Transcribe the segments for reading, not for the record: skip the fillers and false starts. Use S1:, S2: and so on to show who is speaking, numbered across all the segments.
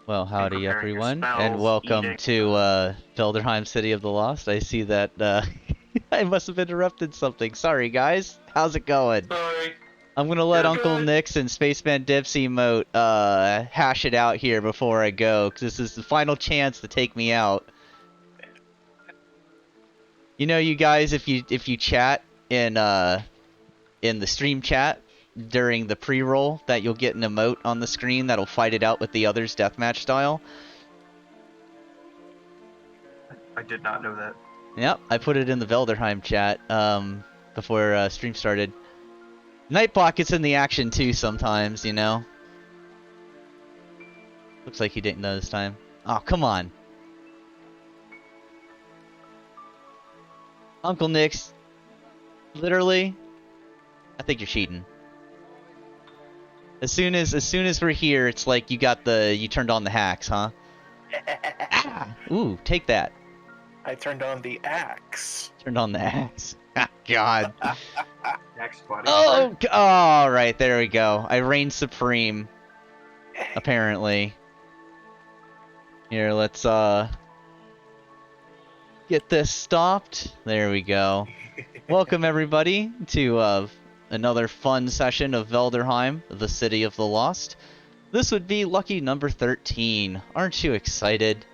S1: Well, howdy
S2: preparing your
S1: everyone, and
S2: spells,
S1: welcome
S2: eating.
S1: to Felderheim City of the Lost. I see that I must have interrupted something. Sorry guys, how's it going?
S2: Sorry.
S1: I'm gonna let Uncle
S2: Good.
S1: Nix and Spaceman Dipsy Moat hash it out here before I go, because this is the final chance to take me out. You know, you guys, if you chat in the stream chat during the pre-roll, that you'll get an emote on the screen that'll fight it out with the others deathmatch style.
S2: I did not know that.
S1: Yep, I put it in the Velderheim chat before stream started. Nightblock gets in the action too sometimes, you know. Looks like he didn't know this time. Oh, come on. Uncle Nix, literally, I think you're cheating. As soon as we're here, it's like you turned on the hacks, huh? Ah! Ooh, take that.
S3: I turned on the axe.
S1: Turned on the hacks. Ah, God.
S2: Next body.
S1: Oh, all right, there we go. I reign supreme. Apparently. Here, let's get this stopped. There we go. Welcome everybody to another fun session of Velderheim, the City of the Lost. This would be lucky number 13. Aren't you excited?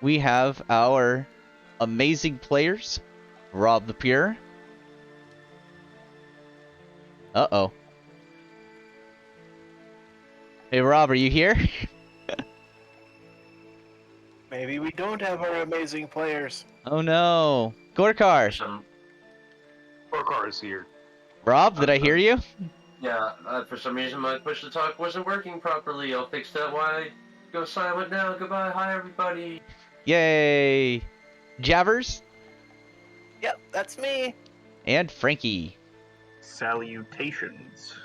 S1: We have our amazing players, Rob the Pure. Uh-oh. Hey Rob, are you here?
S3: Maybe we don't have our amazing players.
S1: Oh no. Gorkar.
S4: Some Gorkar is here.
S1: Rob, did I hear you?
S4: Yeah, for some reason my push to talk wasn't working properly. I'll fix that while I go silent now. Goodbye. Hi, everybody.
S1: Yay. Jabbers
S3: Yep, that's me.
S1: and Frankie.
S2: Salutations.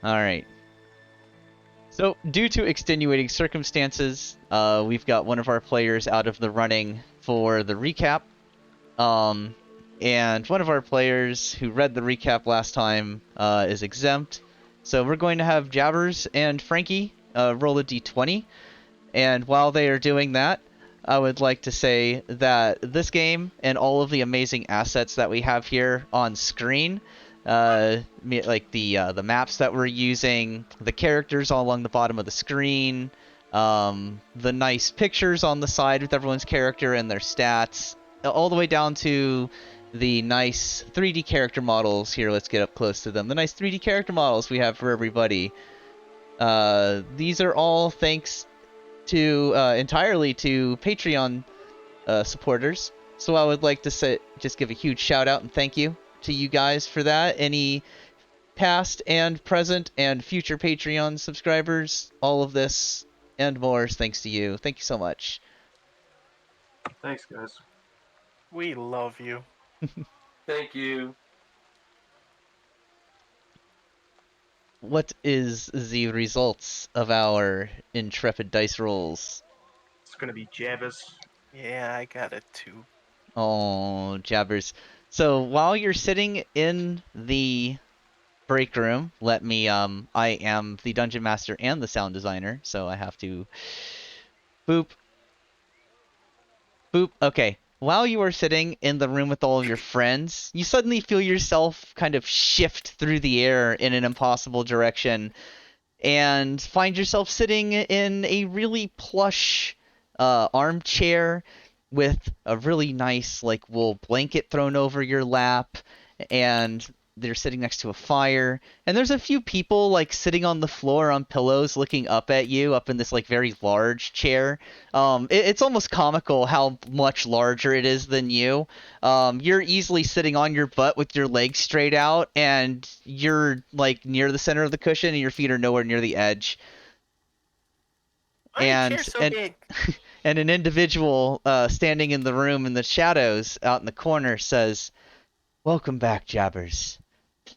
S1: Alright. So, due to extenuating circumstances, we've got one of our players out of the running for the recap. And one of our players who read the recap last time is exempt. So we're going to have Jabbers and Frankie roll a d20. And while they are doing that, I would like to say that this game and all of the amazing assets that we have here on screen, like the maps that we're using, the characters all along the bottom of the screen, the nice pictures on the side with everyone's character and their stats, all the way down to the nice 3D character models here. Let's get up close to them. The nice 3D character models we have for everybody. These are all thanks to entirely to Patreon supporters. So I would like to just give a huge shout out and thank you to you guys for that. Any past and present and future Patreon subscribers, all of this and more is thanks to you. Thank you so much.
S2: Thanks, guys.
S3: We love you.
S4: Thank you.
S1: What is the results of our intrepid dice rolls?
S2: It's gonna be Jabbas.
S3: Yeah, I got it too.
S1: Oh, jabbers. So while you're sitting in the break room, let me, I am the dungeon master and the sound designer, so I have to boop. Boop. Okay. While you are sitting in the room with all of your friends, you suddenly feel yourself kind of shift through the air in an impossible direction and find yourself sitting in a really plush armchair with a really nice like wool blanket thrown over your lap, and they're sitting next to a fire, and there's a few people like sitting on the floor on pillows looking up at you up in this like very large chair. It's almost comical how much larger it is than you. You're easily sitting on your butt with your legs straight out, and you're like near the center of the cushion, and your feet are nowhere near the edge.
S3: Why are chairs so big?
S1: And an individual standing in the room in the shadows out in the corner says, "Welcome back, Jabbers.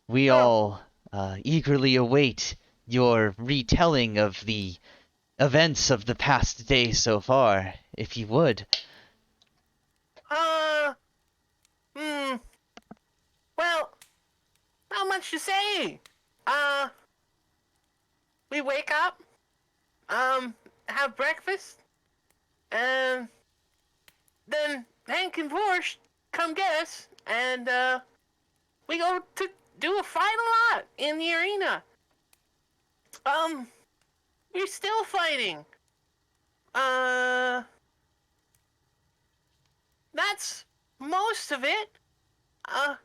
S1: We all eagerly await your retelling of the events of the past day so far, if you would."
S3: Well, not much to say. We wake up, have breakfast, and then Hank and Vorsh come get us, and we go to do a final lot in the arena. We're still fighting. That's most of it. I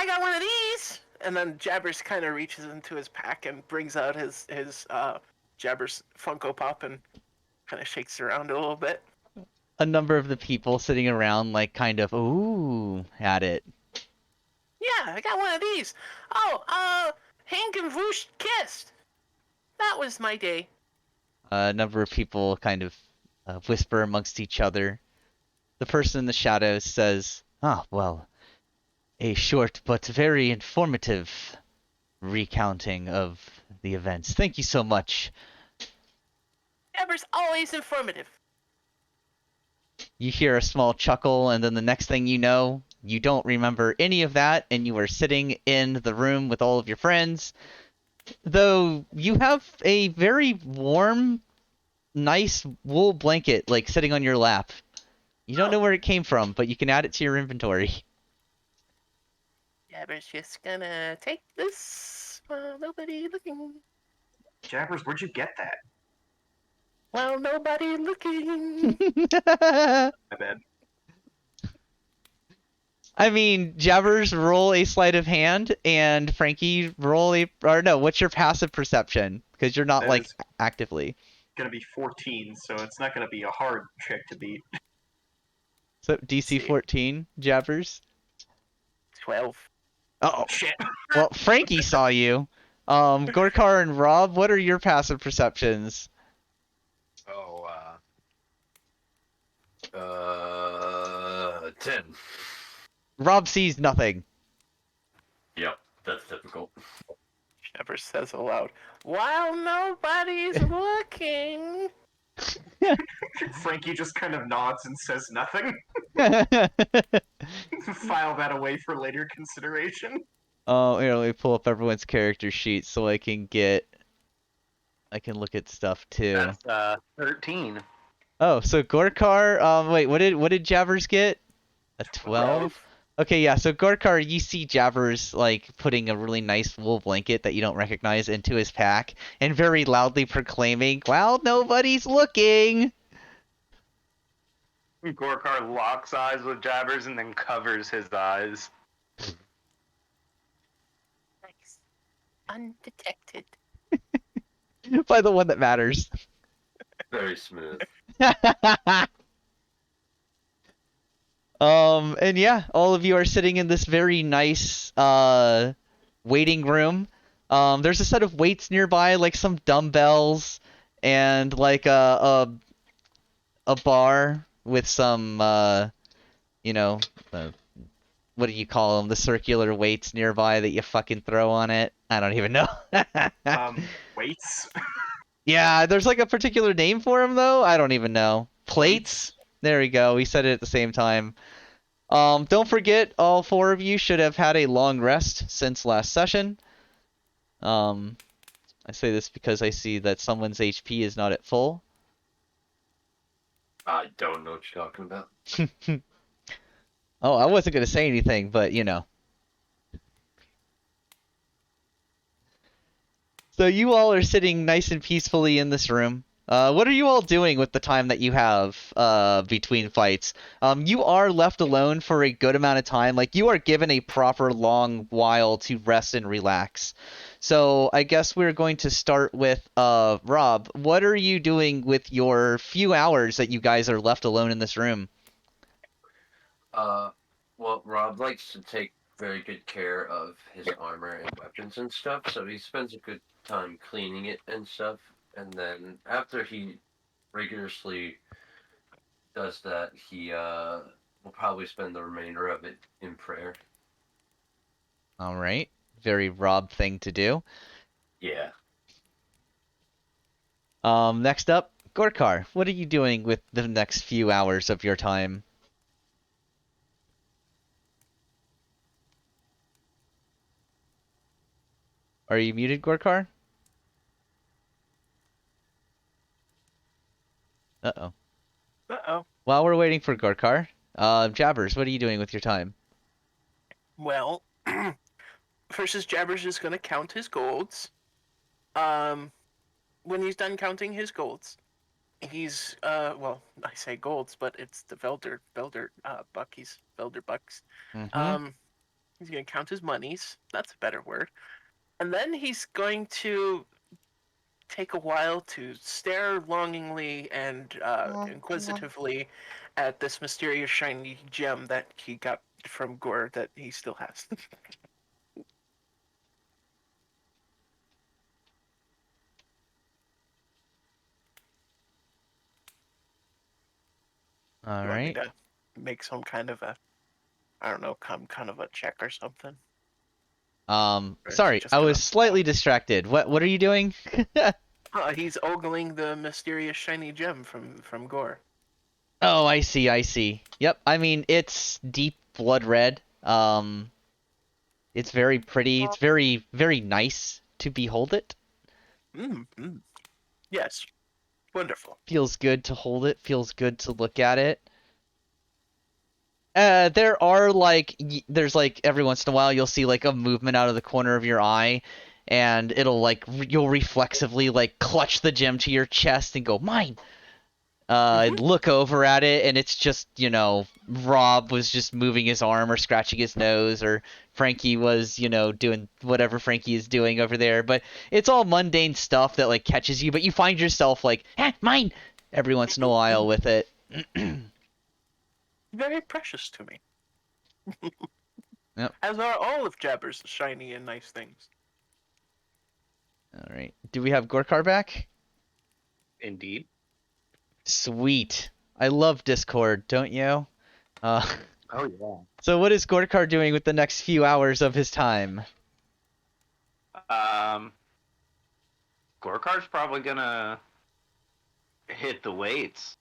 S3: got one of these. And then Jabbers kind of reaches into his pack and brings out his Jabbers Funko Pop and kind of shakes it around a little bit.
S1: A number of the people sitting around, like, kind of, ooh, at it.
S3: Yeah, I got one of these. Oh, Hank and Voosh kissed. That was my day.
S1: A number of people kind of whisper amongst each other. The person in the shadows says, "Ah, well, a short but very informative recounting of the events. Thank you so much."
S3: Jabbers always informative.
S1: You hear a small chuckle, and then the next thing you know, you don't remember any of that, and you are sitting in the room with all of your friends. Though you have a very warm, nice wool blanket, like, sitting on your lap. You don't know where it came from, but you can add it to your inventory.
S3: Jabbers just gonna take this while nobody looking.
S2: Jabbers, where'd you get that?
S3: While nobody looking.
S2: My bad.
S1: I mean, Jabbers, roll a sleight of hand, and Frankie, roll a... Or no, what's your passive perception? Because you're not,
S2: That
S1: like,
S2: is
S1: actively.
S2: gonna be 14, so it's not gonna be a hard trick to beat.
S1: So, DC
S3: See.
S1: 14, Jabbers.
S3: 12.
S1: Oh,
S2: Shit.
S1: well, Frankie saw you. Gorkar and Rob, what are your passive perceptions?
S5: Oh,
S4: 10.
S1: Rob sees nothing.
S4: Yep, that's typical.
S3: Jabbers says aloud, while nobody's looking.
S2: Frankie just kind of nods and says nothing. File that away for later consideration.
S1: Oh, here, let me pull up everyone's character sheet so I can look at stuff too.
S5: that's 13.
S1: Oh, so Gorkar, wait, what did Jabbers get? A 12? Okay, yeah, so Gorkar, you see Jabbers, like, putting a really nice wool blanket that you don't recognize into his pack, and very loudly proclaiming, "Well, nobody's looking!"
S5: Gorkar locks eyes with Jabbers and then covers his eyes.
S3: Nice. Undetected.
S1: By the one that matters.
S4: Very smooth.
S1: And yeah, all of you are sitting in this very nice, waiting room. There's a set of weights nearby, like some dumbbells, and like a bar with some, you know, what do you call them? The circular weights nearby that you fucking throw on it. I don't even know.
S2: Weights?
S1: Yeah, there's like a particular name for them though. I don't even know. Plates? There we go. We said it at the same time. Don't forget, all four of you should have had a long rest since last session. I say this because I see that someone's HP is not at full.
S4: I don't know what you're talking about.
S1: Oh, I wasn't going to say anything, but you know. So you all are sitting nice and peacefully in this room. What are you all doing with the time that you have between fights? You are left alone for a good amount of time. Like, you are given a proper long while to rest and relax. So I guess we're going to start with Rob. What are you doing with your few hours that you guys are left alone in this room?
S4: Well, Rob likes to take very good care of his armor and weapons and stuff, so he spends a good time cleaning it and stuff. And then after he rigorously does that, he will probably spend the remainder of it in prayer.
S1: All right. Very Rob thing to do.
S4: Yeah.
S1: Next up, Gorkar. What are you doing with the next few hours of your time? Are you muted, Gorkar? Uh-oh.
S3: Uh-oh.
S1: While we're waiting for Gorkar, Jabbers, what are you doing with your time?
S3: Well, first is Jabber's just gonna count his golds. Um, when he's done counting his golds, he's well, I say golds, but it's the Velder buckies, Velder bucks.
S1: Mm-hmm.
S3: Um, he's gonna count his monies. That's a better word. And then he's going to take a while to stare longingly and inquisitively at this mysterious shiny gem that he got from Gore that he still has.
S1: All
S3: You want me
S1: right.
S3: to make some kind of a, I don't know, kind of a check or something? Or is he
S1: Sorry,
S3: just
S1: I
S3: gonna?
S1: was slightly distracted. What are you doing?
S3: He's ogling the mysterious shiny gem from Gore.
S1: Oh, I see, I see. Yep, I mean, it's deep blood red. It's very pretty. It's very, very nice to behold it.
S3: Mm. Yes, wonderful.
S1: Feels good to hold it. Feels good to look at it. There are like, there's like every once in a while you'll see like a movement out of the corner of your eye, and it'll like you'll reflexively like clutch the gem to your chest and go mine. And look over at it, and it's just, Rob was just moving his arm or scratching his nose, or Frankie was, doing whatever Frankie is doing over there. But it's all mundane stuff that, like, catches you, but you find yourself, like, mine! Every once in a while with it.
S3: Very precious to me.
S1: Yep.
S3: As are all of Jabber's shiny and nice things.
S1: Alright. Do we have Gorkar back?
S5: Indeed.
S1: Sweet. I love Discord, don't you? Uh,
S5: Oh yeah.
S1: so what is Gorkar doing with the next few hours of his time?
S5: Gorkar's probably gonna hit the weights.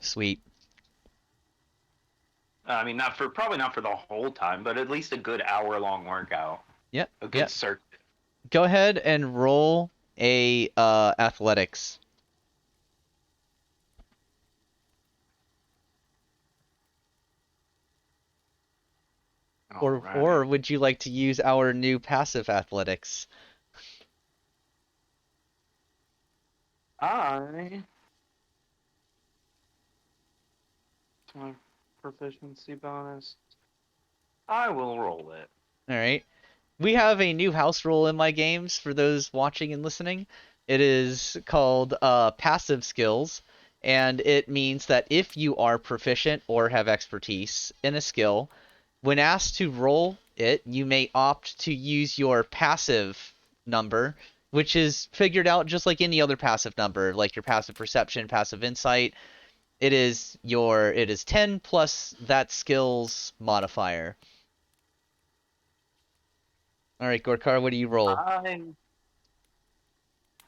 S1: Sweet.
S5: I mean, probably not for the whole time, but at least a good hour-long workout.
S1: Yep.
S5: A good
S1: Yep.
S5: circuit.
S1: Go ahead and roll a athletics. Or
S5: Alright.
S1: would you like to use our new passive athletics?
S5: It's my proficiency bonus. I will roll it.
S1: All right. We have a new house rule in my games for those watching and listening. It is called passive skills, and it means that if you are proficient or have expertise in a skill, when asked to roll it, you may opt to use your passive number, which is figured out just like any other passive number, like your passive perception, passive insight. It is 10 plus that skill's modifier. All right, Gorkar, what do you roll?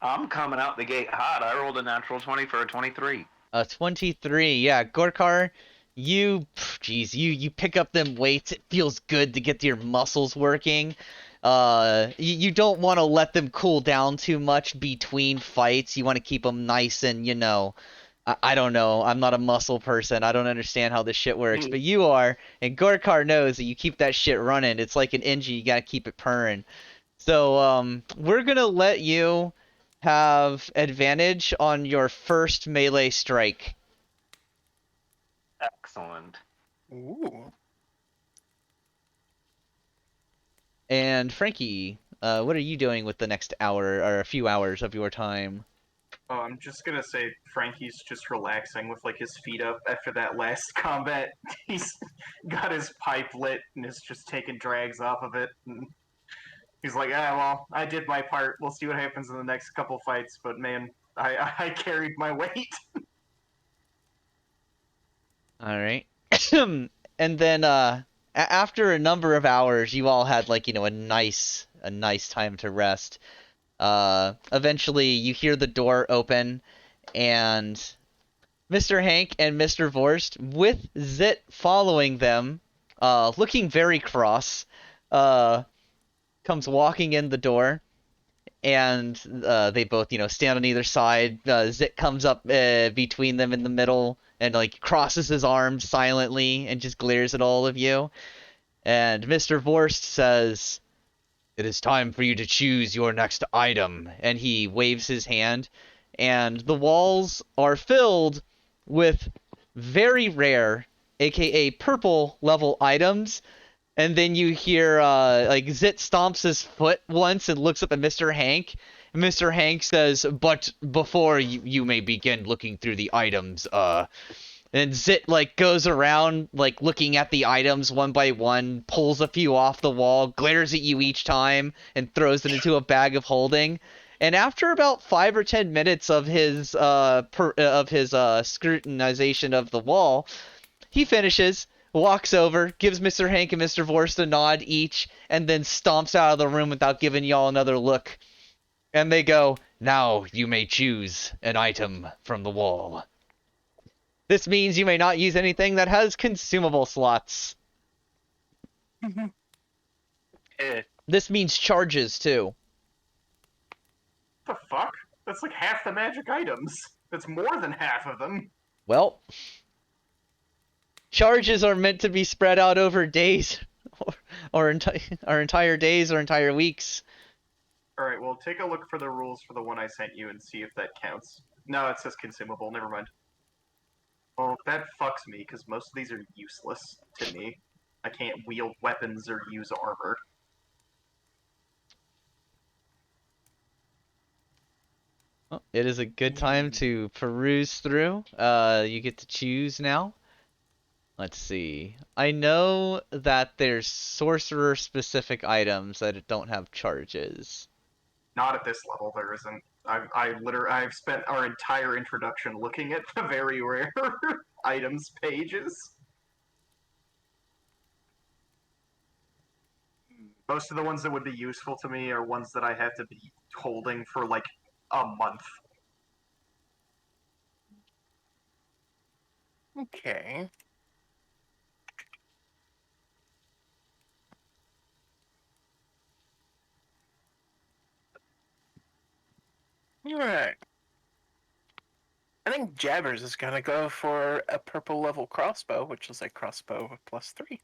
S5: I'm coming out the gate hot. I rolled a natural 20 for a 23.
S1: 23. Yeah, Gorkar, you pick up them weights. It feels good to get your muscles working. You don't want to let them cool down too much between fights. You want to keep them nice and, I don't know. I'm not a muscle person. I don't understand how this shit works, but you are, and Gorkar knows that you keep that shit running. It's like an engine. You gotta keep it purring. So, we're gonna let you have advantage on your first melee strike.
S5: Excellent.
S3: Ooh.
S1: And Frankie, what are you doing with the next hour or a few hours of your time?
S2: Oh, I'm just gonna say Frankie's just relaxing with like his feet up after that last combat. He's got his pipe lit and is just taking drags off of it. And he's like, well, I did my part. We'll see what happens in the next couple fights. But man, I carried my weight.
S1: All right. And then after a number of hours, you all had like, a nice time to rest. Eventually you hear the door open and Mr. Hank and Mr. Vorst, with Zit following them, looking very cross, comes walking in the door, and they both, stand on either side. Zit comes up between them in the middle and like crosses his arms silently and just glares at all of you. And Mr. Vorst says, "It is time for you to choose your next item." And he waves his hand, and the walls are filled with very rare, aka purple level items. And then you hear like Zit stomps his foot once and looks up at Mr. Hank. And Mr. Hank says, "But before you may begin looking through the items, and Zit like goes around like looking at the items one by one, pulls a few off the wall, glares at you each time, and throws it into a bag of holding. And after about 5 or 10 minutes of his scrutinization of the wall, he finishes, walks over, gives Mr. Hank and Mr. Vorst a nod each, and then stomps out of the room without giving y'all another look. And they go, "Now you may choose an item from the wall. This means you may not use anything that has consumable slots."
S5: Eh,
S1: This means charges, too.
S2: The fuck? That's like half the magic items. That's more than half of them.
S1: Well, charges are meant to be spread out over days, or entire days, or entire weeks.
S2: Alright, well, take a look for the rules for the one I sent you and see if that counts. No, it says consumable, never mind. Well, that fucks me, because most of these are useless to me. I can't wield weapons or use armor.
S1: Well, it is a good time to peruse through. You get to choose now. Let's see. I know that there's sorcerer-specific items that don't have charges.
S2: Not at this level, there isn't. I've spent our entire introduction looking at the very rare items pages. Most of the ones that would be useful to me are ones that I have to be holding for like a month.
S3: Okay. Alright. I think Jabbers is gonna go for a purple level crossbow, which is a crossbow +3.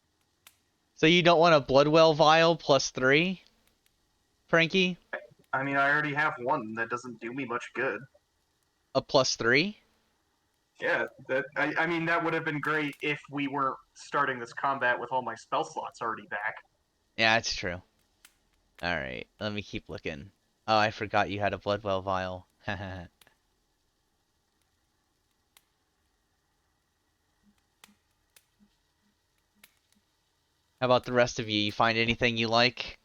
S1: So you don't want a Bloodwell Vial +3, Frankie?
S2: I mean, I already have one that doesn't do me much good.
S1: A +3?
S2: Yeah, I mean, that would have been great if we weren't starting this combat with all my spell slots already back.
S1: Yeah, that's true. Alright, let me keep looking. Oh, I forgot you had a Bloodwell Vial. How about the rest of you? You find anything you like?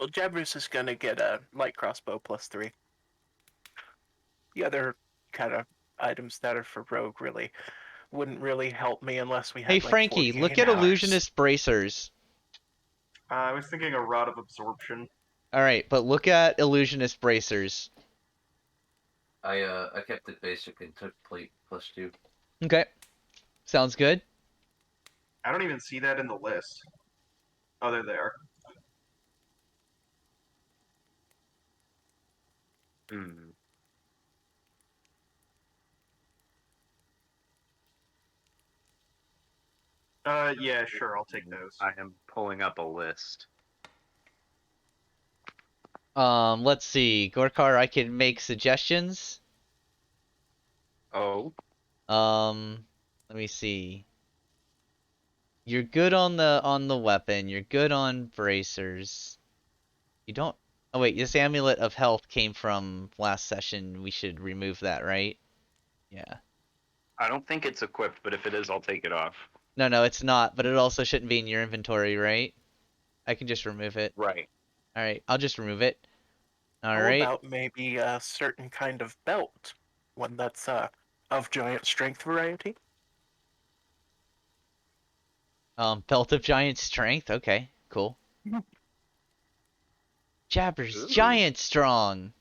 S3: Well, Jabbers is gonna get a light crossbow +3. The other kind of items that are for rogue really wouldn't really help me unless we had
S1: Hey,
S3: like
S1: Frankie,
S3: 14
S1: look at
S3: hours.
S1: Illusionist Bracers.
S2: I was thinking a Rod of Absorption.
S1: Alright, but look at Illusionist Bracers.
S4: I kept it basic and took plate +2.
S1: Okay. Sounds good.
S2: I don't even see that in the list. Oh, they're there.
S5: hmm.
S2: Yeah, sure, I'll take those.
S5: I am pulling up a list.
S1: Let's see. Gorkar, I can make suggestions.
S5: Oh,
S1: Let me see. You're good on the weapon. You're good on bracers. You don't. Oh wait, this amulet of health came from last session. We should remove that, right? Yeah.
S5: I don't think it's equipped, but if it is, I'll take it off.
S1: No, it's not. But it also shouldn't be in your inventory, right? I can just remove it.
S5: Right.
S1: All right, I'll just remove it. All
S3: How
S1: right.
S3: about maybe a certain kind of belt? One that's of giant strength variety?
S1: Belt of giant strength. Okay, cool.
S3: Mhm.
S1: Jabbers,
S5: Ooh.
S1: giant strong.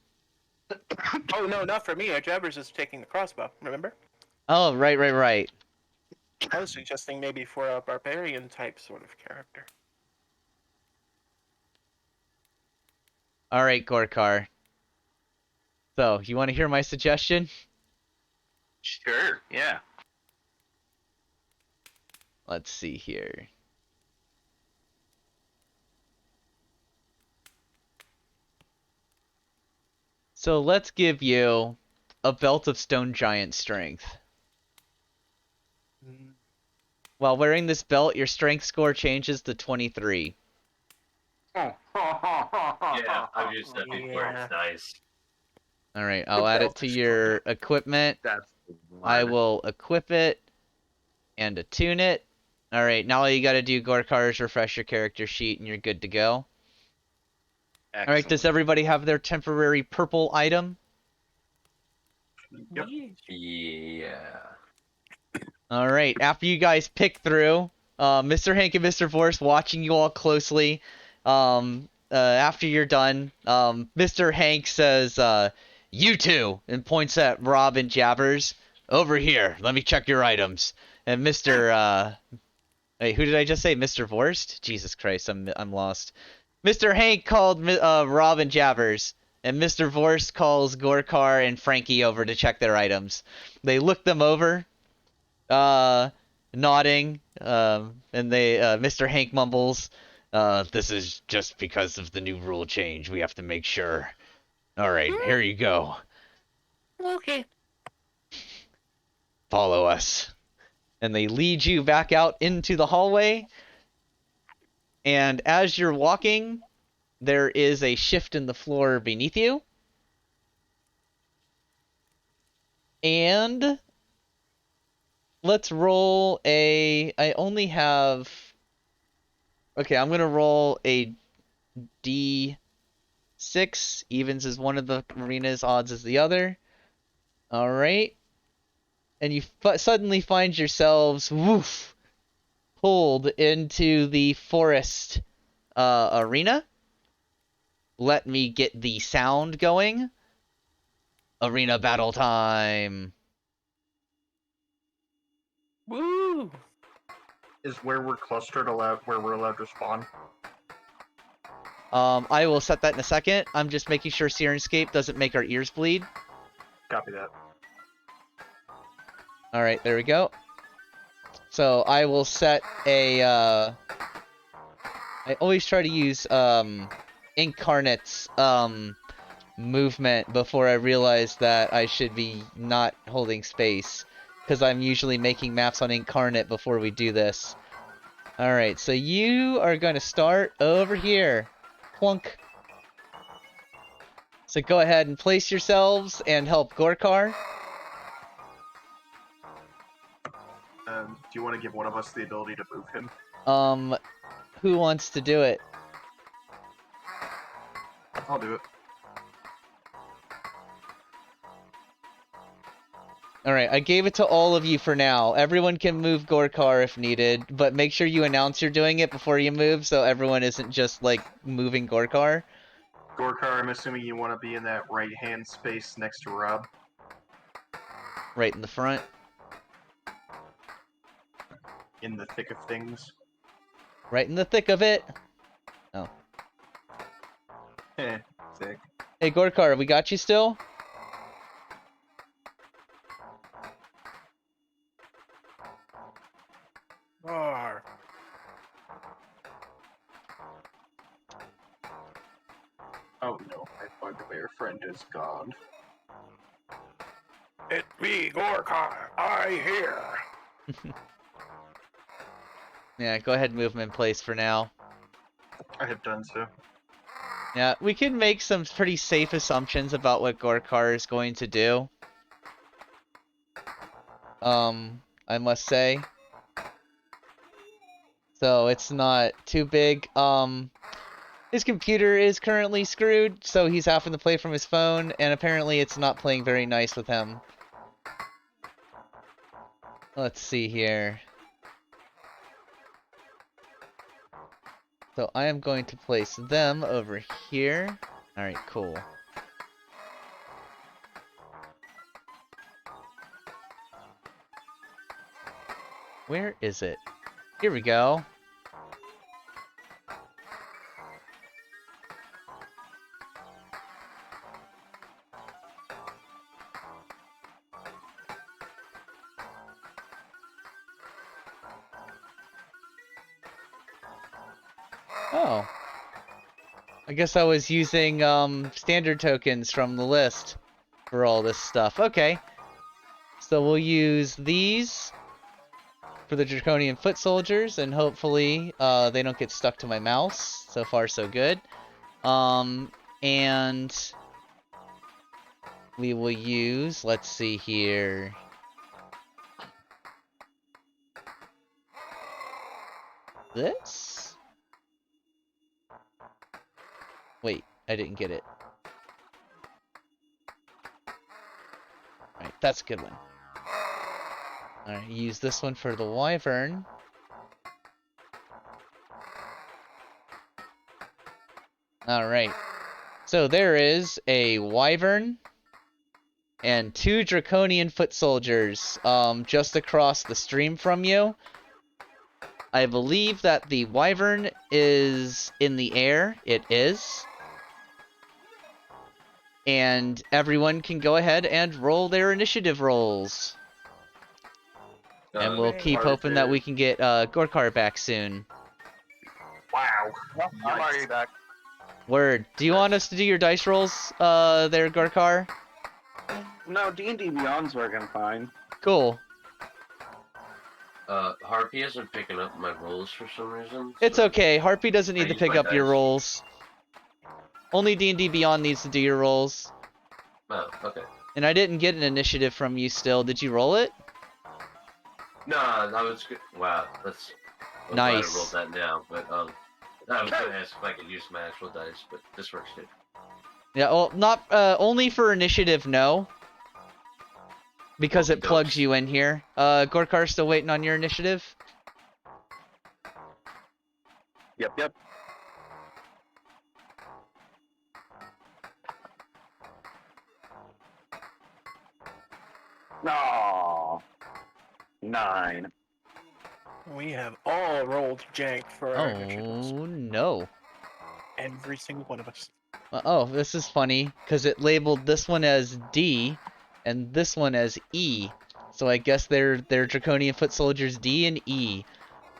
S3: Oh no, not for me. Jabbers is taking the crossbow, remember?
S1: Oh, right.
S3: I was suggesting maybe for a barbarian type sort of character.
S1: All right, Gorkar. So, you want to hear my suggestion?
S5: Sure. Yeah.
S1: Let's see here. So let's give you a belt of stone giant strength. While wearing this belt, your strength score changes to 23.
S4: Yeah, I've used that before.
S3: Yeah.
S4: It's nice.
S1: All right, I'll add it
S3: belt
S1: to
S3: is
S1: your equipment.
S5: That's the
S1: I
S5: one.
S1: will equip it and attune it. All right, now all you got to do, Gorkar, is refresh your character sheet and you're good to go. All right, does
S5: Excellent.
S1: everybody have their temporary purple item?
S2: Yep.
S4: Yeah.
S1: All right, after you guys pick through, Mr. Hank and Mr. Vorse watching you all closely. After you're done, Mr. Hank says, "You two," and points at Rob and Jabbers. "Over here, let me check your items." And Mr. Hey, who did I just say? Mr. Vorst? Jesus Christ, I'm lost. Mr. Hank called Rob and Jabbers, and Mr. Vorst calls Gorkar and Frankie over to check their items. They look them over, nodding, and Mr. Hank mumbles, "This is just because of the new rule change. We have to make sure. All right, here you go.
S3: Okay.
S1: Follow us." And they lead you back out into the hallway. And as you're walking, there is a shift in the floor beneath you. And let's roll a... I only have... Okay, I'm going to roll a D6. Evens is one of the arenas, odds is the other. All right. And you suddenly find yourselves, woof, pulled into the forest arena. Let me get the sound going. Arena battle time.
S3: Woo!
S2: Is where we're clustered allowed? Where we're allowed to spawn?
S1: I will set that in a second. I'm just making sure Sirenscape doesn't make our ears bleed.
S2: Copy that.
S1: All right, there we go. So I will set a. I always try to use Incarnate's movement before I realize that I should be not holding space, because I'm usually making maps on Incarnate before we do this. All right, so you are going to start over here. Plunk. So go ahead and place yourselves and help Gorkar.
S2: Do you want to give one of us the ability to move him?
S1: Who wants to do it?
S2: I'll do it.
S1: Alright, I gave it to all of you for now. Everyone can move Gorkar if needed, but make sure you announce you're doing it before you move so everyone isn't just, like, moving Gorkar.
S2: Gorkar, I'm assuming you want to be in that right-hand space next to Rob.
S1: Right in the front.
S2: In the thick of things.
S1: Right in the thick of it.
S2: Thick.
S1: Hey, Gorkar, we got you still?
S3: Roar.
S2: Oh no, my bugbear friend is gone.
S3: It me, Gorkar. I hear.
S1: Yeah, go ahead and move him in place for now.
S2: I have done so.
S1: Yeah, we can make some pretty safe assumptions about what Gorkar is going to do. I must say. So it's not too big. His computer is currently screwed, so he's having to play from his phone, and apparently it's not playing very nice with him. Let's see here. So I am going to place them over here. Alright, cool. Where is it? Here we go. Oh. I guess I was using standard tokens from the list for all this stuff. Okay. So we'll use these for the Draconian Foot Soldiers, and hopefully they don't get stuck to my mouse. So far, so good. And we will use, let's see here. This? Wait, I didn't get it. Alright, that's a good one. Alright, use this one for the Wyvern. Alright. So there is a Wyvern and 2 Draconian Foot Soldiers just across the stream from you. I believe that the Wyvern is in the air. It is. And everyone can go ahead and roll their initiative rolls. And we'll keep hoping that we can get Gorkar back soon.
S2: Wow.
S6: Well, I'm already back.
S1: Word. Do you want us to do your dice rolls there, Gorkar?
S5: No, D&D Beyond's working fine.
S1: Cool.
S4: Harpy isn't picking up my rolls for some reason.
S1: It's
S4: so
S1: okay. Harpy doesn't need to
S4: use
S1: pick
S4: my
S1: up your
S4: dice.
S1: rolls. Only D&D Beyond needs to do your rolls.
S4: Oh, okay.
S1: And I didn't get an initiative from you still. Did you roll it?
S4: No, I was good. Wow, that's. I'm
S1: Nice.
S4: glad I rolled that now, but I was gonna ask if I could use my actual dice, but this works too.
S1: Yeah, well, not only for initiative, no. Because it
S4: Okey-dokes.
S1: plugs you in here. Gorkar's still waiting on your initiative?
S5: Yep. No. 9.
S3: We have all rolled jank for our initiatives.
S1: Oh, no.
S3: Every single one of us.
S1: Oh, this is funny, because it labeled this one as D, and this one as E. So I guess they're Draconian Foot Soldiers D and E.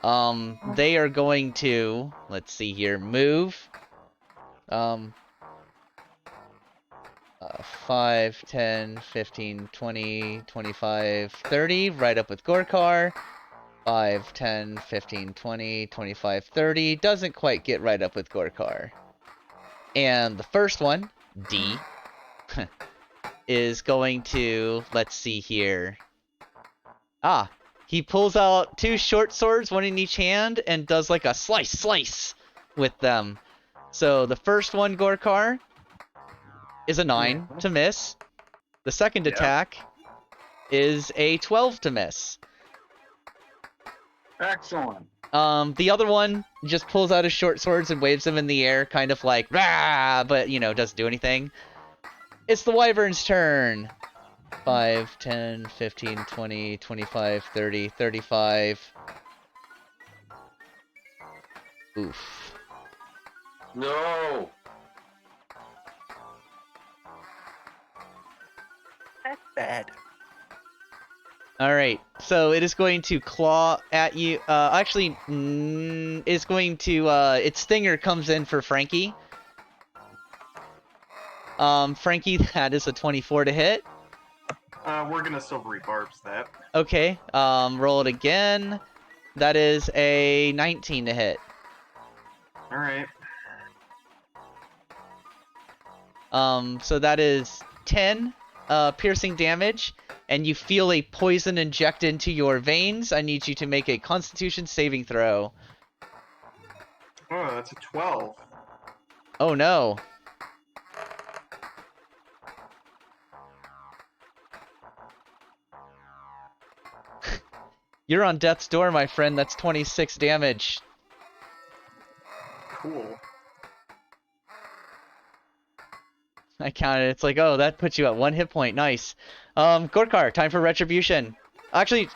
S1: They are going to, let's see here, move. 5, 10, 15, 20, 25, 30, right up with Gorkar. 5, 10, 15, 20, 25, 30, doesn't quite get right up with Gorkar. And the first one, D, is going to, let's see here. Ah, he pulls out 2 short swords, one in each hand, and does like a slice with them. So the first one, Gorkar, is a 9 to miss. The second attack is a 12 to miss.
S5: Excellent.
S1: The other one just pulls out his short swords and waves them in the air, kind of like, rah, but, you know, doesn't do anything. It's the Wyvern's turn. 5, 10, 15, 20, 25, 30, 35. Oof.
S4: No.
S3: That's bad.
S1: Alright, so it is going to claw at you. Actually, it's going to, its stinger comes in for Frankie. Frankie, that is a 24 to hit.
S2: We're gonna silvery barbs that.
S1: Okay, roll it again. That is a 19 to hit.
S2: Alright.
S1: So that is 10 piercing damage, and you feel a poison inject into your veins. I need you to make a Constitution saving throw.
S2: Oh, that's a 12.
S1: Oh no. You're on death's door, my friend. That's 26 damage.
S2: Cool.
S1: I counted. It's like, oh, that puts you at 1 hit point. Nice. Gorkar, time for retribution. Actually,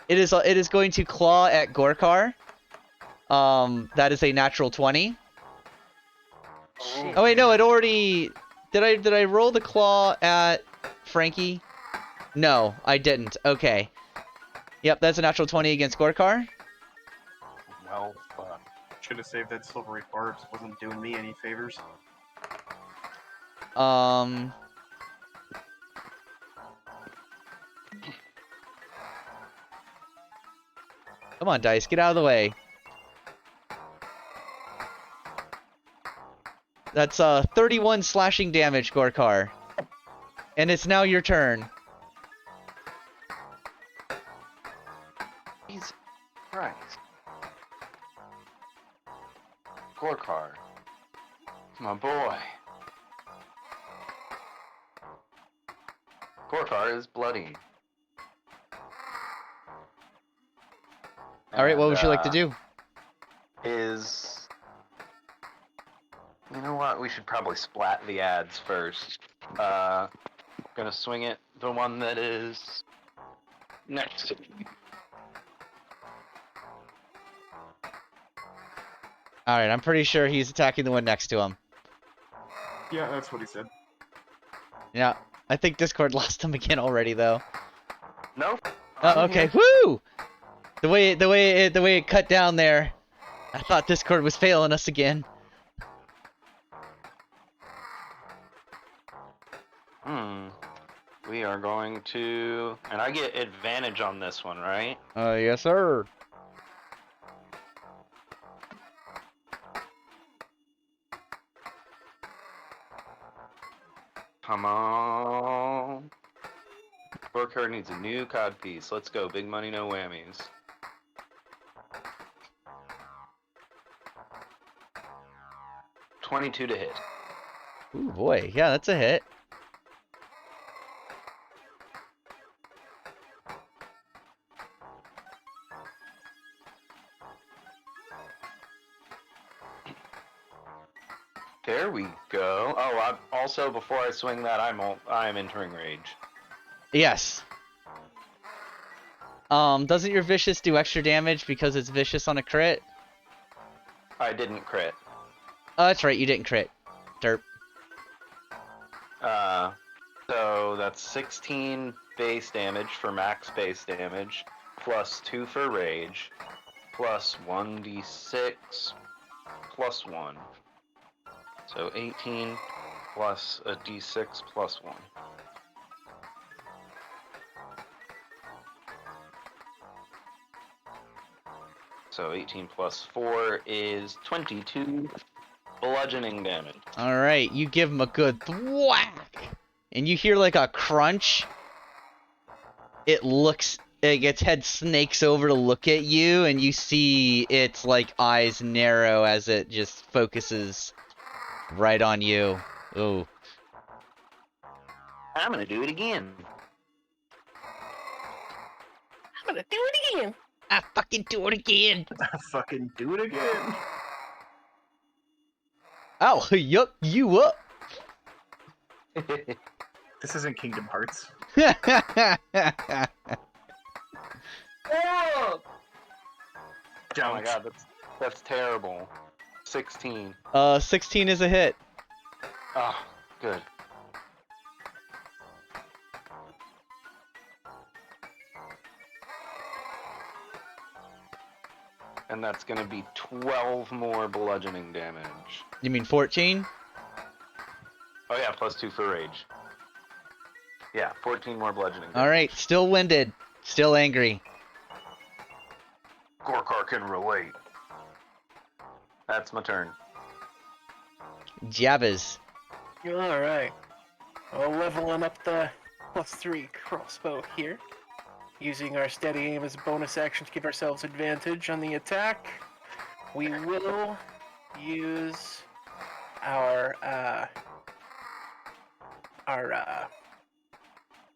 S1: it is going to claw at Gorkar. That is a natural 20. Oh wait, no, it already. Did I roll the claw at Frankie? No, I didn't. Okay. Yep, that's a natural 20 against Gorkar.
S6: Well, fuck.
S2: Should have saved that silvery barbs. Wasn't doing me any favors.
S1: Um. Come on, dice, get out of the way. That's 31 slashing damage, Gorkar. And it's now your turn.
S5: Jesus Christ. Gorkar. My boy. Gorkar is bloody.
S1: Alright, what would you like to do?
S5: Is... You know what? We should probably splat the ads first. Gonna swing it. The one that is... next to me.
S1: Alright, I'm pretty sure he's attacking the one next to him.
S2: Yeah, that's what he said.
S1: Yeah, I think Discord lost him again already, though.
S5: Nope.
S1: Oh, okay, woo! The way it cut down there, I thought Discord was failing us again.
S5: We are going to... And I get advantage on this one, right?
S1: Yes, sir.
S5: Come on. Gorkar needs a new cod piece. Let's go. Big money, no whammies. $22 to hit.
S1: Ooh, boy. Yeah, that's a hit.
S5: There we go. Oh, also before I swing that, I'm entering rage.
S1: Yes. Doesn't your vicious do extra damage because it's vicious on a crit?
S5: I didn't crit.
S1: Oh, that's right, you didn't crit. Derp.
S5: So that's 16 base damage for max base damage, plus 2 for rage, plus 1d6, plus 1. So 18 plus a d6 plus 1. So 18 plus 4 is 22 bludgeoning damage.
S1: Alright, you give him a good thwack! And you hear like a crunch. Its head snakes over to look at you, and you see its like eyes narrow as it just focuses right on you. Ooh.
S5: I'm gonna do it again.
S3: I'm gonna do it again.
S1: I fucking do it again!
S2: Fucking do it again.
S1: Ow, yuck you up!
S2: This isn't Kingdom Hearts.
S5: Oh!
S2: Don't.
S5: Oh my god, that's terrible. 16.
S1: 16 is a hit.
S5: Oh, good. And that's gonna be 12 more bludgeoning damage.
S1: You mean 14?
S5: Oh yeah, plus 2 for rage. Yeah, 14 more bludgeoning damage.
S1: Alright, still winded. Still angry.
S5: Gorkar can relate. That's my turn.
S1: Jabbas.
S3: Alright. Well, leveling up the +3 crossbow here. Using our steady aim as a bonus action to give ourselves advantage on the attack. We will use our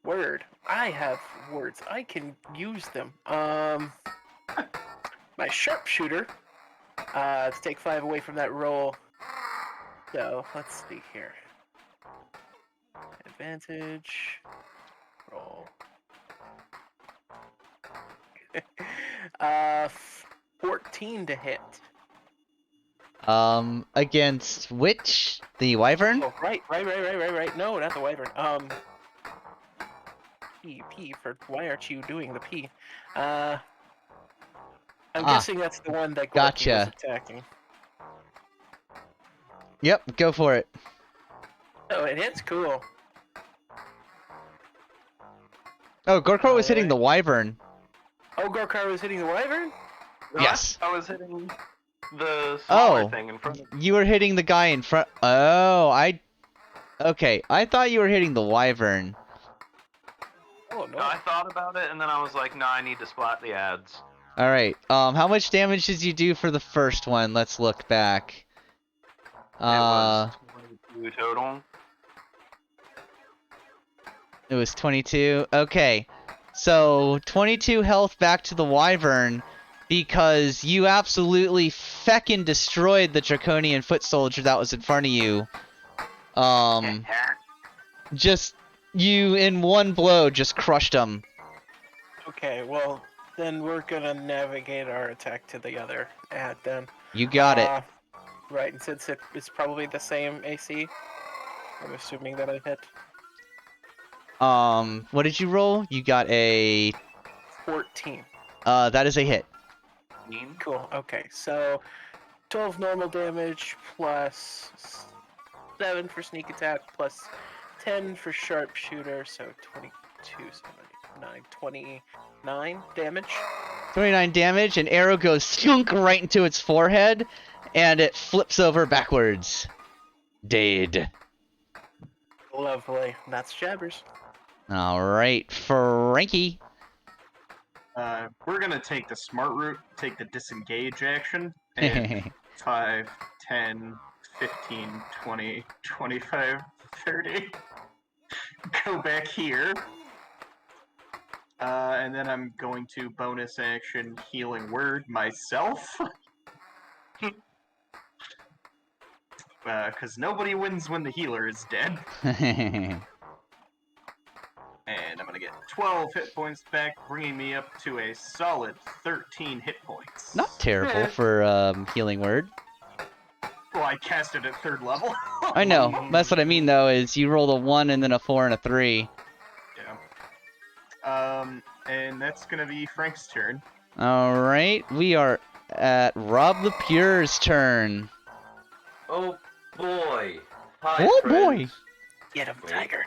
S3: word. I have words. I can use them. My sharpshooter to take 5 away from that roll. So let's see here. Advantage. Roll. 14 to hit.
S1: Against which? The wyvern?
S3: Oh, right. No, not the wyvern. P for why aren't you doing the P? I'm guessing that's the one that Gorky was attacking.
S1: Yep, go for it.
S3: Oh, it hits. Cool.
S1: Oh, Gorkar was hitting
S3: Alright.
S1: the wyvern.
S3: Oh, Gorkar was hitting the wyvern?
S5: No,
S1: Yes.
S5: I was hitting the smaller
S1: Oh,
S5: thing in front of
S1: you were hitting the guy in front. Oh, Okay, I thought you were hitting the wyvern.
S3: Oh, no.
S5: No, I thought about it, and then I was like, nah, I need to splat the ads.
S1: All right. How much damage did you do for the first one? Let's look back.
S5: It was 22 total.
S1: It was 22. Okay. So, 22 health back to the wyvern because you absolutely feckin' destroyed the draconian foot soldier that was in front of you. Just you in one blow just crushed him.
S3: Okay, well, then we're gonna navigate our attack to the other ad then.
S1: You got it.
S3: Right, and since it's probably the same AC, I'm assuming that I hit
S1: What did you roll? You got a
S3: 14.
S1: that is a hit.
S3: Cool, okay, so 12 normal damage plus 7 for sneak attack plus 10 for sharpshooter, so 22, 9, 29 damage.
S1: 29 damage, an arrow goes skunk right into its forehead, and it flips over backwards. Dead.
S3: Lovely, that's Jabbers.
S1: Alright, Frankie.
S2: We're gonna take the smart route, take the disengage action, and 5, 10, 15, 20, 25, 30. Go back here. And then I'm going to bonus action healing word myself. Because nobody wins when the healer is dead. And I'm gonna get 12 hit points back, bringing me up to a solid 13 hit points.
S1: Not terrible for healing word.
S2: Well, I cast it at 3rd level.
S1: I know. That's what I mean though, is you roll a 1 and then a 4 and a 3.
S2: Yeah. And that's gonna be Frank's turn.
S1: Alright, we are at Rob the Pure's turn.
S4: Oh boy. Hi,
S1: Oh,
S4: friends.
S1: boy.
S3: Get him,
S4: Wait.
S3: Tiger.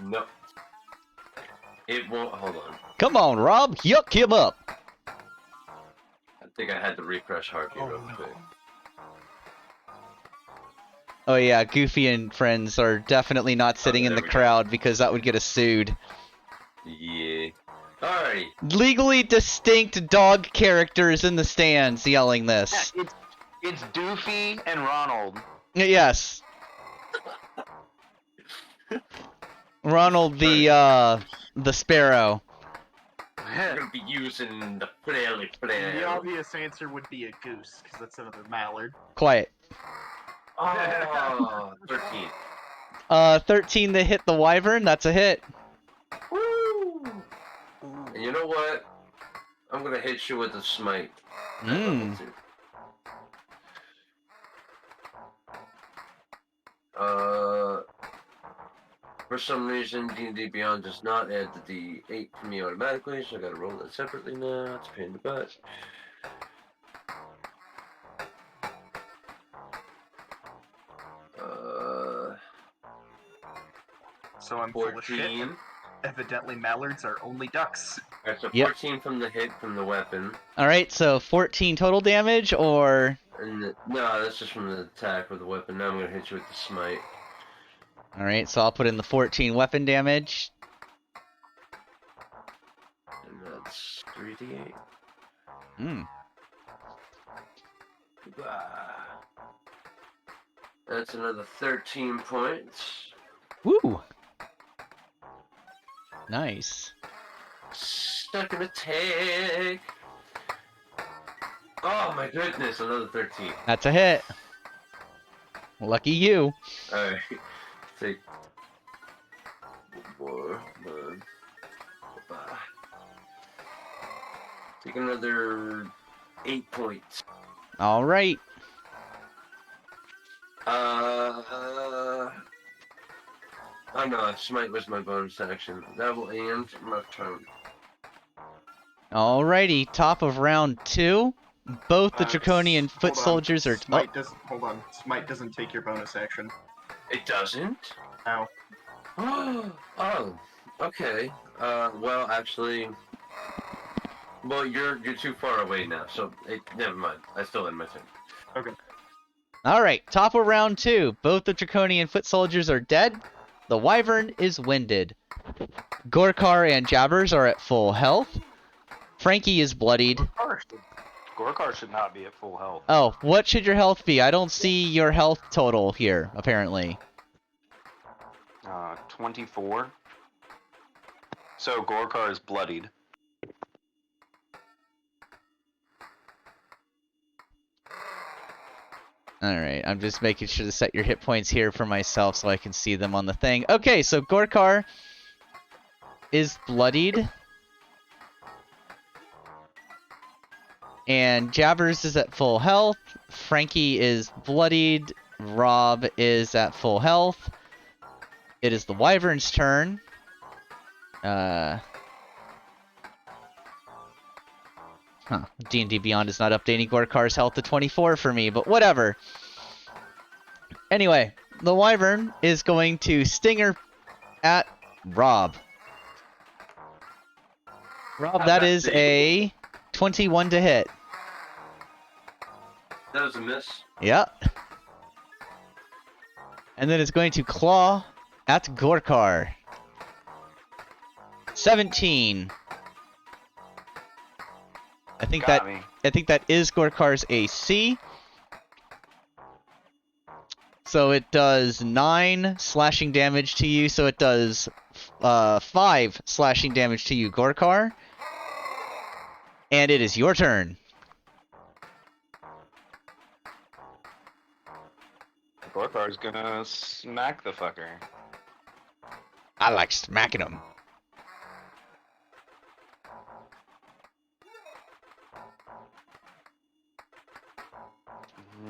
S4: No. It won't. Hold on.
S1: Come on, Rob, yuck him up.
S4: I think I had to refresh Harvey real quick.
S1: Oh yeah, Goofy and friends are definitely not sitting in
S4: there
S1: the
S4: we go.
S1: crowd because that would get us sued.
S4: Yeah. Alrighty.
S1: Legally distinct dog characters in the stands yelling this.
S5: It's Doofy and Ronald.
S1: Yes. Ronald the sparrow.
S4: We're gonna be using the flaily
S2: The
S4: flail.
S2: obvious answer would be a goose, because that's another mallard.
S1: Quiet.
S4: Oh, 13.
S1: 13 to hit the wyvern, that's a hit.
S4: Woo! And you know what? I'm gonna hit you with the smite. at level
S1: Mm.
S4: 2. For some reason, D&D Beyond does not add the D8 for me automatically, so I gotta roll that separately now. It's a pain in the butt.
S2: So I'm full of shit.
S4: 14.
S2: Evidently, mallards are only ducks.
S4: That's a
S1: Yep.
S4: 14 from the hit from the weapon.
S1: Alright, so 14 total damage, or...
S4: And no, that's just from the attack with the weapon. Now I'm gonna hit you with the smite.
S1: Alright, so I'll put in the 14 weapon damage.
S4: And that's 3d8.
S1: Hmm.
S4: Ah. That's another 13 points.
S1: Woo! Nice.
S4: Second attack. Oh my goodness, another 13.
S1: That's a hit. Lucky you.
S4: Alright. Take one more. One. Take another 8 points.
S1: Alright.
S4: Oh no, smite was my bonus action. That will end my turn.
S1: Alrighty, top of round 2. Both the draconian foot
S2: hold on.
S1: soldiers are.
S2: Smite doesn't. Hold on. Smite doesn't take your bonus action.
S4: It doesn't?
S2: No.
S4: Oh, okay. Well, actually, well, you're too far away now, so never mind. I still end my turn.
S2: Okay.
S1: All right, top of round 2. Both the draconian foot soldiers are dead. The wyvern is winded. Gorkar and Jabbers are at full health. Frankie is bloodied.
S5: Gorkar should not be at full health.
S1: Oh, what should your health be? I don't see your health total here, apparently.
S5: 24. So Gorkar is bloodied.
S1: Alright, I'm just making sure to set your hit points here for myself so I can see them on the thing. Okay, so Gorkar is bloodied. And Jabbers is at full health. Frankie is bloodied. Rob is at full health. It is the wyvern's turn. D&D Beyond is not updating Gorkar's health to 24 for me, but whatever. Anyway, the wyvern is going to stinger at Rob. Rob, that is a 21 to hit.
S4: That was a miss.
S1: Yep. And then it's going to claw at Gorkar. 17. I think
S5: Got me.
S1: that is Gorkar's AC. So it does 9 slashing damage to you. So it does 5 slashing damage to you, Gorkar. And it is your turn.
S5: Gorkar's gonna smack the fucker.
S1: I like smacking him.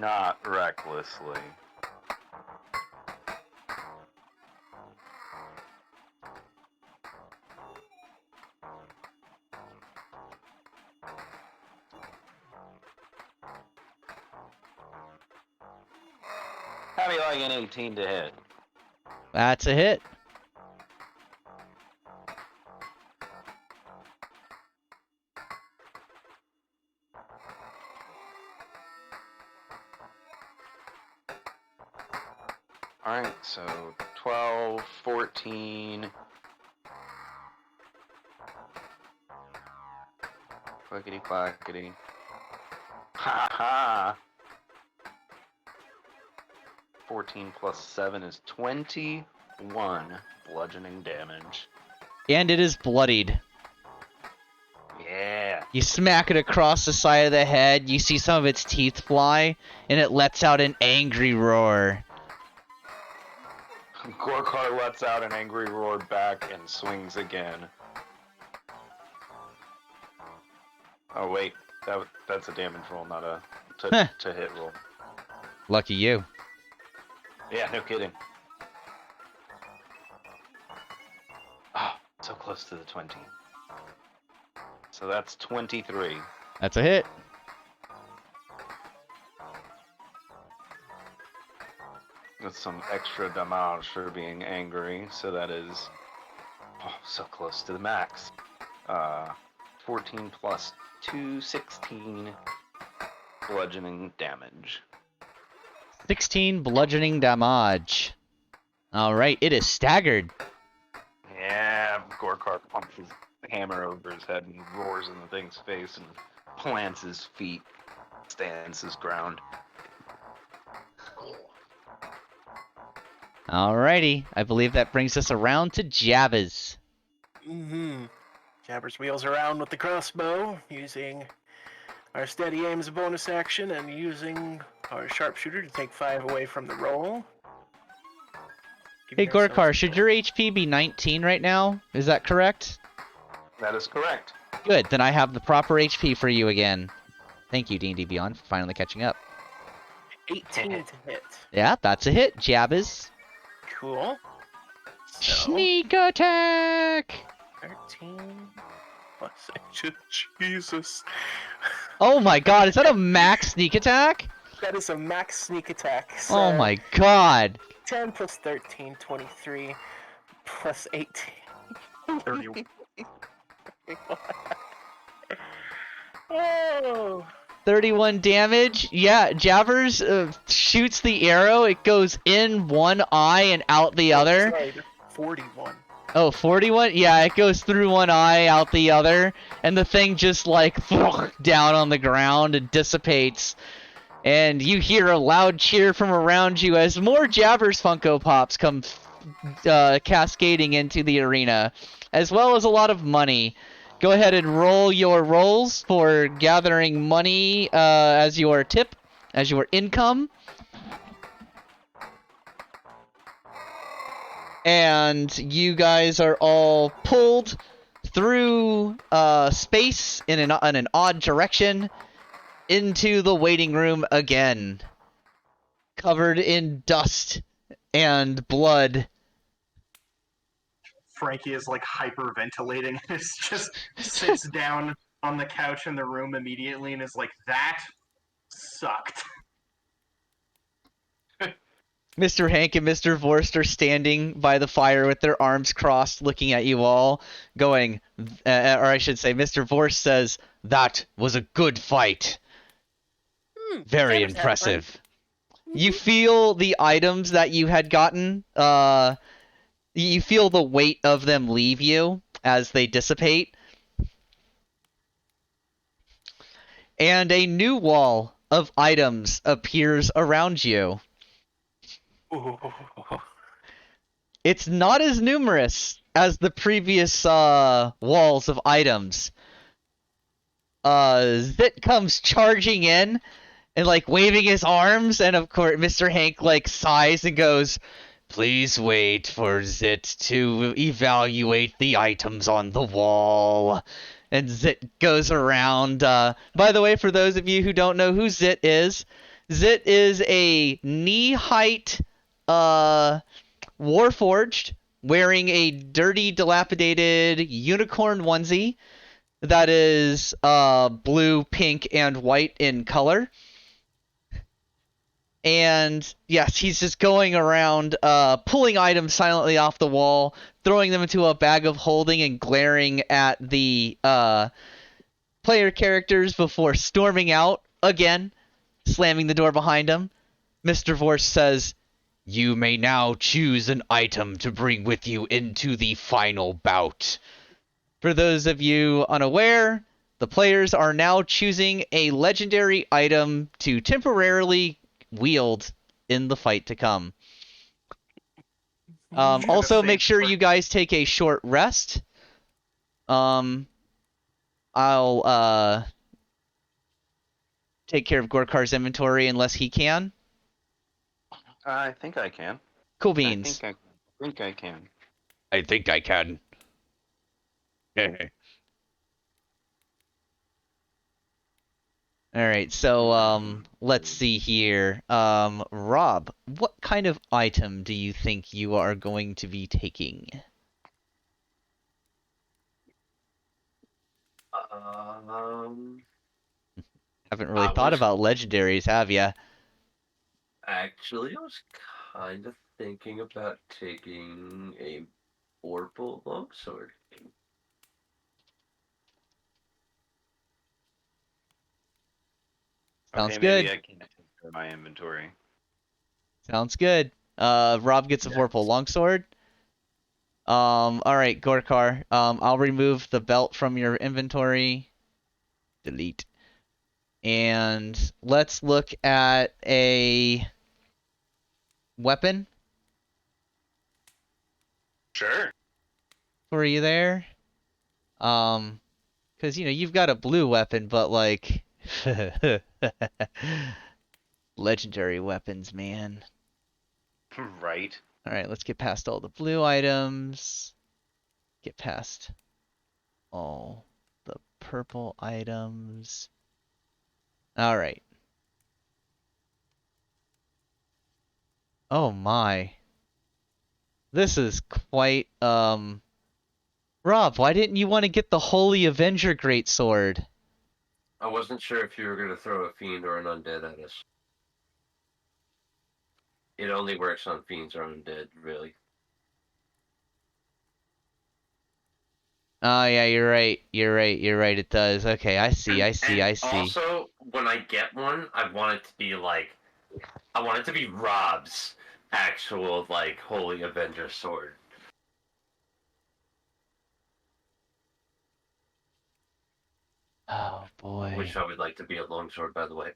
S5: Not recklessly. How do you like an 18 to hit?
S1: That's a hit.
S5: Alright, so 12, 14. Clickety clackety. Ha ha! 14 plus 7 is 21 bludgeoning damage.
S1: And it is bloodied.
S5: Yeah!
S1: You smack it across the side of the head, you see some of its teeth fly, and it lets out an angry roar.
S5: Gorkar lets out an angry roar back and swings again. Oh wait, that's a damage roll, not a to hit roll.
S1: Lucky you.
S5: Yeah, no kidding. Oh, so close to the 20. So that's 23.
S1: That's a hit.
S5: With some extra damage for being angry, so that is so close to the max. 14 plus 2, 16 bludgeoning damage.
S1: 16 bludgeoning damage. Alright, it is staggered.
S5: Yeah, Gorkar punches the hammer over his head and roars in the thing's face and plants his feet, stands his ground.
S1: Alrighty, I believe that brings us around to Jabbers.
S3: Jabbers wheels around with the crossbow, using our steady aim as a bonus action and using our sharpshooter to take 5 away from the roll.
S1: Hey Gorkar, should your HP be 19 right now? Is that correct?
S5: That is correct.
S1: Good, then I have the proper HP for you again. Thank you, D&D Beyond, for finally catching up.
S3: 18 to hit.
S1: Yeah, that's a hit, Jabbers.
S3: Cool. So,
S1: Sneak attack!
S3: 13 plus action. Jesus.
S1: Oh my god, is that a max sneak attack?
S3: That is a max sneak attack. So
S1: Oh my god.
S3: 10 plus 13, 23, plus 18.
S2: 30.
S3: Oh!
S1: 31 damage. Yeah, Jabbers shoots the arrow. It goes in one eye and out the other.
S3: Sorry, 41.
S1: Oh, 41? Yeah, it goes through one eye, out the other, and the thing just like down on the ground and dissipates. And you hear a loud cheer from around you as more Jabbers Funko Pops come cascading into the arena, as well as a lot of money. Go ahead and roll your rolls for gathering money as your tip, as your income. And you guys are all pulled through space in an odd direction into the waiting room again, covered in dust and blood.
S2: Frankie is like hyperventilating. It's just sits down on the couch in the room immediately and is like, "That sucked."
S1: Mr. Hank and Mr. Vorst are standing by the fire with their arms crossed, looking at you all, going, or I should say, Mr. Vorst says, "That was a good fight. Very
S3: Jabbers had
S1: impressive."
S3: fun.
S1: You feel the items that you had gotten, you feel the weight of them leave you as they dissipate. And a new wall of items appears around you.
S3: Ooh.
S1: It's not as numerous as the previous walls of items. Zit comes charging in and like waving his arms, and of course Mr. Hank like sighs and goes, "Please wait for Zit to evaluate the items on the wall." And Zit goes around. By the way, for those of you who don't know who Zit is a knee-height Warforged wearing a dirty, dilapidated unicorn onesie that is blue, pink, and white in color. And yes, he's just going around pulling items silently off the wall, throwing them into a bag of holding, and glaring at the player characters before storming out again, slamming the door behind him. Mr. Vorst says, "You may now choose an item to bring with you into the final bout." For those of you unaware, the players are now choosing a legendary item to temporarily wield in the fight to come. Also, make sure you guys take a short rest. I'll take care of Gorkar's inventory unless he can.
S5: I think I can.
S1: Cool beans.
S5: I think I can.
S1: I think I can. Alright, so, let's see here. Rob, what kind of item do you think you are going to be taking? Haven't really thought about legendaries, have ya?
S4: Actually, I was kind of thinking about taking a Orbital Longsword.
S1: Sounds
S5: Okay,
S1: good.
S5: maybe I can take my inventory.
S1: Sounds good. Rob gets a Vorpal Longsword. Alright, Gorkar. I'll remove the belt from your inventory. Delete. And let's look at a weapon.
S5: Sure.
S1: For you there. Because, you know, you've got a blue weapon, but, like... legendary weapons, man.
S5: Right.
S1: Alright, let's get past all the blue items. Get past all the purple items. Alright. Oh my. This is quite, Rob, why didn't you want to get the Holy Avenger Greatsword?
S4: I wasn't sure if you were going to throw a fiend or an undead at us. It only works on fiends or undead, really.
S1: Oh yeah, you're right. You're right. You're right. It does. Okay, I see. I see.
S4: And
S1: I see.
S4: also, when I get one, I want it to be like, I want it to be Rob's actual like Holy Avenger sword.
S1: Oh boy.
S4: Which I would like to be a longsword, by the way.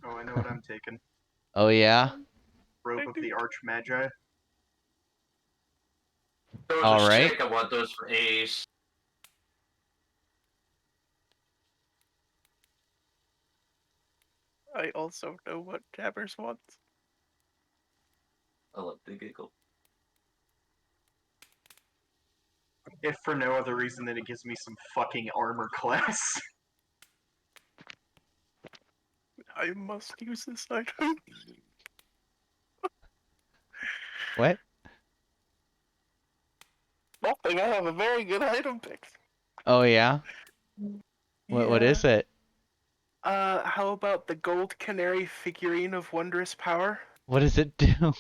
S2: Oh, I know what I'm taking.
S1: Oh yeah.
S2: Robe of the Archmagi.
S4: Those
S1: All
S4: are
S1: right.
S4: sick. I want those for Ace.
S3: I also know what Jabbers wants.
S4: I love the giggle.
S2: If for no other reason than it gives me some fucking armor class.
S3: I must use this item.
S1: What?
S3: Nothing. I have a very good item pick.
S1: Oh yeah. What is it?
S3: How about the gold canary figurine of wondrous power?
S1: What does it do?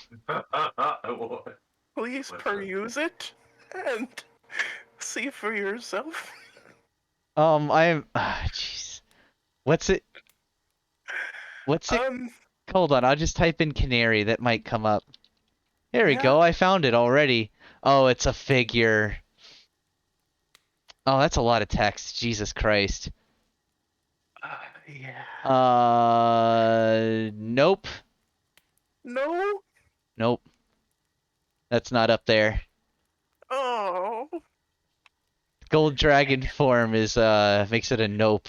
S3: Please
S4: What's
S3: peruse it and see for yourself.
S1: I'm. Jeez. What's it? What's it? Hold on. I'll just type in canary. That might come up. There we
S3: Yeah.
S1: go. I found it already. Oh, it's a figure. Oh, that's a lot of text. Jesus Christ.
S3: Yeah.
S1: Nope.
S3: No.
S1: Nope. That's not up there.
S3: Oh.
S1: Gold dragon form is makes it a nope.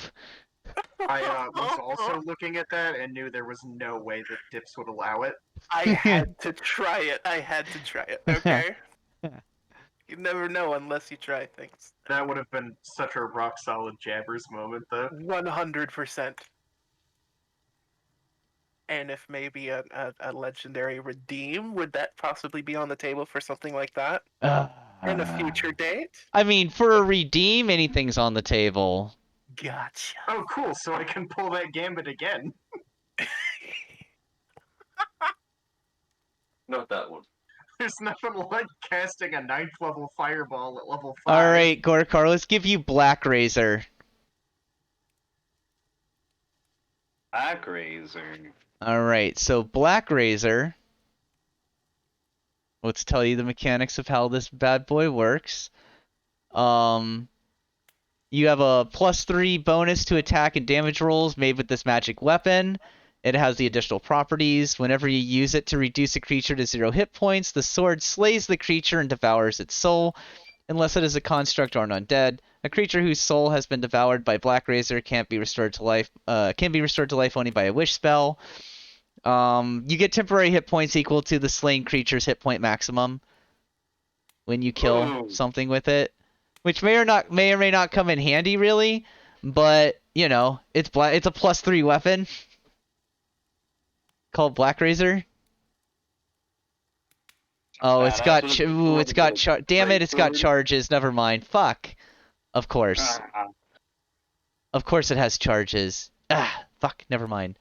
S2: I was also looking at that and knew there was no way that Dips would allow it.
S3: I had to try it. I had to try it. Okay. You never know unless you try things.
S2: That would have been such a rock solid Jabbers moment, though.
S3: 100%. And if maybe a legendary redeem, would that possibly be on the table for something like that in a future date?
S1: I mean, for a redeem, anything's on the table.
S3: Gotcha.
S2: Oh, cool. So I can pull that gambit again.
S4: Not that one.
S2: There's nothing like casting a 9th level fireball at level 5.
S1: All right, Gorkar, let's give you Black Razor.
S5: Black Razor.
S1: All right, so Black Razor. Let's tell you the mechanics of how this bad boy works. You have a +3 bonus to attack and damage rolls made with this magic weapon. It has the additional properties. Whenever you use it to reduce a creature to 0 hit points, the sword slays the creature and devours its soul. Unless it is a construct or an undead, a creature whose soul has been devoured by Black Razor can't be restored to life. Can be restored to life only by a wish spell. You get temporary hit points equal to the slain creature's hit point maximum when you kill something with it, which may or may not come in handy really, but you know it's a +3 weapon called Black Razor. Oh, it's got damn it, it's got charges. Never mind. Fuck. Of course. Of course it has charges. Fuck. Never mind.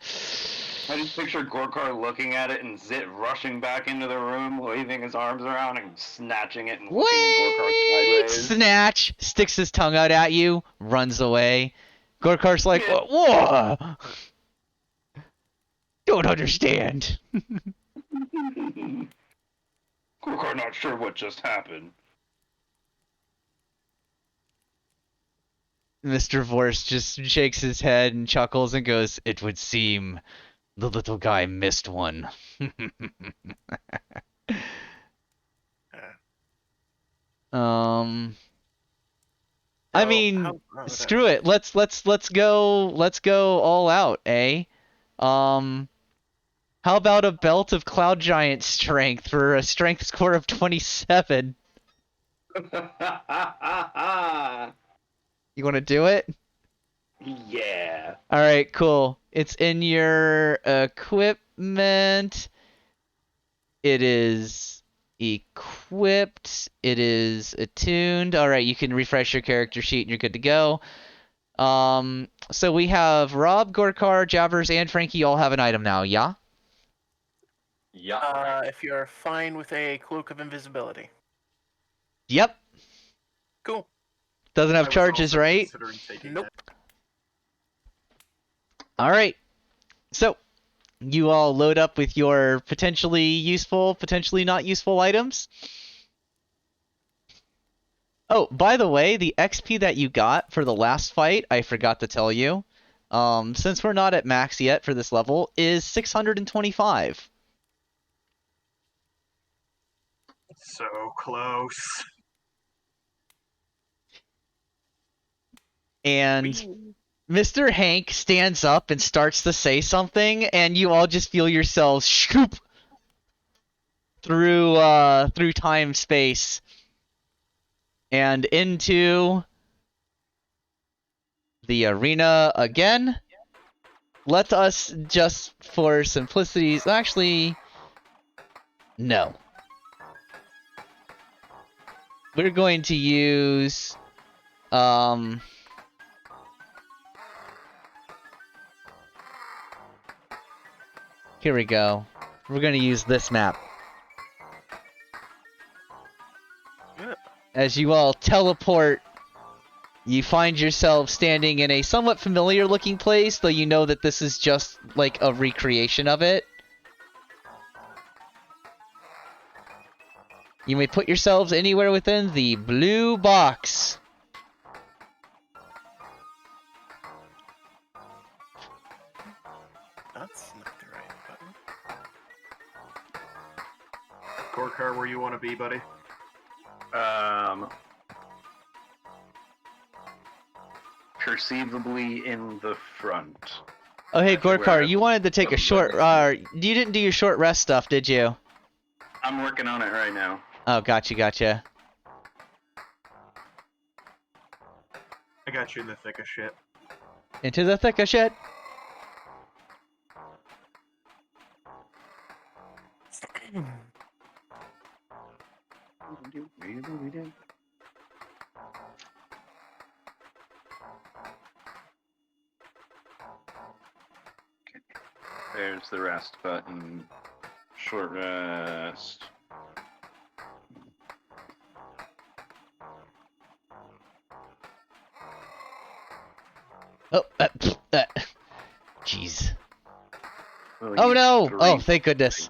S5: I just picture Gorkar looking at it and Zit rushing back into the room, waving his arms around and snatching it and looking at Gorkar sideways.
S1: Snatch! Sticks his tongue out at you, runs away. Gorkar's like, whoa! Don't understand.
S5: Gorkar not sure what just happened.
S1: Mr. Vorst just shakes his head and chuckles and goes, "It would seem the little guy missed one." I mean, screw it. Let's go all out, eh? How about a belt of Cloud Giant strength for a strength score of 27? You want to do it?
S5: Yeah.
S1: All right, cool. It's in your equipment. It is equipped. It is attuned. All right, you can refresh your character sheet and you're good to go. So we have Rob, Gorkar, Jabbers, and Frankie all have an item now, yeah?
S4: Yeah.
S3: If you're fine with a cloak of invisibility.
S1: Yep.
S3: Cool.
S1: Doesn't
S2: I
S1: have
S2: was
S1: charges,
S2: also
S1: right?
S2: considering taking
S3: Nope.
S1: Alright. So, you all load up with your potentially useful, potentially not useful items. Oh, by the way, the XP that you got for the last fight, I forgot to tell you. Since we're not at max yet for this level, is 625.
S2: So close.
S1: And Mr. Hank stands up and starts to say something, and you all just feel yourselves scoop through time space and into the arena again. Let us just, for simplicity's, actually, no. We're going to use, here we go. We're going to use this map.
S3: Yeah.
S1: As you all teleport, you find yourself standing in a somewhat familiar looking place, though you know that this is just like a recreation of it. You may put yourselves anywhere within the blue box.
S3: That's not the right button.
S2: Gorkar, where you want to be, buddy?
S5: Perceivably in the front.
S1: Oh hey
S5: That's where
S1: Gorkar,
S5: I-
S1: you wanted to take a short you didn't do your short rest stuff, did you?
S5: I'm working on it right now.
S1: Oh, gotcha.
S2: I got you in the thick of shit.
S1: Into the thick of shit.
S5: There's the rest button. Short rest.
S1: Oh, jeez.
S5: We'll
S1: Oh
S5: use
S1: no!
S5: 3.
S1: Oh, thank goodness.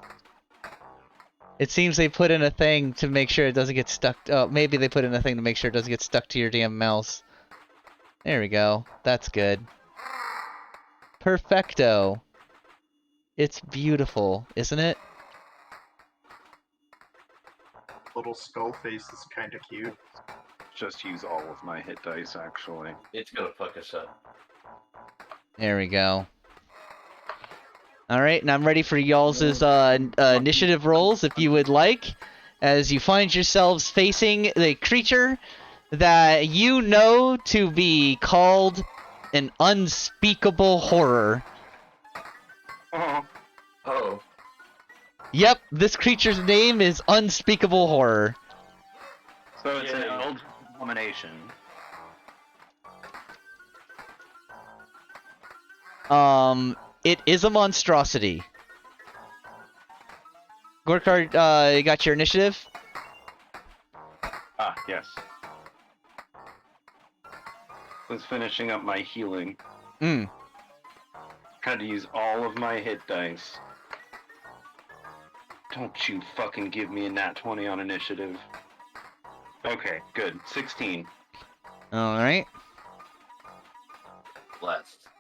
S1: It seems they put in a thing to make sure it doesn't get stuck. Oh, maybe they put in a thing to make sure it doesn't get stuck to your damn mouse. There we go. That's good. Perfecto. It's beautiful, isn't it?
S2: Little skull face is kind of cute.
S5: Just use all of my hit dice, actually.
S4: It's gonna fuck us up.
S1: There we go. Alright, and I'm ready for y'all's initiative rolls, if you would like, as you find yourselves facing the creature that you know to be called an unspeakable horror.
S5: Oh,
S4: Oh,
S1: Yep, this creature's name is Unspeakable Horror.
S5: so it's an
S4: Yeah.
S5: old abomination.
S1: It is a monstrosity. Gorkar, you got your initiative?
S5: Ah, yes. Was finishing up my healing. Had to use all of my hit dice. Don't you fucking give me a nat 20 on initiative. Okay, good. 16.
S1: Alright.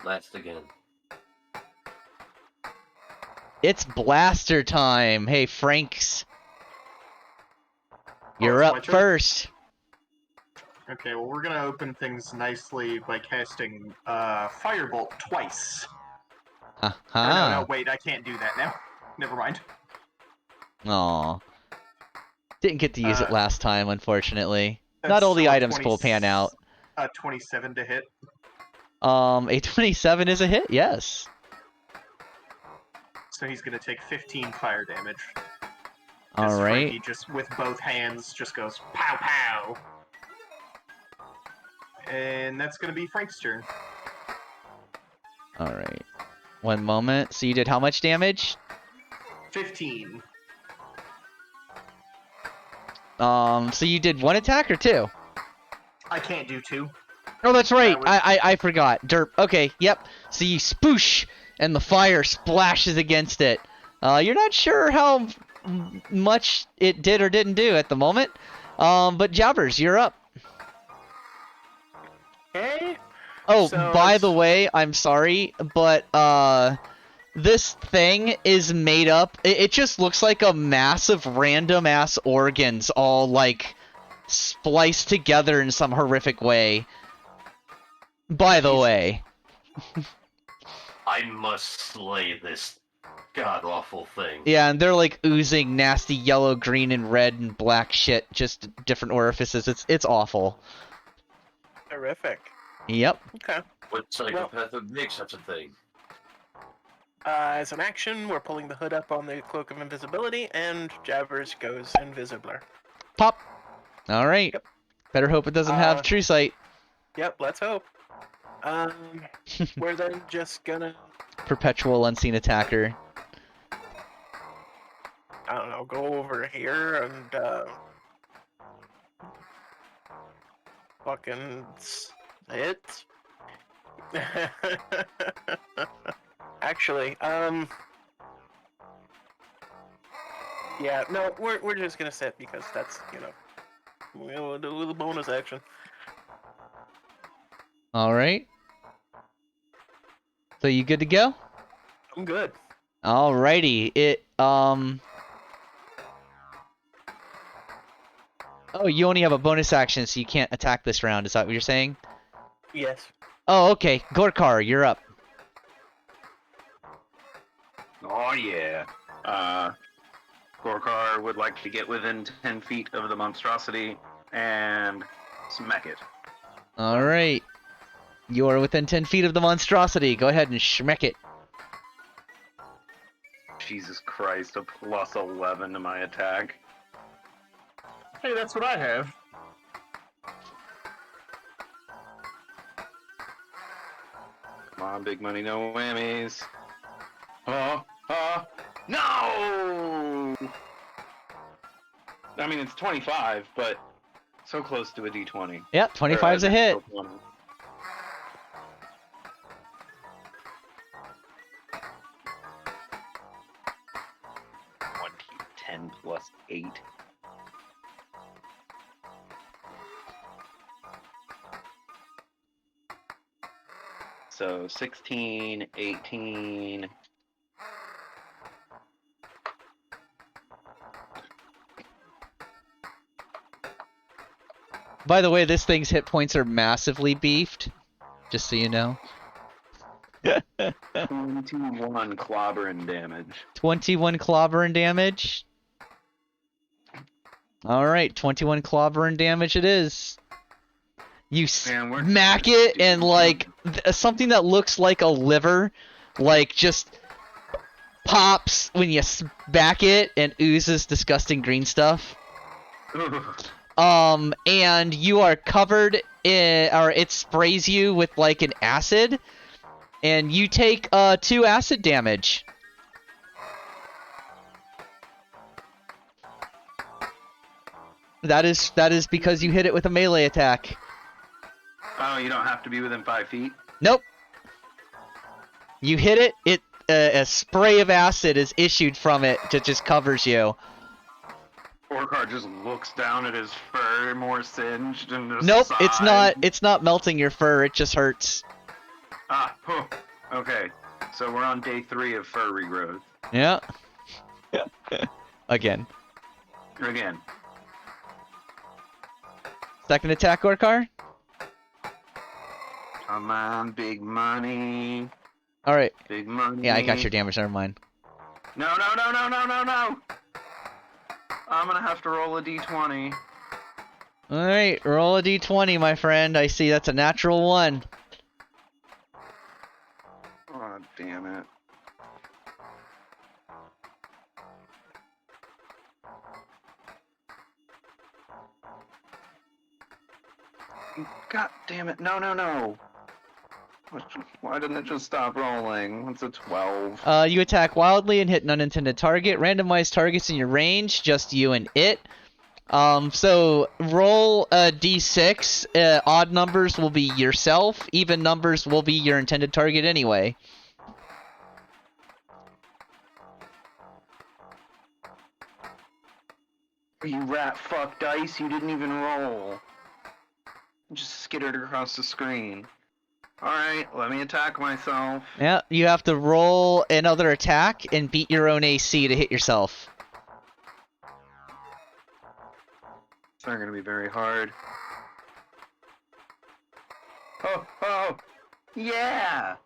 S4: last again.
S1: It's blaster time. Hey, Franks. You're
S2: it's my
S1: up
S2: turn?
S1: first.
S2: Okay, well, we're gonna open things nicely by casting Firebolt twice. Or no, wait, I can't do that now. Never mind.
S1: Aw. Didn't get to use it last time, unfortunately. Not
S2: That's
S1: all the
S2: still a
S1: items will pan out.
S2: 27 to hit.
S1: A 27 is a hit, yes.
S2: So he's gonna take 15 fire damage.
S1: Alright.
S2: Frankie just with both hands just goes pow pow. And that's going to be Frank's turn.
S1: Alright. One moment. So you did how much damage?
S2: 15.
S1: So you did one attack or two?
S2: I can't do 2.
S1: Oh, that's right.
S2: That was-
S1: I forgot. Derp. Okay, yep. So you spoosh, and the fire splashes against it. You're not sure how much it did or didn't do at the moment. But Jabbers, you're up.
S3: Okay.
S1: Oh,
S3: So
S1: by
S3: it's-
S1: the way, I'm sorry, but this thing is made up. It just looks like a mass of random ass organs all like spliced together in some horrific way. By the way.
S4: I must slay this god-awful thing.
S1: Yeah, and they're like oozing nasty yellow, green, and red and black shit, just different orifices. It's awful.
S3: Horrific.
S1: Yep.
S3: Okay.
S4: What psychopath would make such a thing?
S3: As an action, we're pulling the hood up on the Cloak of Invisibility, and Jabbers goes Invisibler.
S1: Pop. All right.
S3: Yep.
S1: Better hope it doesn't have
S3: Uh,
S1: True Sight.
S3: Yep, let's hope. We're then just gonna,
S1: Perpetual unseen attacker.
S3: I don't know, go over here and, fucking hit. Actually, yeah, no, we're just gonna sit because that's, we'll do the bonus action.
S1: All right. So you good to go?
S3: I'm good.
S1: Alrighty. Oh, you only have a bonus action, so you can't attack this round. Is that what you're saying?
S3: Yes.
S1: Oh, okay. Gorkar, you're up.
S5: Oh yeah. Gorkar would like to get within 10 feet of the monstrosity and smack it.
S1: Alright. You are within 10 feet of the monstrosity. Go ahead and schmeck it.
S5: Jesus Christ, a plus 11 to my attack.
S2: Hey, that's what I have.
S5: Come on, big money, no whammies. No! I mean, it's 25, but so close to a D20.
S1: Yep, 25's a hit.
S5: 10 plus 8. So 16, 18.
S1: By the way, this thing's hit points are massively beefed. Just so you know.
S5: 21 clobbering damage.
S1: 21 clobbering damage. Alright, 21 clobbering damage it is. You
S5: Man, we're-
S1: smack it and like something that looks like a liver, like just pops when you smack it and oozes disgusting green stuff. And you are covered in, or it sprays you with like an acid, and you take 2 acid damage. That is because you hit it with a melee attack.
S5: Oh, you don't have to be within 5 feet?
S1: Nope. You hit it, a spray of acid is issued from it that just covers you.
S5: Orcar just looks down at his fur, more singed, and just
S1: Nope,
S5: sighs.
S1: it's not melting your fur, it just hurts.
S5: Ah, huh. Okay. So we're on day 3 of fur regrowth.
S1: Yeah. Again.
S5: Again.
S1: Second attack, Orkar?
S5: Come on, big money.
S1: Alright.
S5: Big money.
S1: Yeah, I got your damage, never mind.
S5: No. I'm gonna have to roll a d20.
S1: Alright, roll a d20, my friend. I see that's a natural 1.
S5: Oh, damn it. God damn it. No, no, no. Why didn't it just stop rolling? It's a 12.
S1: You attack wildly and hit an unintended target. Randomize targets in your range, just you and it. So roll a d6. Odd numbers will be yourself. Even numbers will be your intended target anyway.
S5: You rat fuck dice, you didn't even roll. You just skittered across the screen. Alright, let me attack myself.
S1: Yeah, you have to roll another attack and beat your own AC to hit yourself.
S5: It's not gonna be very hard. Oh, oh! Yeah!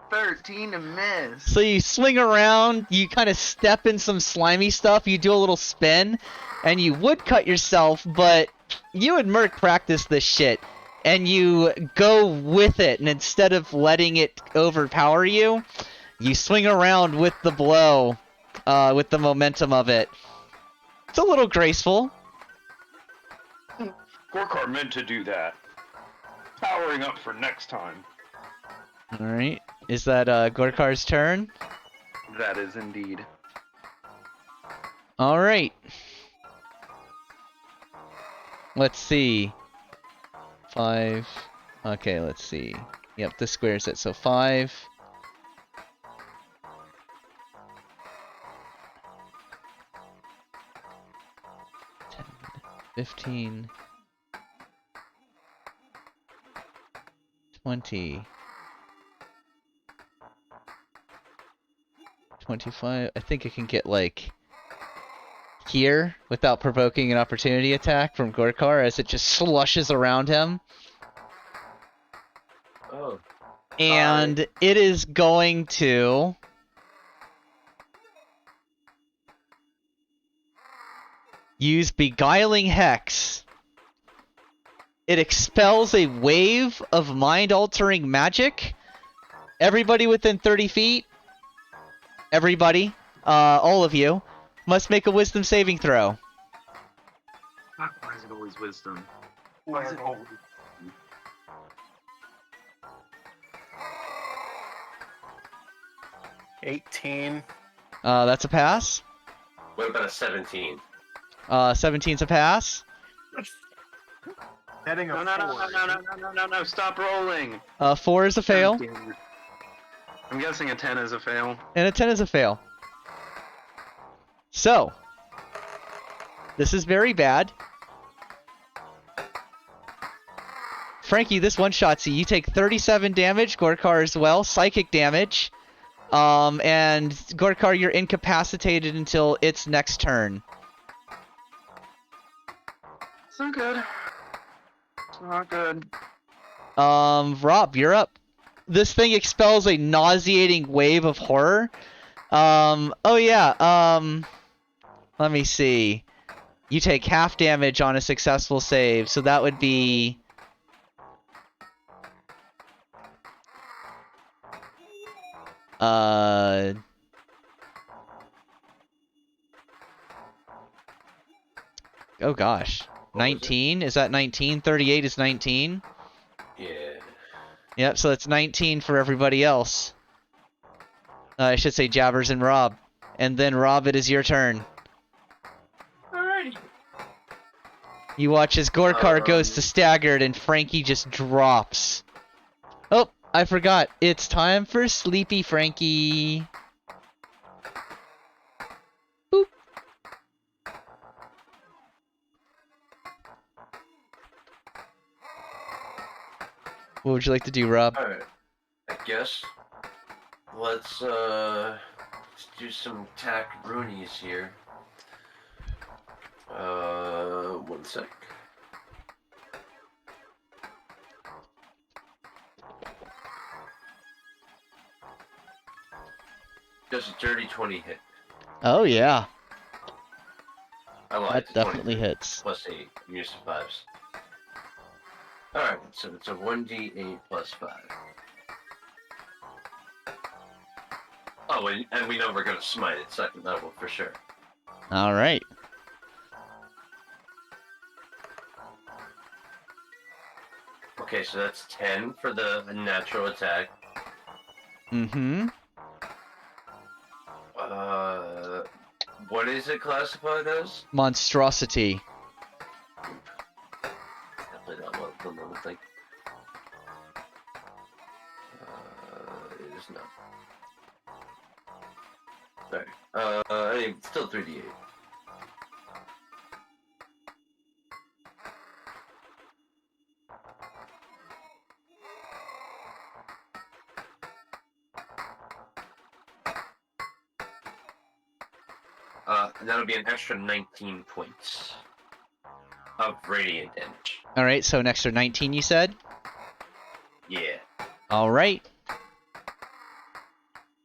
S5: 13 to miss.
S1: So you swing around, you kind of step in some slimy stuff, you do a little spin, and you would cut yourself, but you and Merc practice this shit, and you go with it, and instead of letting it overpower you, you swing around with the blow, with the momentum of it. It's a little graceful.
S5: Gorkar meant to do that. Powering up for next time.
S1: Alright, is that Gorkar's turn?
S5: That is indeed.
S1: Alright. Let's see. 5. Okay, let's see. Yep, this squares it. So 5. 10, 15. 20. 25. I think I can get, like, here without provoking an opportunity attack from Gorkar as it just slushes around him.
S4: Oh.
S1: And it is going to use Beguiling Hex. It expels a wave of mind-altering magic. Everybody within 30 feet, everybody, all of you, must make a wisdom saving throw.
S5: Why is it always wisdom?
S2: Why is it always...
S3: 18.
S1: That's a pass.
S4: What about a 17?
S1: 17's a pass.
S2: Heading a
S5: No, stop rolling!
S1: 4 is a fail,
S5: I'm guessing a 10 is a fail.
S1: and a 10 is a fail. So, this is very bad. Frankie, this one-shots you. You take 37 damage, Gorkar as well, psychic damage. And Gorkar, you're incapacitated until its next turn.
S5: It's not good. It's not good.
S1: Rob, you're up. This thing expels a nauseating wave of horror. Oh yeah, let me see. You take half damage on a successful save, so that would be... Oh gosh. 19? Is that 19? 38 is 19?
S4: Yeah.
S1: Yep, so it's 19 for everybody else. I should say Jabbers and Rob. And then Rob, it is your turn.
S4: Alrighty.
S1: You watch as Gorkar goes to staggered and Frankie just drops. Oh, I forgot. It's time for Sleepy Frankie. Boop. What would you like to do, Rob?
S4: Alright. I guess. Let's do some tack roonies here. 1 sec. Does a dirty 20 hit?
S1: Oh, yeah.
S4: I lied.
S1: That
S4: It's
S1: definitely
S4: 23
S1: hits.
S4: Plus 8. I'm used to 5s. Alright, so it's a 1d8 plus 5. Oh, and we know we're gonna smite it second level for sure.
S1: Alright.
S4: Okay, so that's 10 for the natural attack.
S1: Mm-hmm.
S4: What is it classified as?
S1: Monstrosity.
S4: Definitely not the normal thing. It is not. Sorry. Still 3d8. That'll be an extra 19 points of radiant damage.
S1: All right, so an extra 19, you said?
S4: Yeah.
S1: All right.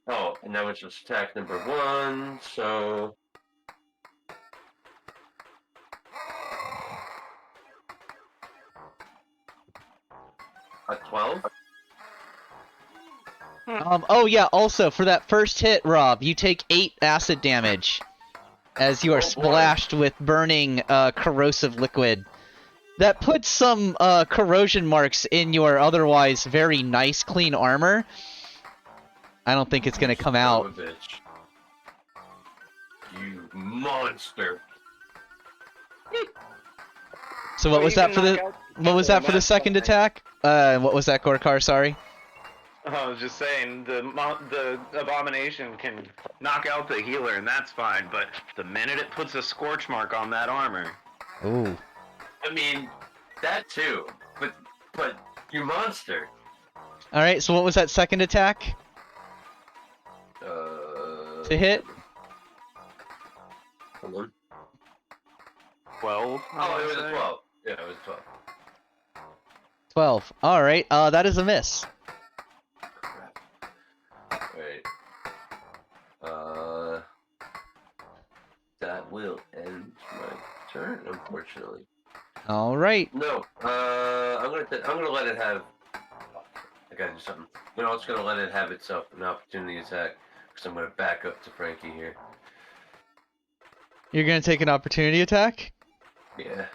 S4: Oh, and that was just attack number 1, so... A 12?
S1: Oh yeah, also, for that first hit, Rob, you take 8 acid damage as you are
S4: Oh, boy.
S1: splashed with burning, corrosive liquid. That puts some, corrosion marks in your otherwise very nice, clean armor. I don't think it's gonna come
S4: Son
S1: out.
S4: of a bitch. You monster.
S1: So what was that for the... What was that for the second attack? What was that, Gorkar? Sorry.
S5: I was just saying, the abomination can knock out the healer, and that's fine. But the minute it puts a scorch mark on that armor,
S1: Ooh.
S4: I mean, that too. But you monster.
S1: All right. So what was that second attack to hit?
S4: Hold on.
S5: 12.
S4: Oh, it was a 12. Yeah, it was a 12.
S1: 12. All right. That is a miss.
S4: Crap. Wait. That will end my turn, unfortunately.
S1: All right.
S4: No. I'm gonna let it have. I gotta do something. No, I'm just gonna let it have itself an opportunity attack because I'm gonna back up to Frankie here.
S1: You're gonna take an opportunity attack?
S4: Yeah.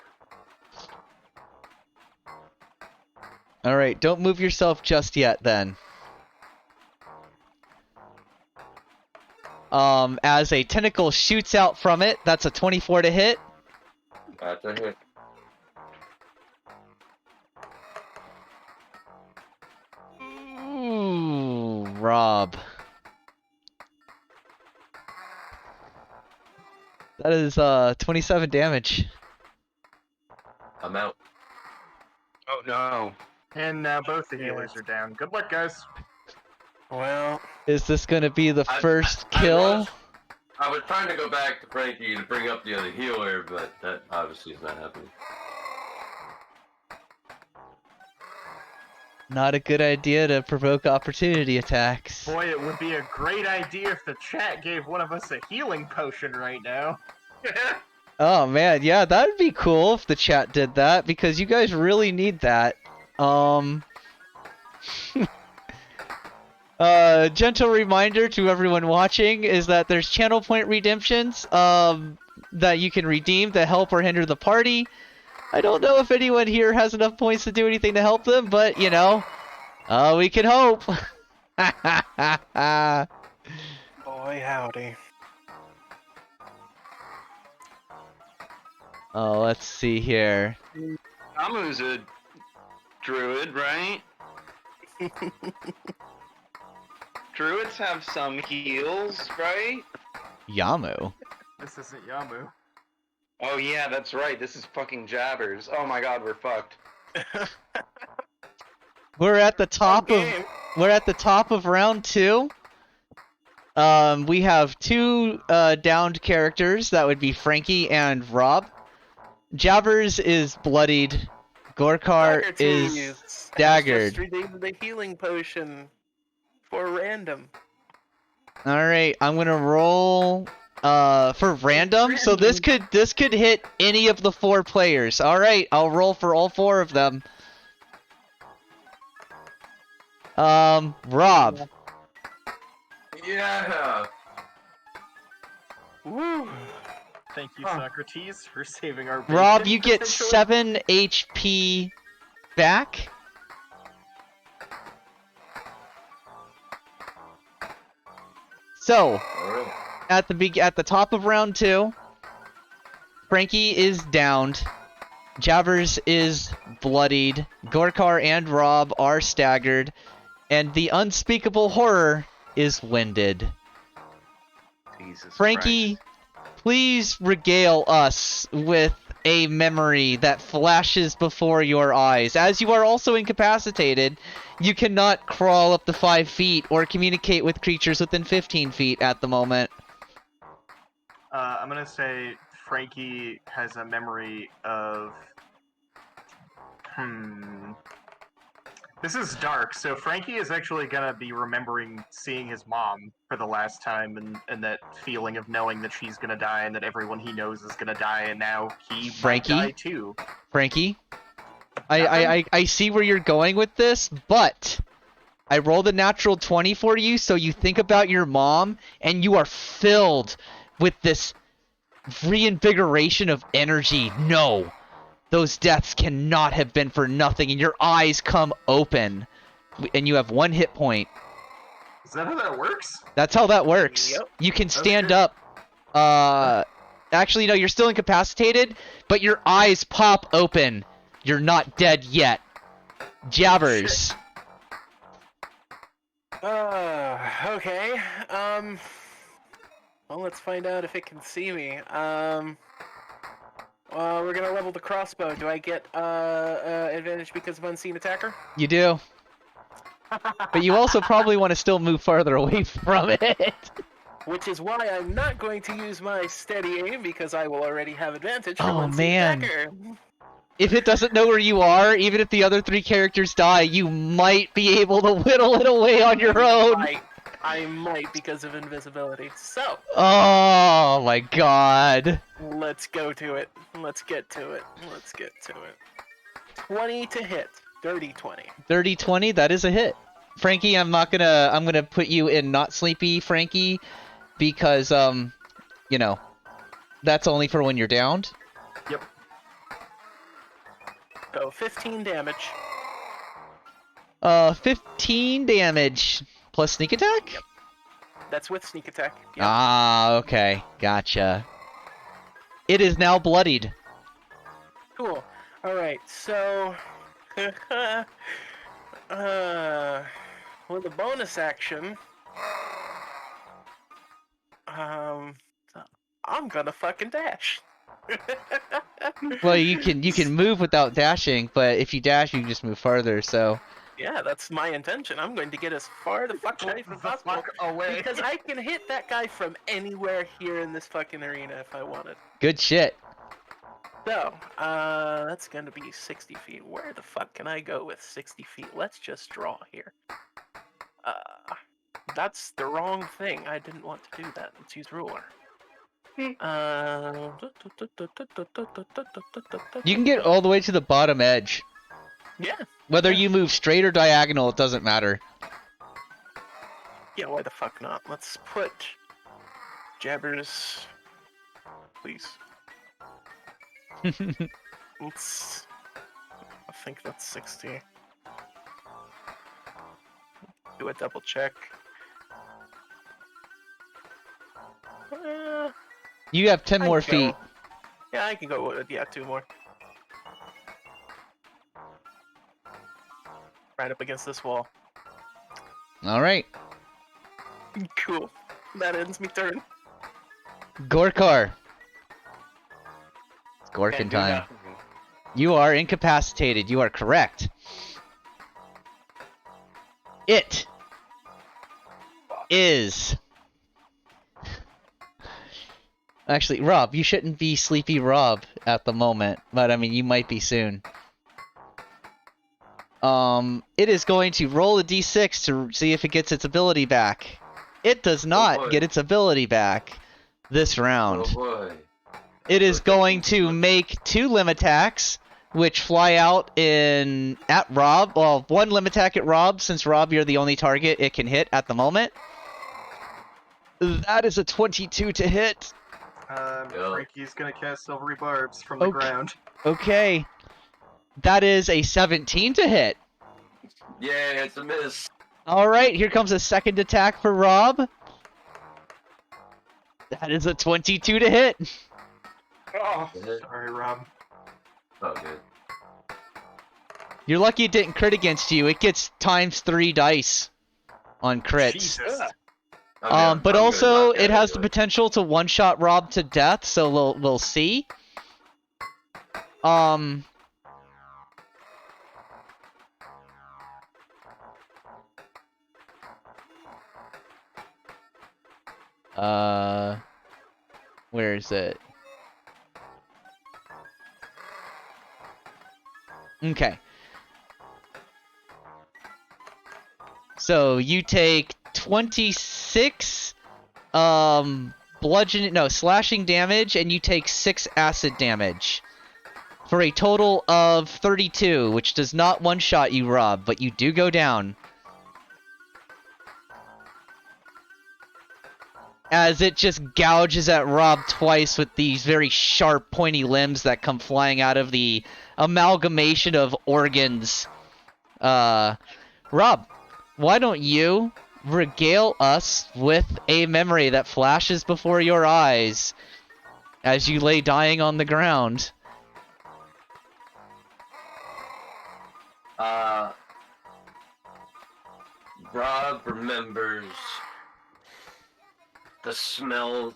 S1: All right. Don't move yourself just yet, then. As a tentacle shoots out from it, that's a 24 to hit.
S4: That's a hit.
S1: Ooh, Rob. That is 27 damage.
S4: I'm out.
S5: Oh no.
S2: And now both the healers are down. Good luck, guys.
S3: Well,
S1: Is this gonna be the
S4: I-
S1: first
S4: I
S1: kill?
S4: I was trying to go back to Frankie to bring up the other healer, but that obviously is not happening.
S1: Not a good idea to provoke opportunity attacks.
S2: Boy, it would be a great idea if the chat gave one of us a healing potion right now.
S1: Oh man, yeah, that'd be cool if the chat did that, because you guys really need that. Gentle reminder to everyone watching is that there's channel point redemptions, that you can redeem to help or hinder the party. I don't know if anyone here has enough points to do anything to help them, but, you know, we can hope.
S3: boy, howdy.
S1: Oh, let's see here.
S5: Amu's a druid, right? Druids have some heals, right?
S1: Yamu.
S2: This isn't Yamu.
S5: Oh yeah, that's right. This is fucking jabbers. Oh my god, we're fucked.
S1: We're at the top of
S3: game.
S1: we're at the top of round 2. We have 2 downed characters. That would be Frankie and Rob. Jabbers is bloodied. Gorkar is staggered.
S3: Just redeemed the healing potion for random.
S1: All right, I'm gonna roll for random. So this could hit any of the 4 players. All right, I'll roll for all 4 of them. Rob.
S4: Yeah.
S3: Woo.
S2: Thank you, Socrates, for saving our
S1: Rob,
S2: bacon,
S1: you get
S2: potentially.
S1: 7 HP back. So,
S4: Alright.
S1: at the top of round 2, Frankie is downed. Jabbers is bloodied. Gorkar and Rob are staggered. And the unspeakable horror is winded.
S5: Jesus
S1: Frankie,
S5: Christ.
S1: please regale us with a memory that flashes before your eyes. As you are also incapacitated, you cannot crawl up to 5 feet or communicate with creatures within 15 feet at the moment.
S2: I'm gonna say Frankie has a memory of. This is dark, so Frankie is actually gonna be remembering seeing his mom for the last time, and that feeling of knowing that she's gonna die and that everyone he knows is gonna die, and now he
S1: Frankie?
S2: might die too.
S1: Frankie, I see where you're going with this, but I rolled a natural 20 for you, so you think about your mom, and you are filled with this reinvigoration of energy. No, those deaths cannot have been for nothing, and your eyes come open, and you have 1 hit point.
S2: Is that how that works?
S1: That's how that works.
S3: Yep.
S1: You can stand
S2: shit.
S1: up. Actually, no, you're still incapacitated, but your eyes pop open. You're not dead yet. Jabbers.
S3: Okay. Well, let's find out if it can see me. We're gonna level the crossbow. Do I get advantage because of unseen attacker?
S1: You do. But you also probably want to still move farther away from it.
S3: Which is why I'm not going to use my steady aim because I will already have advantage from
S1: Oh,
S3: unseen
S1: man.
S3: attacker.
S1: If it doesn't know where you are, even if the other 3 characters die, you might be able to whittle it away on your own.
S3: I might because of invisibility. So,
S1: Oh my god.
S3: let's go to it. Let's get to it. 20 to hit. Dirty 20.
S1: 30-20, that is a hit. Frankie, I'm gonna put you in not sleepy, Frankie, because you know, that's only for when you're downed.
S2: Yep.
S3: So 15 damage.
S1: 15 damage plus sneak attack?
S3: That's with sneak attack. Yep.
S1: Ah, okay. Gotcha. It is now bloodied.
S3: Cool. Alright, so with a bonus action, I'm gonna fucking dash.
S1: Well, you can move without dashing, but if you dash, you can just move farther, so...
S3: Yeah, that's my intention. I'm going to get as far the fuck away from possible.
S2: Fuck away.
S3: Because I can hit that guy from anywhere here in this fucking arena if I wanted.
S1: Good shit.
S3: So, that's gonna be 60 feet. Where the fuck can I go with 60 feet? Let's just draw here. That's the wrong thing. I didn't want to do that. Let's use ruler.
S1: You can get all the way to the bottom edge.
S3: Yeah.
S1: Whether you move straight or diagonal, it doesn't matter.
S3: Yeah, why the fuck not? Let's put Jabbers, please. Let's. I think that's 60. Do a double check.
S1: You have 10 more
S3: I can go.
S1: feet.
S3: Yeah, I can go with 2 more. Right up against this wall.
S1: Alright.
S3: Cool. That ends me turn.
S1: Gorkar. It's
S5: Can't
S1: Gorkin
S5: do
S1: time.
S5: nothing.
S1: You are incapacitated. You are correct. It is... Actually, Rob, you shouldn't be Sleepy Rob at the moment, but I mean, you might be soon. It is going to roll a d6 to see if it gets its ability back. It does not
S4: boy.
S1: get its ability back this round.
S4: Oh boy.
S1: It is going to make 2 limb attacks, which fly out at Rob. Well, 1 limb attack at Rob, since Rob, you're the only target it can hit at the moment. That is a 22 to hit.
S2: Frankie's gonna cast Silvery Barbs from the
S1: Okay.
S2: ground.
S1: Okay. That is a 17 to hit.
S4: Yeah, it's a miss.
S1: Alright, here comes a second attack for Rob. That is a 22 to hit.
S2: Oh,
S4: Yeah.
S2: sorry, Rob.
S4: Oh, good.
S1: You're lucky it didn't crit against you. It gets ×3 dice on crits.
S2: Jesus.
S3: Ugh.
S1: But
S4: I'm gonna
S1: also
S4: knock
S1: it
S4: that
S1: has the
S4: anyway.
S1: potential to one-shot Rob to death, so we'll see. Where is it? Okay. So you take 26 slashing damage, and you take 6 acid damage. For a total of 32, which does not one-shot you, Rob, but you do go down. As it just gouges at Rob twice with these very sharp, pointy limbs that come flying out of the amalgamation of organs. Rob, why don't you regale us with a memory that flashes before your eyes as you lay dying on the ground?
S4: Rob remembers the smell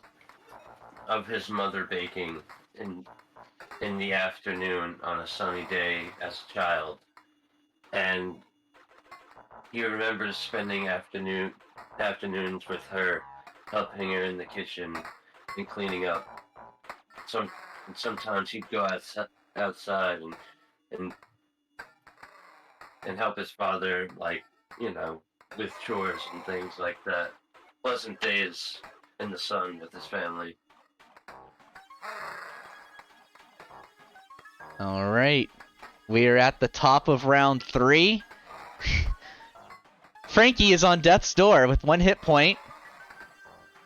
S4: of his mother baking in the afternoon on a sunny day as a child, and he remembers spending afternoons with her, helping her in the kitchen and cleaning up. Sometimes he'd go outside and help his father, like, with chores and things like that. Pleasant days in the sun with his family.
S1: Alright. We are at the top of round 3. Frankie is on death's door with 1 hit point.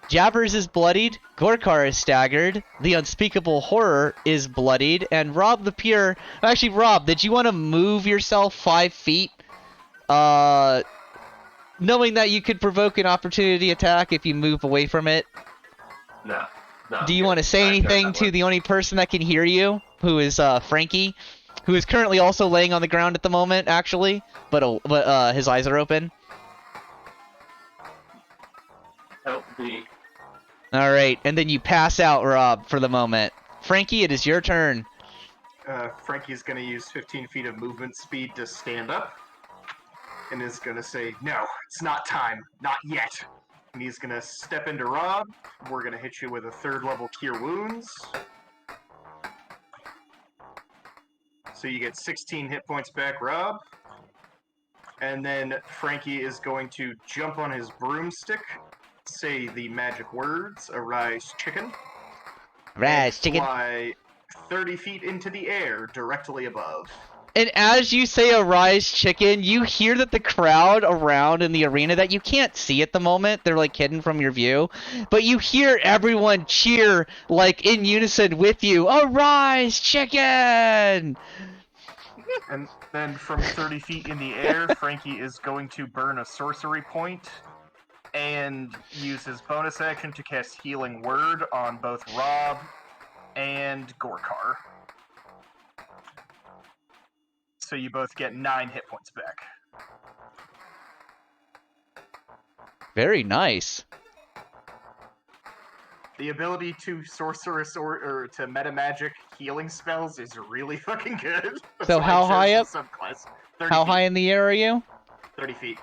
S1: Jabbers is bloodied, Gorkar is staggered, the unspeakable horror is bloodied, and Rob the Pure... Actually, Rob, did you want to move yourself 5 feet? Knowing that you could provoke an opportunity attack if you move away from it?
S4: No.
S1: Do you want to say anything to the only person that can hear you, who is Frankie, who is currently also laying on the ground at the moment, actually, but his eyes are open?
S4: Help me.
S1: Alright, and then you pass out, Rob, for the moment. Frankie, it is your turn.
S2: Frankie's gonna use 15 feet of movement speed to stand up, and is gonna say, "No, it's not time, not yet." And he's gonna step into Rob. We're gonna hit you with a 3rd level Cure Wounds. So you get 16 hit points back, Rob. And then Frankie is going to jump on his broomstick, say the magic words, "Arise, chicken."
S1: Rise, chicken.
S2: Fly 30 feet into the air, directly above.
S1: And as you say "Arise, chicken," you hear that the crowd around in the arena that you can't see at the moment, they're like hidden from your view, but you hear everyone cheer like in unison with you, "Arise, chicken!"
S2: And then from 30 feet in the air, Frankie is going to burn a sorcery point and use his bonus action to cast Healing Word on both Rob and Gorkar. So you both get 9 hit points back.
S1: Very nice.
S2: The ability to sorceress or to meta magic healing spells is really fucking good. That's
S1: So
S2: why I
S1: how
S2: chose
S1: high
S2: the
S1: up?
S2: Subclass. 30
S1: How
S2: feet.
S1: high in the air are you?
S2: 30 feet.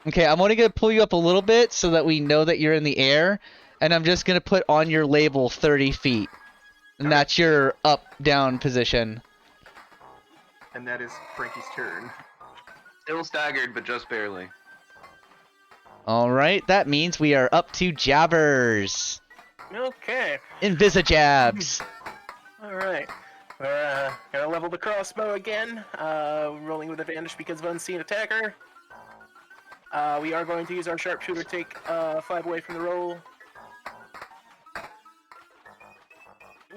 S1: Okay, I'm only going to pull you up a little bit so that we know that you're in the air, and I'm just going to put on your label 30 feet. And
S2: Okay.
S1: that's your up-down position.
S2: And that is Frankie's turn.
S5: Still staggered, but just barely.
S1: Alright, that means we are up to Jabbers.
S3: Okay.
S1: Invisijabs.
S3: Alright. We're gonna level the crossbow again. Rolling with advantage because of unseen attacker. We are going to use our sharpshooter, take 5 away from the roll.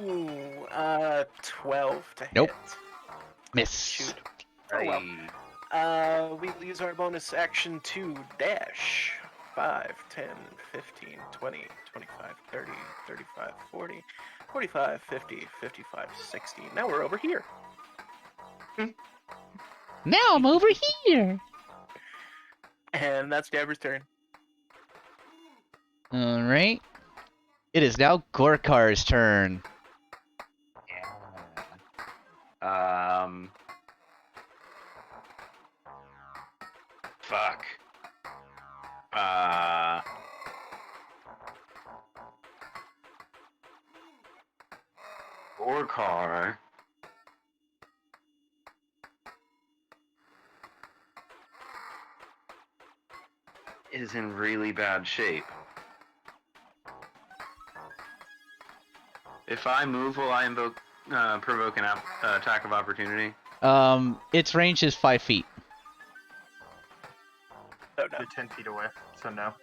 S3: Ooh, 12 to
S1: Nope.
S3: hit.
S1: Miss.
S3: Shoot. Oh well. We'll use our bonus action to dash. 5, 10, 15, 20, 25, 30, 35, 40, 45, 50, 55, 60. Now we're over here.
S1: Now I'm over here.
S3: And that's Jabber's turn.
S1: All right. It is now Gorkar's turn.
S5: Fuck. Gorkar is in really bad shape. If I move, will I provoke an attack of opportunity?
S1: Its range is 5 feet.
S3: Oh, no.
S2: You're 10 feet away, so no.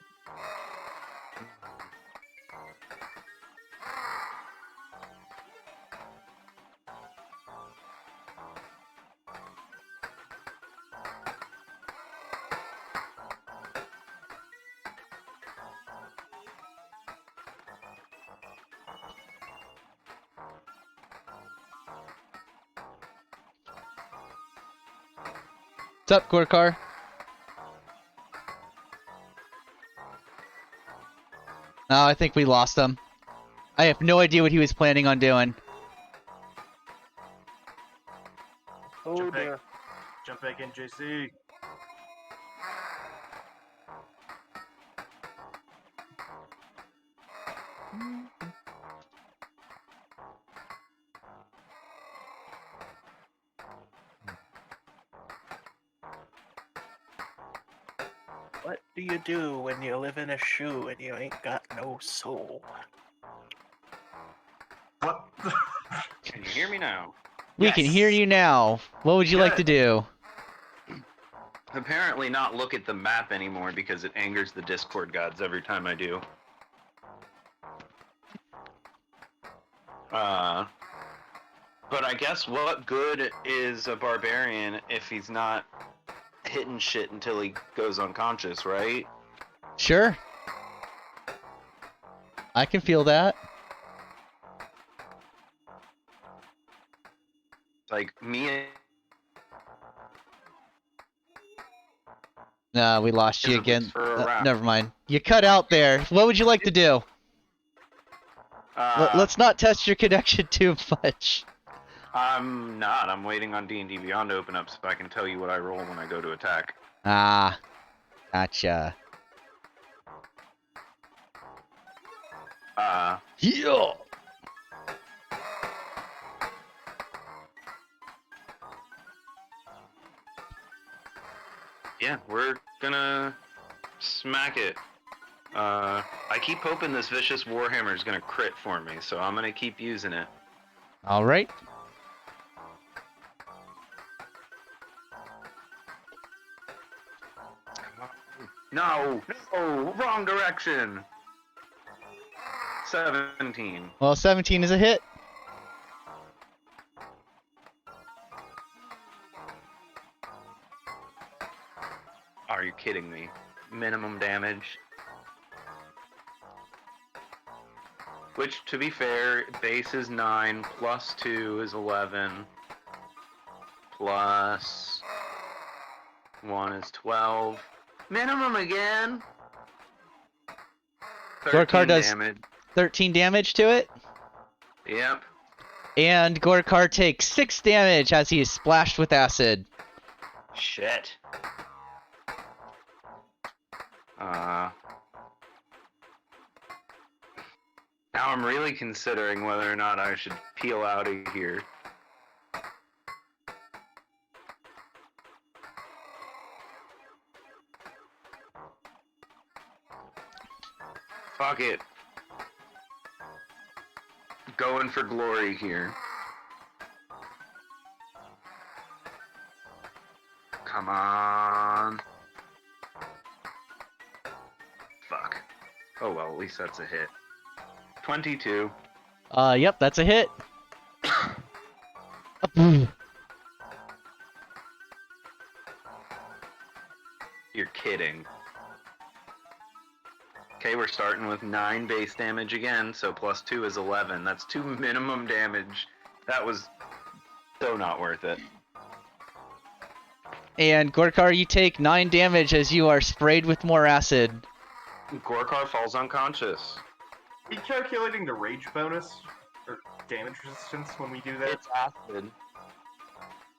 S1: What's up, Gorkar? No, I think we lost him. I have no idea what he was planning on doing.
S3: Oh,
S2: Jump back.
S3: dear.
S2: Jump back in, JC.
S3: What do you do when you live in a shoe and you ain't got no soul?
S2: What?
S5: Can you hear me now?
S1: We can hear you now. What would you like to do?
S5: Apparently not look at the map anymore because it angers the Discord gods every time I do. But I guess what good is a barbarian if he's not hitting shit until he goes unconscious, right?
S1: Sure. I can feel that.
S5: Like me.
S1: Nah, we lost you
S5: Because it looks
S1: again.
S5: for a wrap.
S1: Never mind. You cut out there. What would you like to do? Let's not test your connection too much.
S5: I'm not. I'm waiting on D&D Beyond to open up so I can tell you what I roll when I go to attack.
S1: Ah, gotcha. Yeah.
S5: Yeah, we're gonna smack it. I keep hoping this vicious warhammer is gonna crit for me, so I'm gonna keep using it.
S1: All right.
S5: No, wrong direction. 17.
S1: Well, 17 is a hit.
S5: Are you kidding me? Minimum damage. Which, to be fair, base is 9, plus 2 is 11, plus 1 is 12. Minimum again!
S1: Gorkar does
S5: damage.
S1: 13 damage to it.
S5: Yep.
S1: And Gorkar takes 6 damage as he is splashed with acid.
S5: Shit. Now I'm really considering whether or not I should peel out of here. Fuck it. Going for glory here. Come on. Fuck. Oh well, at least that's a hit. 22.
S1: Yep, that's a hit.
S5: You're kidding. Okay, we're starting with 9 base damage again, so plus 2 is 11. That's 2 minimum damage. That was so not worth it.
S1: And Gorkar, you take 9 damage as you are sprayed with more acid.
S5: Gorkar falls unconscious.
S2: Are you calculating the rage bonus? Or damage resistance when we do that?
S5: It's acid.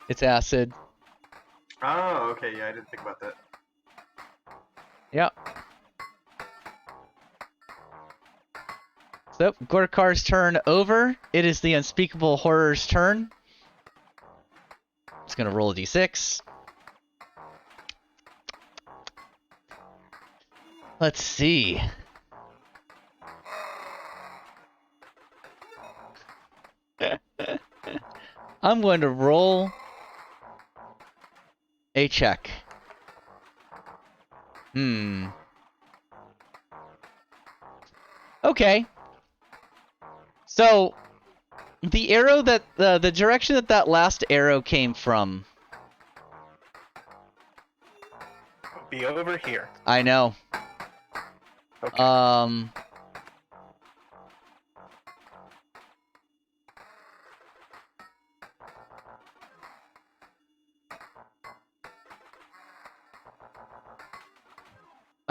S1: It's acid.
S2: Oh, okay, yeah, I didn't think about that.
S1: Yep. So, Gorkar's turn over. It is the Unspeakable Horror's turn. It's gonna roll a d6. Let's see. I'm going to roll a check. Okay. So, the arrow that the direction that last arrow came from.
S3: Be over here.
S1: I know.
S3: Okay.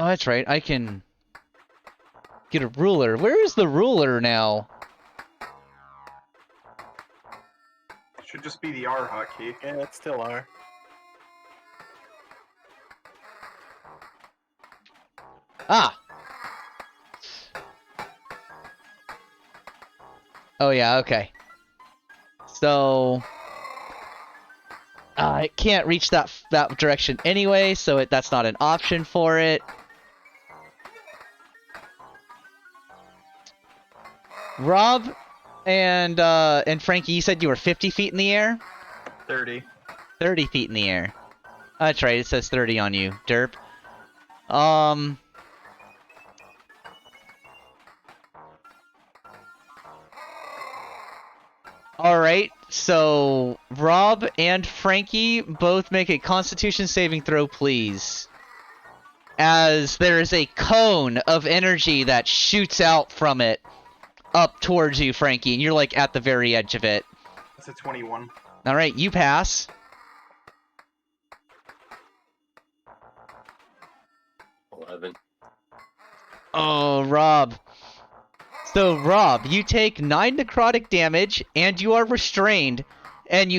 S1: Oh, that's right. I can get a ruler. Where is the ruler now?
S2: Should just be the R hotkey.
S3: Yeah, it's still R.
S1: Ah! Oh yeah, okay. So it can't reach that direction anyway, so that's not an option for it. Rob and Frankie, you said you were 50 feet in the air?
S5: 30.
S1: 30 feet in the air. That's right, it says 30 on you, derp. Alright, so Rob and Frankie both make a Constitution saving throw, please. As there is a cone of energy that shoots out from it up towards you, Frankie, and you're like at the very edge of it.
S2: That's a 21.
S1: Alright, you pass. Oh, Rob. So, Rob, you take 9 necrotic damage, and you are restrained, and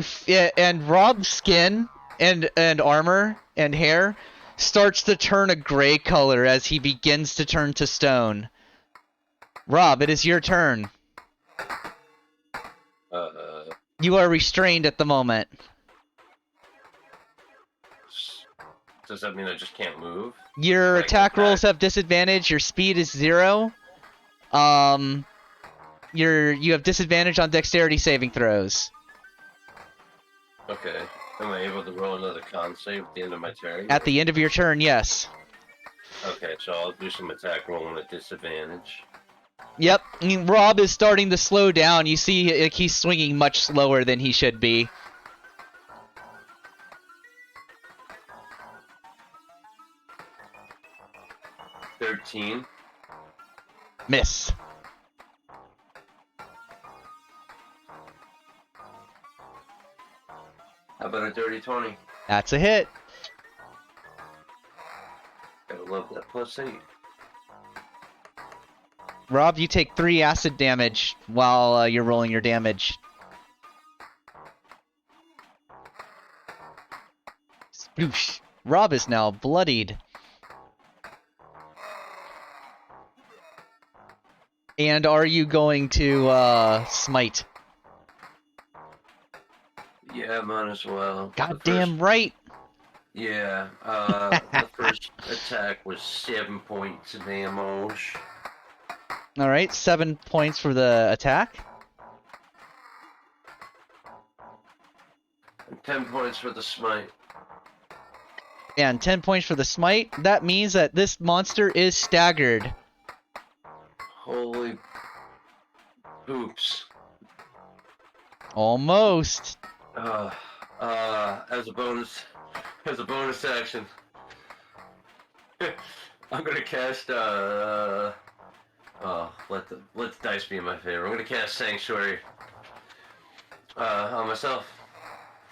S1: and Rob's skin and armor and hair starts to turn a gray color as he begins to turn to stone. Rob, it is your turn. You are restrained at the moment.
S4: Does that mean I just can't move?
S1: Your attack rolls have disadvantage. Your speed is 0. You have disadvantage on dexterity saving throws.
S4: Okay. Am I able to roll another con save at the end of my turn?
S1: At the end of your turn, yes.
S4: Okay, so I'll do some attack rolling at disadvantage.
S1: Yep, I mean, Rob is starting to slow down. You see, like, he's swinging much slower than he should be.
S4: $13.
S1: Miss.
S4: How about a dirty 20?
S1: That's a hit.
S4: Gotta love that +8.
S1: Rob, you take 3 acid damage while you're rolling your damage. Sploosh. Rob is now bloodied. And are you going to smite?
S4: Yeah, might as well.
S1: Goddamn right.
S4: Yeah, the first attack was 7 points of damage.
S1: Alright, 7 points for the attack.
S4: And 10 points for the smite.
S1: And 10 points for the smite. That means that this monster is staggered.
S4: Holy hoops.
S1: Almost.
S4: As a bonus action. I'm gonna cast let the dice be in my favor. I'm gonna cast Sanctuary on myself.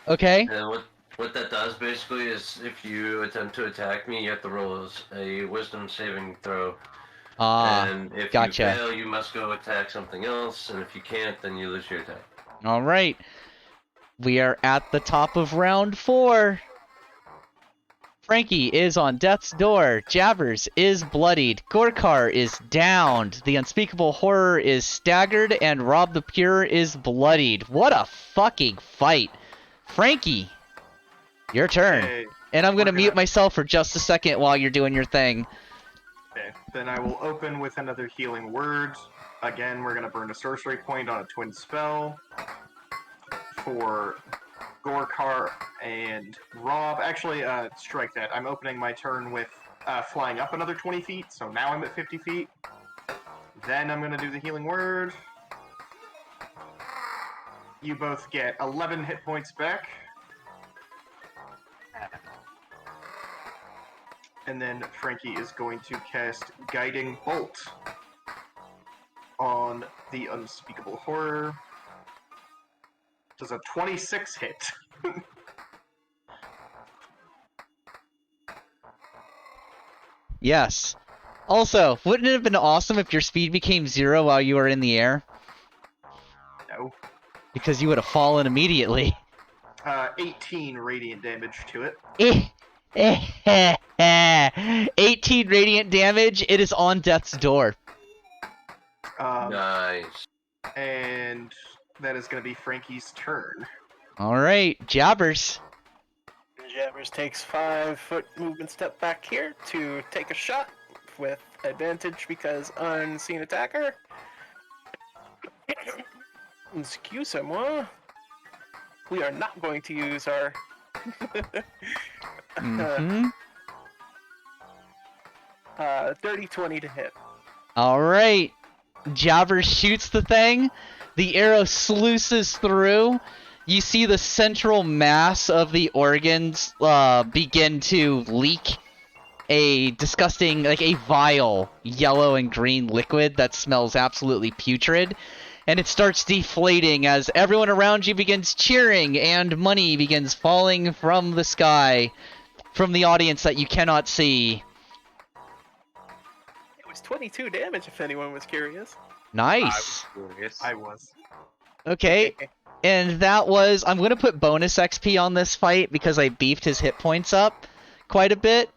S1: Okay.
S4: And what that does basically is if you attempt to attack me, you have to roll a Wisdom saving throw.
S1: Ah,
S4: And if you
S1: gotcha.
S4: fail, you must go attack something else. And if you can't, then you lose your attack.
S1: All right. We are at the top of round 4. Frankie is on death's door. Jabbers is bloodied. Gorkar is downed. The unspeakable horror is staggered, and Rob the Pure is bloodied. What a fucking fight. Frankie, your turn.
S2: Okay,
S1: And I'm
S2: we're
S1: gonna mute myself for just a second while you're doing your thing.
S2: okay. Then I will open with another healing word. Again, we're gonna burn a sorcery point on a twin spell for Gorkar and Rob. Actually, strike that. I'm opening my turn with flying up another 20 feet, so now I'm at 50 feet. Then I'm gonna do the healing word. You both get 11 hit points back. And then Frankie is going to cast Guiding Bolt on the Unspeakable Horror. Does a 26 hit?
S1: Yes. Also, wouldn't it have been awesome if your speed became 0 while you were in the air?
S2: No.
S1: Because you would have fallen immediately.
S2: 18 radiant damage to it.
S1: 18 radiant damage. It is on death's door.
S4: Nice.
S2: And that is going to be Frankie's turn.
S1: All right, Jabbers.
S3: Jabbers takes 5-foot movement step back here to take a shot with advantage because unseen attacker. Excusez-moi. We are not going to use our 30-20 to hit.
S1: All right. Jabber shoots the thing. The arrow sluices through. You see the central mass of the organs begin to leak a disgusting, like a vile yellow and green liquid that smells absolutely putrid. And it starts deflating as everyone around you begins cheering and money begins falling from the sky from the audience that you cannot see.
S3: It was 22 damage if anyone was curious.
S1: Nice.
S2: I was.
S1: Okay. And that was... I'm going to put bonus XP on this fight because I beefed his hit points up quite a bit.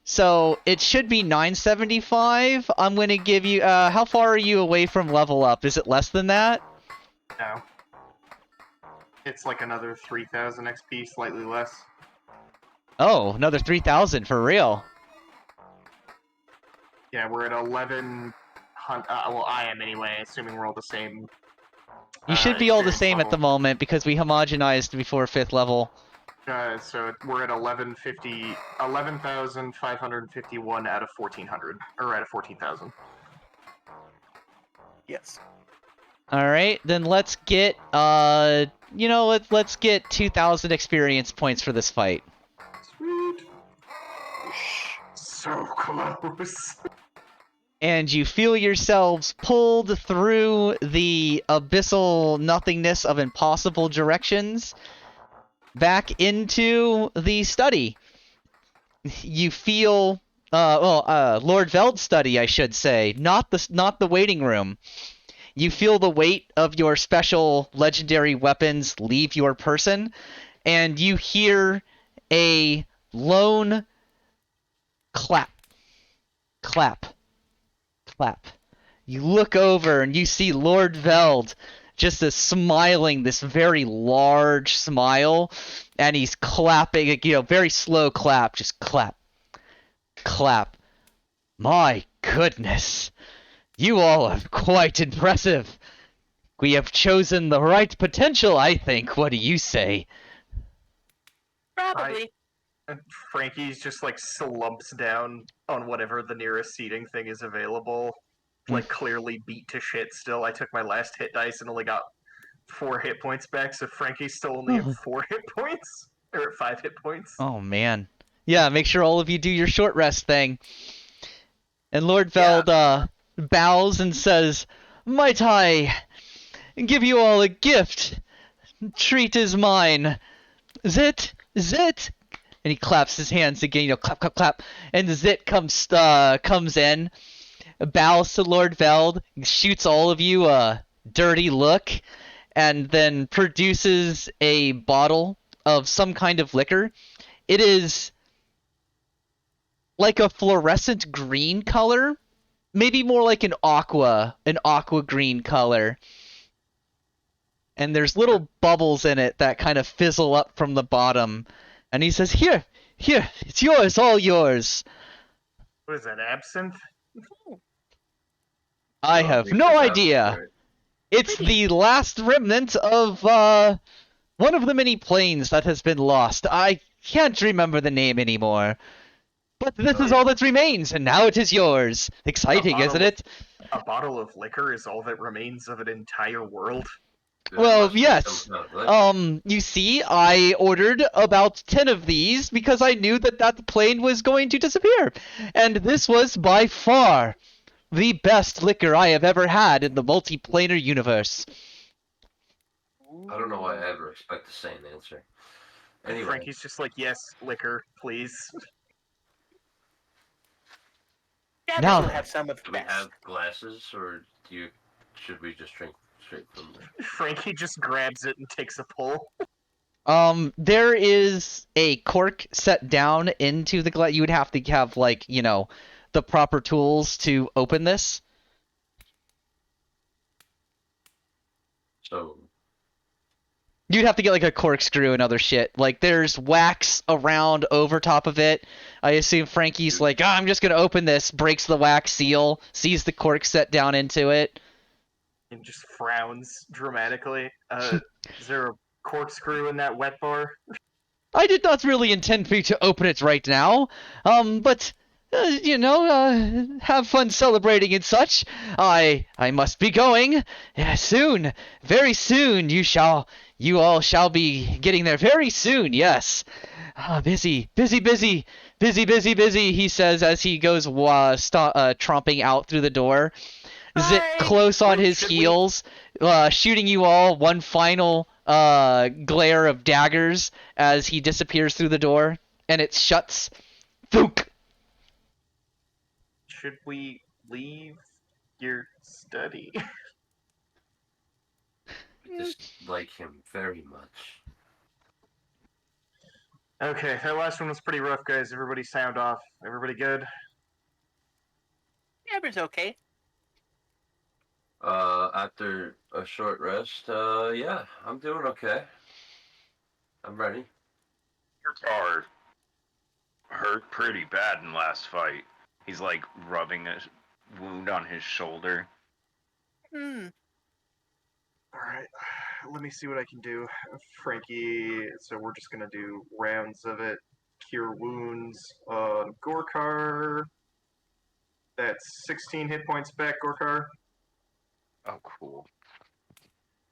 S1: So it should be 975. I'm going to give you... how far are you away from level up? Is it less than that?
S2: No. It's like another 3,000 XP, slightly less.
S1: Oh, another 3,000 for real.
S2: Yeah, we're at 11... well, I am anyway, assuming we're all the same.
S1: You should be all the
S2: experience
S1: same at the
S2: level.
S1: moment because we homogenized before 5th level.
S2: So we're at 11,551 out of 1,400, or out of 14,000.
S3: Yes.
S1: All right, then let's get let's get 2,000 experience points for this fight.
S2: Sweet. So close.
S1: And you feel yourselves pulled through the abyssal nothingness of impossible directions back into the study. You feel Lord Veld's study, I should say, not the waiting room. You feel the weight of your special legendary weapons leave your person, and you hear a lone clap. Clap. Clap. You look over and you see Lord Veld just smiling this very large smile, and he's clapping, very slow clap, just clap. Clap. My goodness. You all are quite impressive. We have chosen the right potential, I think. What do you say?
S3: Probably.
S2: And Frankie's just like slumps down on whatever the nearest seating thing is available. Like clearly beat to shit still. I took my last hit dice and only got 4 hit points back, so Frankie's still only at 4 hit points. Or at 5 hit points.
S1: Oh, man. Yeah, make sure all of you do your short rest thing. And Lord Veld bows and says, "Might I give you all a gift? Treat is mine. Zit, Zit." And he claps his hands again, clap, clap, clap. And Zit comes in, bows to Lord Veld, shoots all of you a dirty look, and then produces a bottle of some kind of liquor. It is like a fluorescent green color, maybe more like an aqua green color. And there's little bubbles in it that kind of fizzle up from the bottom. And he says, "Here, it's yours, all yours."
S2: What is that, absinthe?
S1: I
S4: Oh,
S1: have
S4: think
S1: no
S4: that's
S1: idea.
S4: right.
S1: It's the last remnant of one of the many planes that has been lost. I can't remember the name anymore. But this is all that remains, and now it is yours. Exciting, isn't it?
S2: A bottle of liquor is all that remains of an entire world.
S4: It
S1: Well,
S4: must be
S1: yes.
S4: some kind of liquor.
S1: You see, I ordered about 10 of these because I knew that plane was going to disappear. And this was by far the best liquor I have ever had in the multiplanar universe.
S4: I don't know why I ever expect the same answer. Anyway,
S2: Frankie's just like, yes, liquor, please.
S3: Yeah,
S1: Now-
S3: will have some of the
S4: do we
S3: best.
S4: have glasses, or should we just drink straight from there?
S2: Frankie just grabs it and takes a pull.
S1: There is a cork set down into the glass. You would have to have, like, the proper tools to open this.
S4: So,
S1: You'd have to get, like, a corkscrew and other shit. Like, there's wax around over top of it. I assume Frankie's like, I'm just gonna open this, breaks the wax seal, sees the cork set down into it.
S2: And just frowns dramatically. Is there a corkscrew in that wet bar?
S1: I did not really intend for you to open it right now, but, have fun celebrating and such. I must be going. Soon, very soon, you all shall be getting there very soon, yes. Busy, he says as he goes tromping out through the door. Zit
S3: Bye.
S1: close on
S2: Wait,
S1: his
S2: should we-
S1: heels, shooting you all one final glare of daggers as he disappears through the door, and it shuts. Fook!
S2: Should we leave your study?
S4: I dislike him very much.
S2: Okay, that last one was pretty rough, guys. Everybody sound off. Everybody good?
S3: Jabber's okay.
S4: After a short rest, yeah, I'm doing okay. I'm ready.
S5: Your car hurt pretty bad in last fight. He's like rubbing a wound on his shoulder.
S2: Alright, let me see what I can do. Frankie, so we're just gonna do rounds of it. Cure wounds. Gorkar. That's 16 hit points back, Gorkar.
S5: Oh, cool.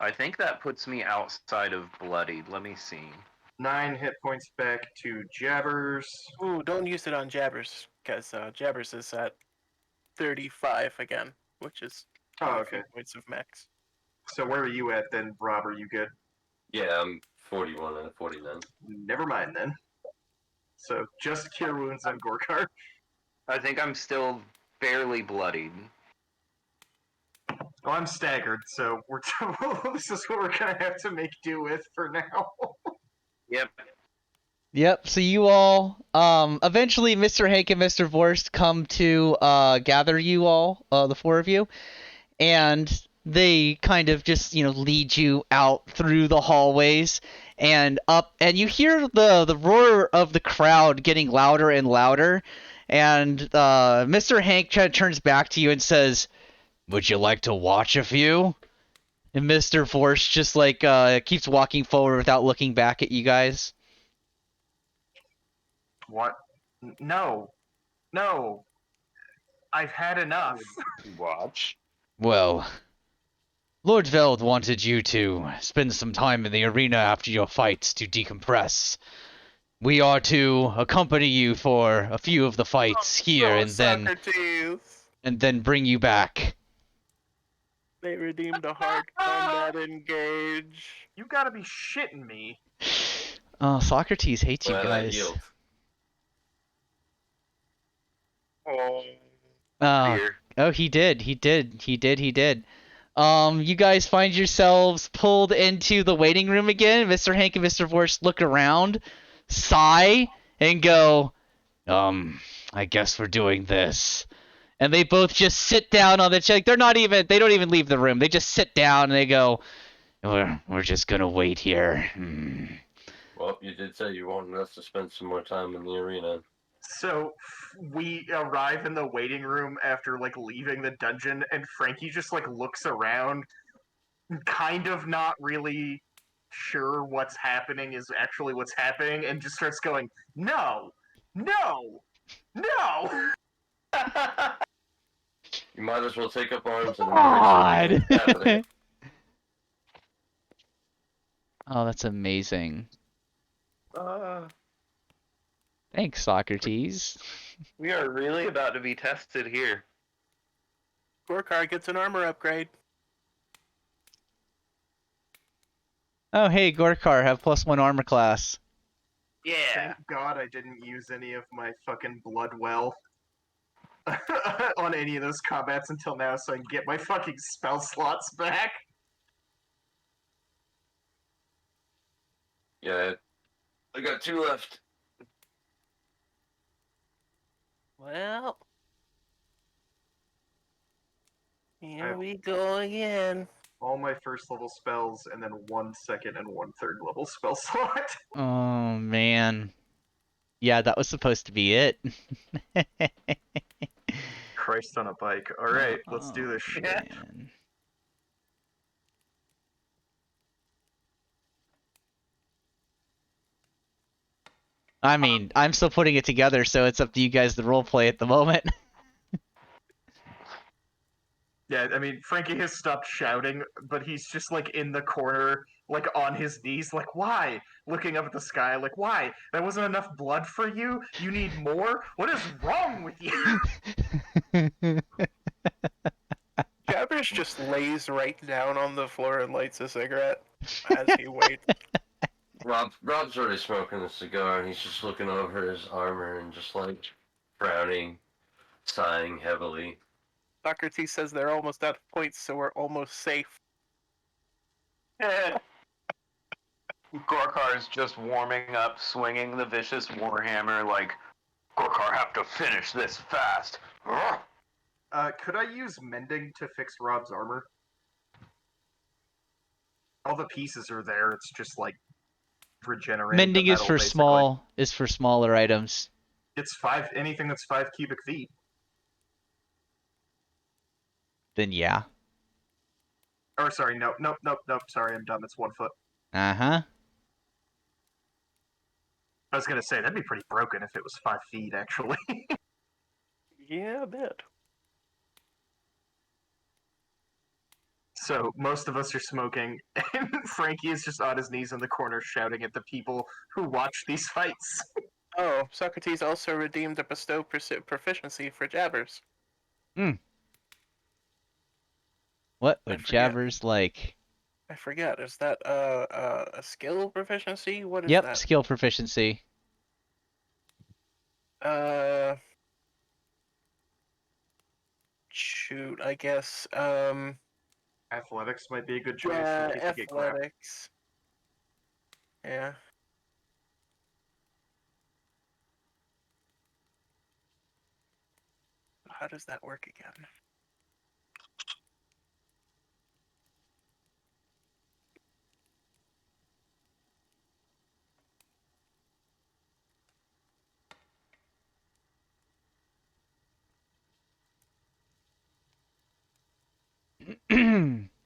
S5: I think that puts me outside of bloodied. Let me see.
S2: 9 hit points back to Jabbers.
S3: Ooh, don't use it on Jabbers, because Jabbers is at 35 again, which is
S2: Oh,
S3: 5
S2: okay.
S3: hit points of max.
S2: So where are you at then, Rob? Are you good?
S4: Yeah, I'm 41 and 49.
S2: Never mind then. So just cure wounds on Gorkar.
S5: I think I'm still barely bloodied.
S2: Well, I'm staggered, so this is what we're gonna have to make do with for now.
S5: Yep.
S1: Yep, so you all, eventually Mr. Hank and Mr. Vorst come to, gather you all, the four of you, and they kind of just, lead you out through the hallways and up, and you hear the roar of the crowd getting louder and louder, and, Mr. Hank turns back to you and says, "Would you like to watch a few?" And Mr. Vorst just, keeps walking forward without looking back at you guys.
S2: What? No. I've had enough.
S5: Watch.
S1: Well, Lord Veld wanted you to spend some time in the arena after your fights to decompress. We are to accompany you for a few of the fights here,
S3: Oh,
S1: and then
S3: Socrates!
S1: bring you back.
S3: They redeemed a hard combat engage.
S2: You gotta be shitting me.
S1: Oh, Socrates hates you
S4: Glad I
S1: guys.
S4: yield.
S5: Oh,
S1: Oh,
S5: dear.
S1: oh, he did. You guys find yourselves pulled into the waiting room again. Mr. Hank and Mr. Vorst look around, sigh, and go, I guess we're doing this. And they both just sit down on the chair. Like, they don't even leave the room. They just sit down and they go, we're just gonna wait here.
S4: Well, you did say you wanted us to spend some more time in the arena.
S2: So we arrive in the waiting room after like leaving the dungeon, and Frankie just like looks around, kind of not really sure what's happening is actually what's happening, and just starts going, "No, no, no!"
S4: You might as well take up arms and embrace it. What's happening?
S1: Oh, that's amazing. Thanks, Socrates.
S5: We are really about to be tested here.
S3: Gorkar gets an armor upgrade.
S1: Oh, hey, Gorkar, have +1 armor class.
S5: Yeah.
S2: Thank God I didn't use any of my fucking blood well on any of those combats until now, so I can get my fucking spell slots back.
S4: Yeah, I got 2 left.
S3: Well, here we go again.
S2: All my first level spells, and then 1 second and 1/3 level spell slot.
S1: Oh, man. Yeah, that was supposed to be it.
S2: Christ on a bike. Alright, let's do this
S1: Oh,
S2: shit.
S1: man. I mean, I'm still putting it together, so it's up to you guys to roleplay at the moment.
S2: Yeah, I mean, Frankie has stopped shouting, but he's just like in the corner, like on his knees, like, why? Looking up at the sky, like, why? That wasn't enough blood for you? You need more? What is wrong with you?
S3: Jabbers just lays right down on the floor and lights a cigarette as he waits.
S4: Rob's already smoking a cigar, and he's just looking over his armor and just like frowning, sighing heavily.
S3: Socrates says they're almost out of points, so we're almost safe.
S5: Gorkar's just warming up, swinging the vicious warhammer like, Gorkar have to finish this fast.
S2: Could I use mending to fix Rob's armor? All the pieces are there, it's just like regenerating
S1: Mending
S2: the
S1: is
S2: metal,
S1: for
S2: basically.
S1: smaller items.
S2: It's anything that's 5 cubic feet.
S1: Then yeah.
S2: Or sorry, nope, sorry, I'm dumb, it's 1 foot.
S1: Uh-huh.
S2: I was gonna say, that'd be pretty broken if it was 5 feet, actually.
S3: Yeah, a bit.
S2: So, most of us are smoking, and Frankie is just on his knees in the corner shouting at the people who watch these fights.
S3: Oh, Socrates also redeemed a bestow proficiency for Jabbers.
S1: What
S3: I
S1: would
S3: forget.
S1: Jabbers like?
S3: I forget. Is that a skill proficiency? What is
S1: Yep,
S3: that?
S1: skill proficiency.
S3: Shoot, I guess.
S2: Athletics might be a good choice
S3: Yeah,
S2: in case you get grabbed.
S3: athletics. Yeah. How does that work again?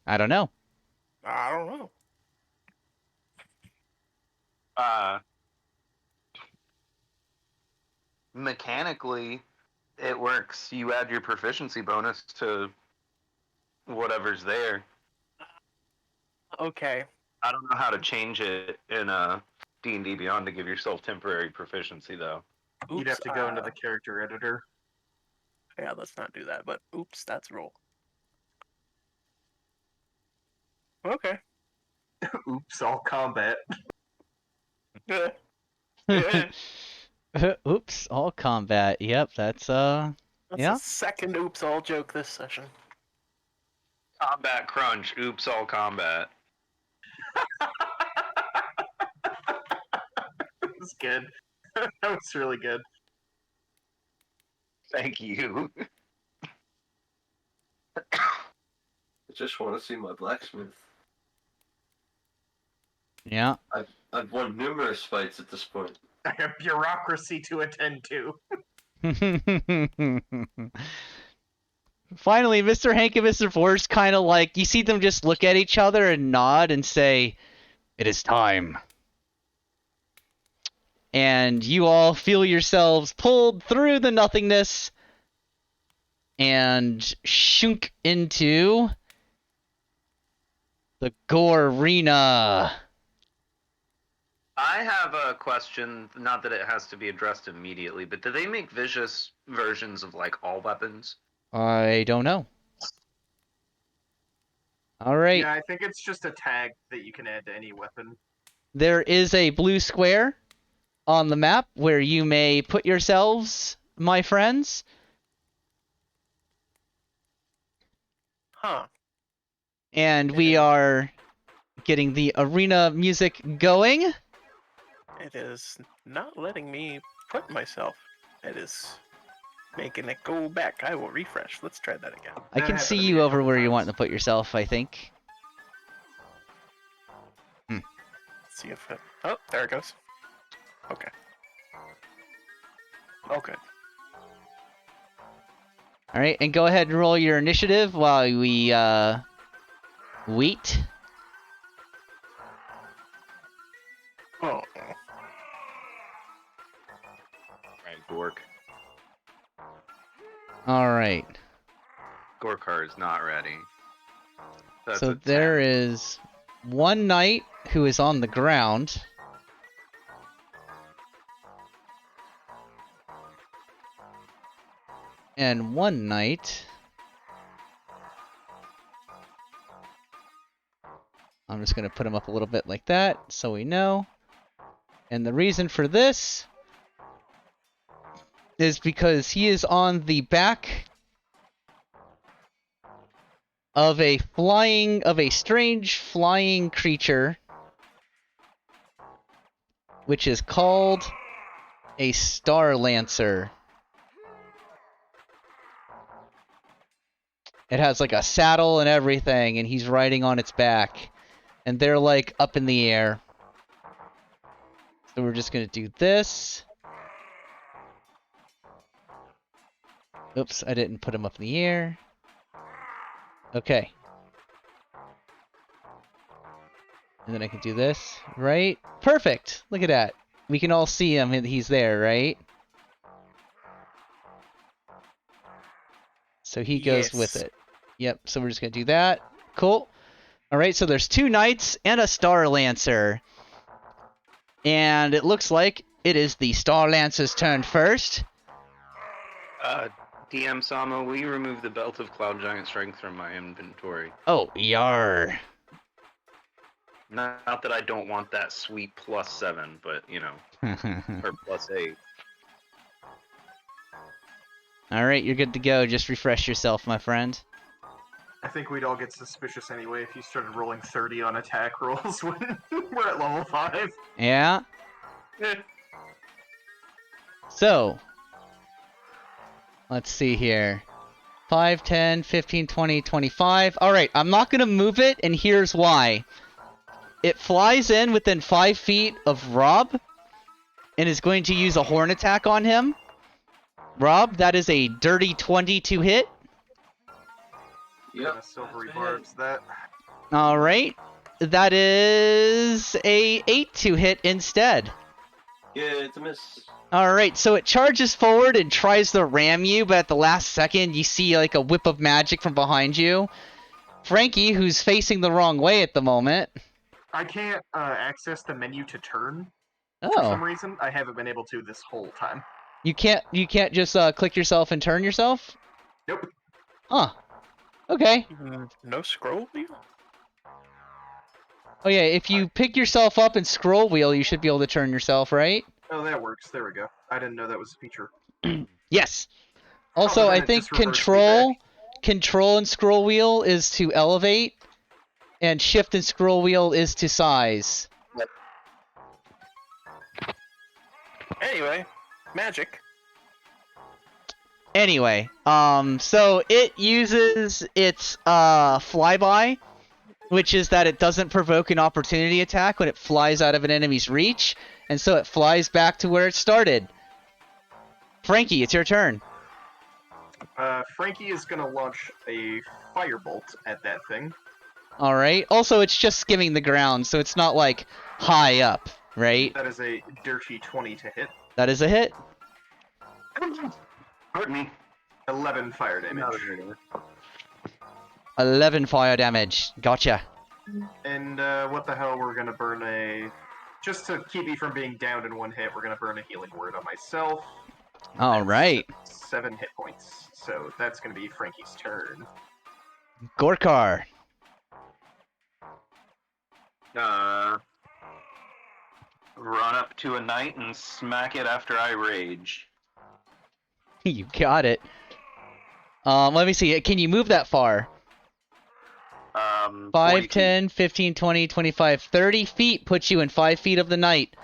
S1: I don't know.
S3: I don't know.
S5: Mechanically, it works. You add your proficiency bonus to whatever's there.
S3: Okay.
S5: I don't know how to change it in D&D Beyond to give yourself temporary proficiency, though.
S2: You'd have to go into the character editor.
S3: Yeah, let's not do that. But oops, that's roll. Okay.
S2: Oops, all combat.
S1: Oops, all combat. Yep, that's
S3: That's
S1: yeah.
S3: the second oops all joke this session.
S5: Combat crunch. Oops, all combat.
S2: That was good. That was really good.
S5: Thank you.
S4: I just want to see my blacksmith.
S1: Yeah.
S4: I've won numerous fights at this point.
S2: I have bureaucracy to attend to.
S1: Finally, Mr. Hank and Mr. Forrest kind of like, you see them just look at each other and nod and say, "It is time." And you all feel yourselves pulled through the nothingness and shunk into the Gore Arena.
S5: I have a question, not that it has to be addressed immediately, but do they make vicious versions of, like, all weapons?
S1: I don't know. All right.
S2: Yeah, I think it's just a tag that you can add to any weapon.
S1: There is a blue square on the map where you may put yourselves, my friends.
S3: Huh.
S1: And we are getting the arena music going.
S3: It is not letting me put myself. It is making it go back. I will refresh. Let's try that again.
S1: I
S2: That
S1: can
S2: happened
S1: see
S2: to me
S1: you
S2: a
S1: over
S2: couple
S1: where you
S2: times.
S1: want to put yourself, I think.
S3: Let's see if it... Oh, there it goes. Okay. Okay.
S1: Alright, and go ahead and roll your initiative while we, wait.
S3: Oh.
S5: Right, Gork.
S1: Alright.
S5: Gorkar is not ready. That's
S1: So
S5: a
S1: there
S5: 10.
S1: is one knight who is on the ground. And one knight. I'm just going to put him up a little bit like that so we know. And the reason for this is because he is on the back of a strange flying creature, which is called a Star Lancer. It has like a saddle and everything, and he's riding on its back. And they're like up in the air. So we're just gonna do this. Oops, I didn't put him up in the air. Okay. And then I can do this, right? Perfect! Look at that. We can all see him, and he's there, right? So he goes with
S3: Yes.
S1: it. Yep, so we're just gonna do that. Cool. Alright, so there's two knights and a Star Lancer. And it looks like it is the Star Lancer's turn first.
S5: DM Sama, will you remove the Belt of Cloud Giant Strength from my inventory?
S1: Oh, yar.
S5: Not that I don't want that sweet +7, but, you know, or +8.
S1: Alright, you're good to go. Just refresh yourself, my friend.
S2: I think we'd all get suspicious anyway if you started rolling 30 on attack rolls when we're at level 5.
S1: Yeah. So, let's see here. 5, 10, 15, 20, 25. Alright, I'm not going to move it, and here's why. It flies in within 5 feet of Rob, and is going to use a horn attack on him. Rob, that is a dirty 20 to hit.
S2: Kinda silvery barbs that.
S1: Alright. That is a 8 to hit instead.
S4: Yeah, it's a miss.
S1: Alright, so it charges forward and tries to ram you, but at the last second you see like a whip of magic from behind you. Frankie, who's facing the wrong way at the moment.
S2: I can't access the menu to turn. For some
S1: Oh,
S2: reason, I haven't been able to this whole time.
S1: you can't just click yourself and turn yourself?
S2: Nope.
S1: Huh. Okay.
S3: No scroll wheel?
S1: Oh yeah, if you pick yourself up and scroll wheel, you should be able to turn yourself, right?
S2: Oh, that works. There we go. I didn't know that was a feature.
S1: Yes.
S2: Oh,
S1: Also,
S2: but then
S1: I
S2: it
S1: think
S2: just reversed me back.
S1: control and scroll wheel is to elevate, and shift and scroll wheel is to size.
S3: Anyway, magic.
S1: Anyway, so it uses its flyby, which is that it doesn't provoke an opportunity attack when it flies out of an enemy's reach, and so it flies back to where it started. Frankie, it's your turn.
S2: Frankie is gonna launch a firebolt at that thing.
S1: All right. Also, it's just skimming the ground, so it's not like high up, right?
S2: That is a dirty 20 to hit.
S1: That is a hit.
S5: Hurt me.
S2: 11 fire damage.
S1: 11 fire damage. Gotcha.
S2: And what the hell, we're gonna burn a... Just to keep me from being downed in one hit, we're gonna burn a healing word on myself.
S1: All right.
S2: 7 hit points. So that's gonna be Frankie's turn.
S1: Gorkar.
S5: Run up to a knight and smack it after I rage.
S1: You got it. Let me see. Can you move that far? 5,
S5: 40
S1: 10, 15, 20, 25, 30 feet puts you in 5 feet of the knight.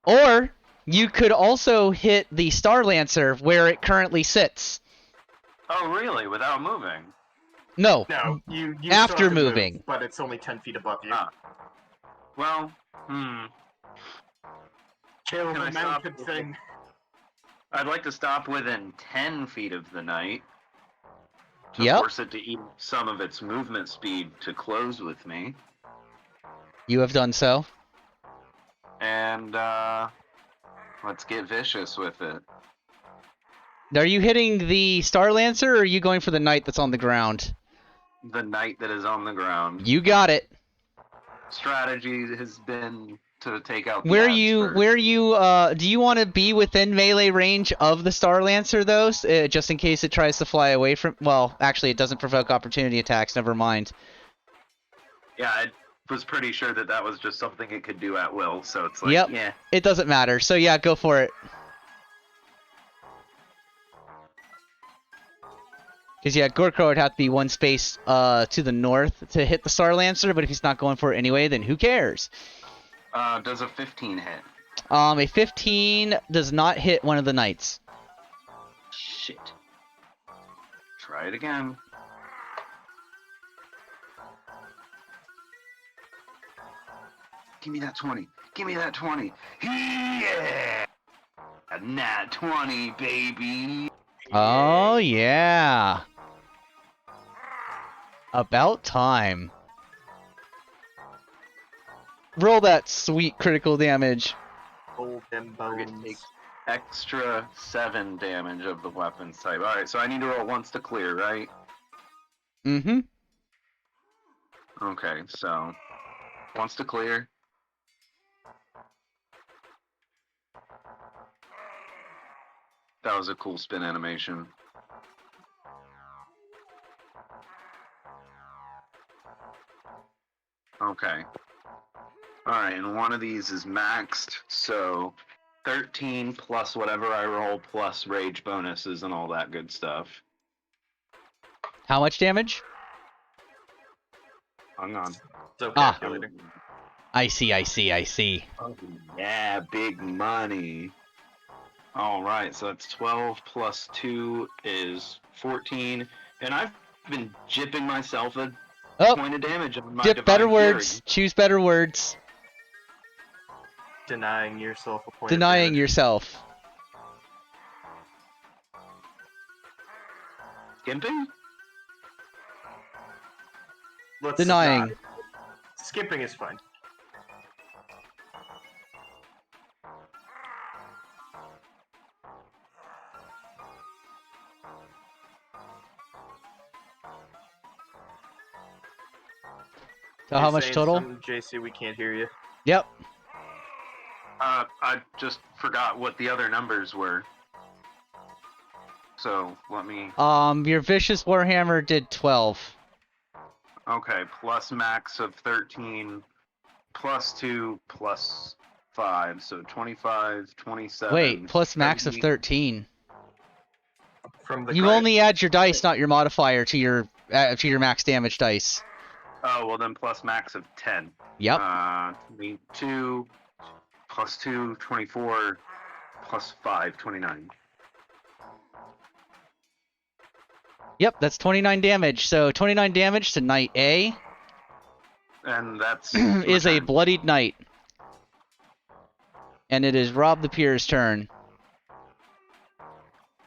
S1: Or you could also hit the Star Lancer where it currently sits.
S5: Oh, really? Without moving?
S2: No,
S1: No.
S2: you
S1: After
S2: still have to
S1: moving.
S2: move, but it's only 10 feet above you.
S5: Ah. Well,
S2: Kill
S5: Can I
S2: the
S5: stop?
S2: mounted thing.
S5: I'd like to stop within 10 feet of the knight to
S1: Yep.
S5: force it to eat some of its movement speed to close with me.
S1: You have done so.
S5: And, let's get vicious with it.
S1: Are you hitting the Star Lancer, or are you going for the knight that's on the ground?
S5: The knight that is on the ground.
S1: You got it.
S5: Strategy has been to take out the
S1: Where
S5: ads
S1: you,
S5: first.
S1: where you, do you want to be within melee range of the Star Lancer, though? Just in case it tries to fly away from... Well, actually, it doesn't provoke opportunity attacks, never mind.
S5: Yeah, I was pretty sure that that was just something it could do at will, so it's like,
S1: Yep.
S5: yeah.
S1: It doesn't matter, so yeah, go for it. Because, yeah, Gorkro would have to be one space to the north to hit the Star Lancer, but if he's not going for it anyway, then who cares?
S5: Does a 15 hit?
S1: A 15 does not hit one of the knights.
S5: Shit. Try it again. Give me that 20. Give me that 20. Yeah! A nat 20, baby.
S1: Oh, yeah. About time. Roll that sweet critical damage.
S2: Hold them
S5: Target
S2: bones.
S5: takes extra 7 damage of the weapons type. Alright, so I need to roll once to clear, right?
S1: Mm-hmm.
S5: Okay, so once to clear. That was a cool spin animation. Okay. Alright, and one of these is maxed, so 13 plus whatever I roll plus rage bonuses and all that good stuff.
S1: How much damage?
S5: Hang on.
S2: So
S1: Ah.
S2: calculator.
S1: I see.
S5: Oh, yeah, big money. Alright, so that's 12 plus 2 is 14, and I've been jipping myself a
S1: Oh,
S5: point of damage on my
S1: dip better
S5: Divine Fury.
S1: words. Choose better words.
S2: Denying yourself a point
S1: Denying
S2: of damage.
S1: yourself.
S5: Skimping?
S2: Let's
S1: Denying.
S2: not. Skipping is fine.
S1: So how
S2: You're
S1: much
S2: saying
S1: total?
S2: something, JC, we can't hear you.
S1: Yep.
S5: I just forgot what the other numbers were. So let me.
S1: Your Vicious Warhammer did 12.
S5: Okay, plus max of 13, plus 2, plus 5, so 25, 27.
S1: Wait, plus max of
S5: 70.
S1: 13.
S2: From the
S1: You
S2: crit.
S1: only add your dice, not your modifier, to your max damage dice.
S5: Oh, well then plus max of 10.
S1: Yep.
S5: 2, plus 2, 24, plus 5, 29.
S1: Yep, that's 29 damage. So 29 damage to Knight A
S5: And that's
S1: is a
S5: return.
S1: bloodied knight. And it is Rob the Peer's turn.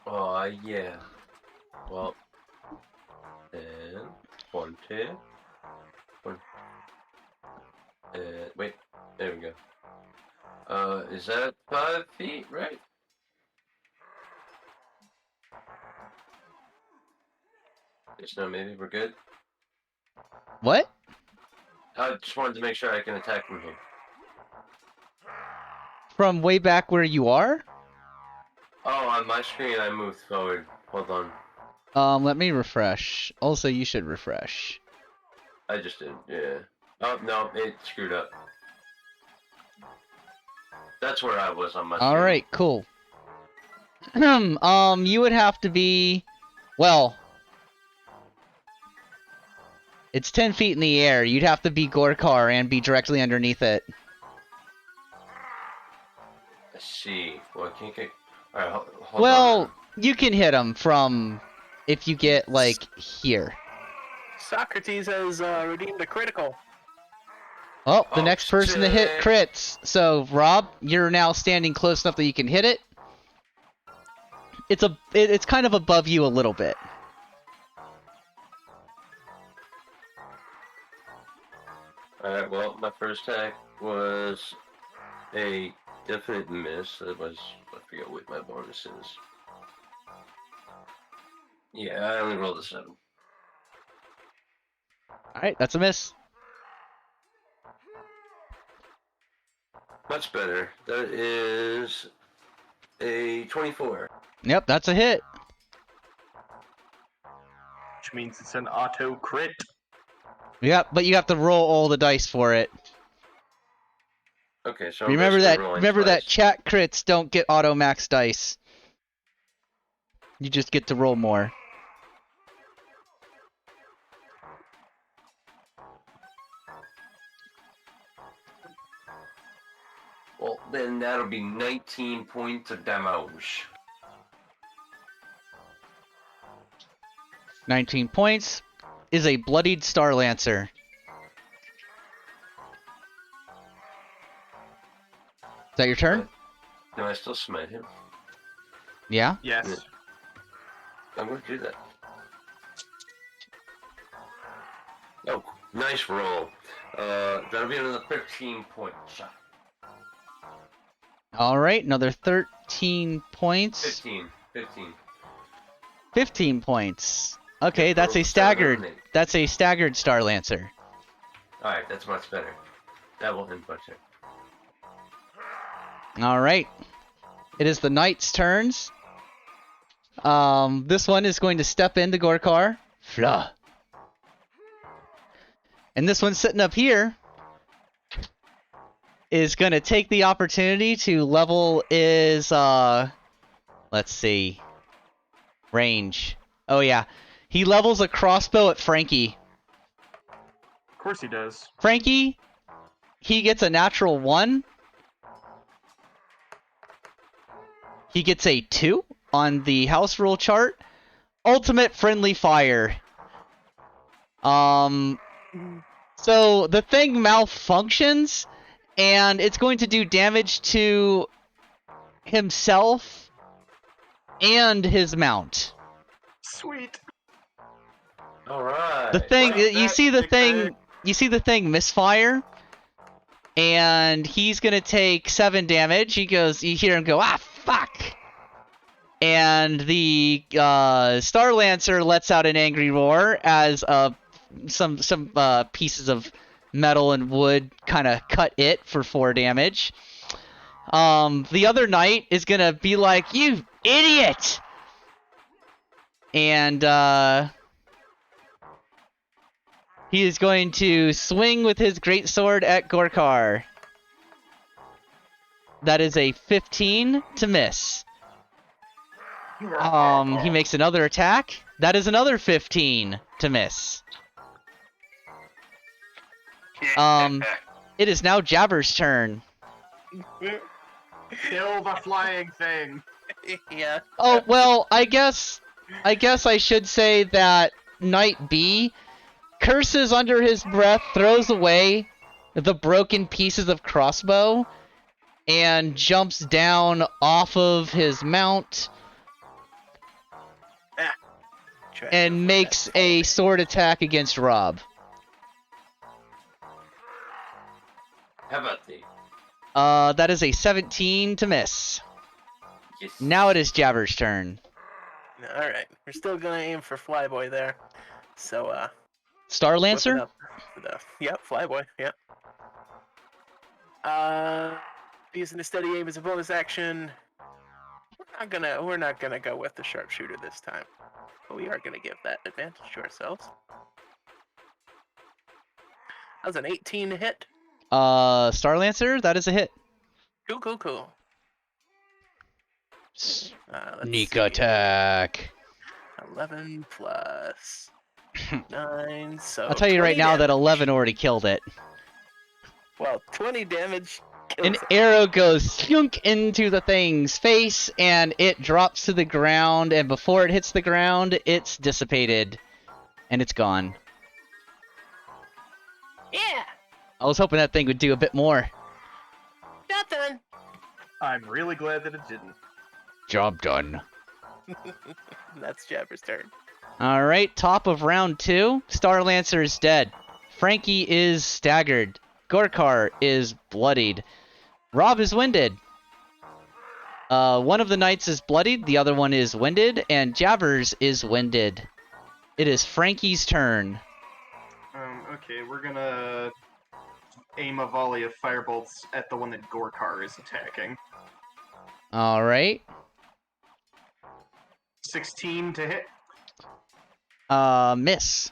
S4: Oh, yeah. Well, 10, 20. Wait, there we go. Is that 5 feet, right? Just no, maybe we're good.
S1: What?
S4: I just wanted to make sure I can attack from here.
S1: From way back where you are?
S4: Oh, on my screen I moved forward. Hold on.
S1: Let me refresh. Also, you should refresh.
S4: I just did, yeah. Oh, no, it screwed up. That's where I was on my screen.
S1: Alright, cool. You would have to be... Well... It's 10 feet in the air. You'd have to be Gorkar and be directly underneath it.
S4: I see. Well, I can't get... Alright, hold
S1: Well,
S4: on.
S1: you can hit him from... If you get, like, here.
S3: Socrates has redeemed a critical.
S1: Oh, the
S4: Oh,
S1: next person to hit
S4: shit.
S1: crits. So, Rob, you're now standing close enough that you can hit it. It's kind of above you a little bit.
S4: Alright, well, my first attack was a definite miss. That was... I forget what my bonus is. Yeah, I only rolled a 7.
S1: Alright, that's a miss.
S4: Much better. That is a 24.
S1: Yep, that's a hit.
S2: Which means it's an auto crit.
S1: Yep, but you have to roll all the dice for it.
S4: Okay, so I'm
S1: Remember
S4: basically
S1: that
S4: rolling
S1: remember that
S4: twice.
S1: chat crits don't get auto max dice. You just get to roll more.
S4: Well, then that'll be 19 points of damage.
S1: 19 points is a bloodied Star Lancer. Is that your turn?
S4: No, I still smite him.
S1: Yeah?
S2: Yes.
S4: Yeah. I'm going to do that. Oh, nice roll. That'll be another 13 point shot.
S1: Alright, another 13 points.
S4: 15.
S1: 15 points. Okay,
S4: Yeah,
S1: that's a
S4: roll
S1: staggered.
S4: 7 and 8.
S1: That's a staggered Star Lancer.
S4: Alright, that's much better. That will end my turn.
S1: Alright. It is the knight's turns. This one is going to step into Gorkar. Flah. And this one sitting up here is going to take the opportunity to level his, let's see, range. Oh yeah, he levels a crossbow at Frankie.
S2: Of course he does.
S1: Frankie, he gets a natural 1. He gets a 2 on the house rule chart. Ultimate friendly fire. So the thing malfunctions, and it's going to do damage to himself and his mount.
S2: Sweet.
S4: Alright.
S1: The thing,
S2: Like
S1: you
S2: that,
S1: see the
S2: big
S1: thing,
S2: bag.
S1: you see the thing misfire, and he's gonna take 7 damage. He goes, you hear him go, ah, fuck! And the Star Lancer lets out an angry roar as some pieces of metal and wood kind of cut it for 4 damage. The other knight is gonna be like, "You idiot!" And he is going to swing with his greatsword at Gorkar. That is a 15 to miss. He makes another attack. That is another 15 to miss. It is now Jabber's turn.
S2: Kill the flying thing.
S3: Yeah.
S1: Oh, well, I guess I should say that Knight B curses under his breath, throws away the broken pieces of crossbow, and jumps down off of his mount
S3: Try to
S1: and
S3: avoid
S1: makes
S3: that.
S1: a sword attack against Rob.
S4: How about the?
S1: That is a 17 to miss.
S4: Yes.
S1: Now it is Jabber's turn.
S3: All right, we're still gonna aim for Flyboy there. So
S1: Star
S3: whip it
S1: Lancer?
S3: up for the yep, Flyboy. Yep. Using a steady aim as a bonus action. We're not gonna go with the sharpshooter this time, but we are gonna give that advantage to ourselves. That was an 18 to hit.
S1: Star Lancer, that is a hit.
S3: Cool. Let's
S1: Sneak
S3: see.
S1: attack.
S3: 11 plus 9, so
S1: I'll tell you right
S3: 20
S1: now that
S3: damage.
S1: 11 already killed it.
S3: Well, 20 damage kills
S1: An
S3: it.
S1: arrow goes slunk into the thing's face, and it drops to the ground, and before it hits the ground, it's dissipated. And it's gone.
S3: Yeah,
S1: I was hoping that thing would do a bit more.
S3: nothing.
S2: I'm really glad that it didn't.
S1: Job done.
S3: That's Jabber's turn.
S1: Alright, top of round 2. Star Lancer is dead. Frankie is staggered. Gorkar is bloodied. Rob is winded. One of the knights is bloodied, the other one is winded, and Jabbers is winded. It is Frankie's turn.
S2: Okay, we're gonna aim a volley of firebolts at the one that Gorkar is attacking.
S1: Alright.
S2: 16 to hit.
S1: Miss.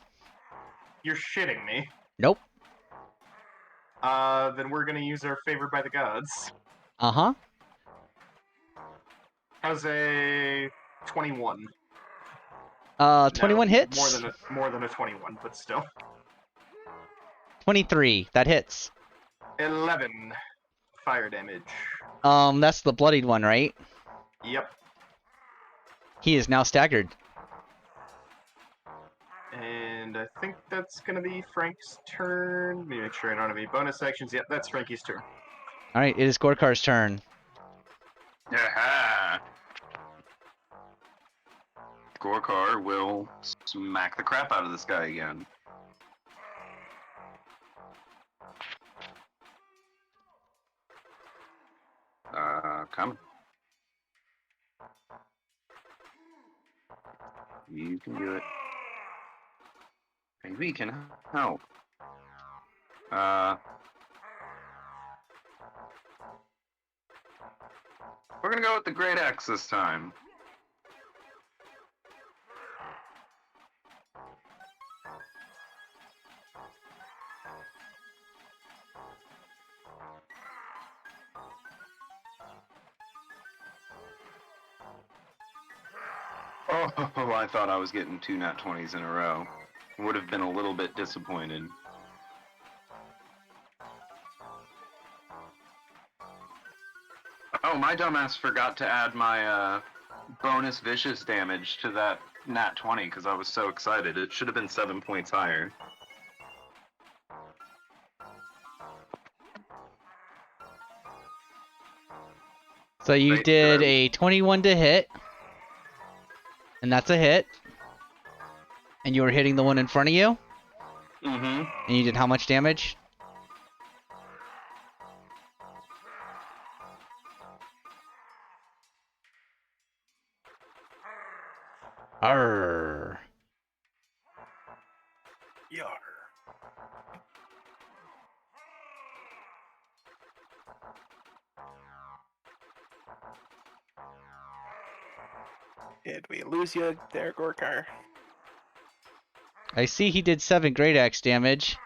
S2: You're shitting me.
S1: Nope.
S2: Then we're gonna use our favor by the gods.
S1: Uh-huh.
S2: How's a 21?
S1: 21
S2: No,
S1: hits?
S2: More than a 21, but still.
S1: 23. That hits.
S2: 11 fire damage.
S1: That's the bloodied one, right?
S2: Yep.
S1: He is now staggered.
S2: And I think that's gonna be Frank's turn. Let me make sure I don't have any bonus actions. Yep, that's Frankie's turn.
S1: Alright, it is Gorkar's turn.
S5: Aha! Gorkar will smack the crap out of this guy again. Come. You can do it. Maybe we can help. We're gonna go with the Great Axe this time. Oh, I thought I was getting 2 nat 20s in a row. Would have been a little bit disappointed. Oh, my dumbass forgot to add my bonus vicious damage to that nat 20 because I was so excited. It should have been 7 points higher.
S1: So you
S5: Wait,
S1: did
S5: did I-
S1: a 21 to hit. And that's a hit. And you were hitting the one in front of you?
S5: Mm-hmm.
S1: And you did how much damage? Arr.
S3: Yar. Did we lose you there, Gorkar?
S1: I see he did 7 Great Axe damage.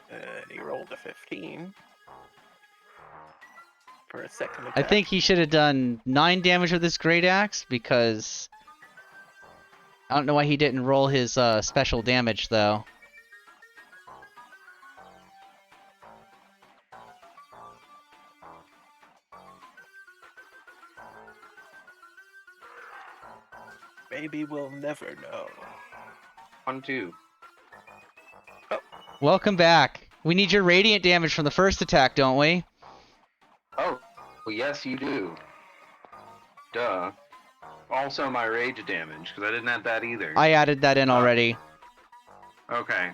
S3: And he rolled a 15 for a second attack.
S1: I think he should have done 9 damage with his Great Axe because I don't know why he didn't roll his special damage though.
S3: Maybe we'll never know.
S5: 1, 2.
S1: Welcome back. We need your radiant damage from the first attack, don't we?
S5: Oh, well, yes, you do. Duh. Also, my rage damage, because I didn't add that either.
S1: I added that in already.
S5: Okay.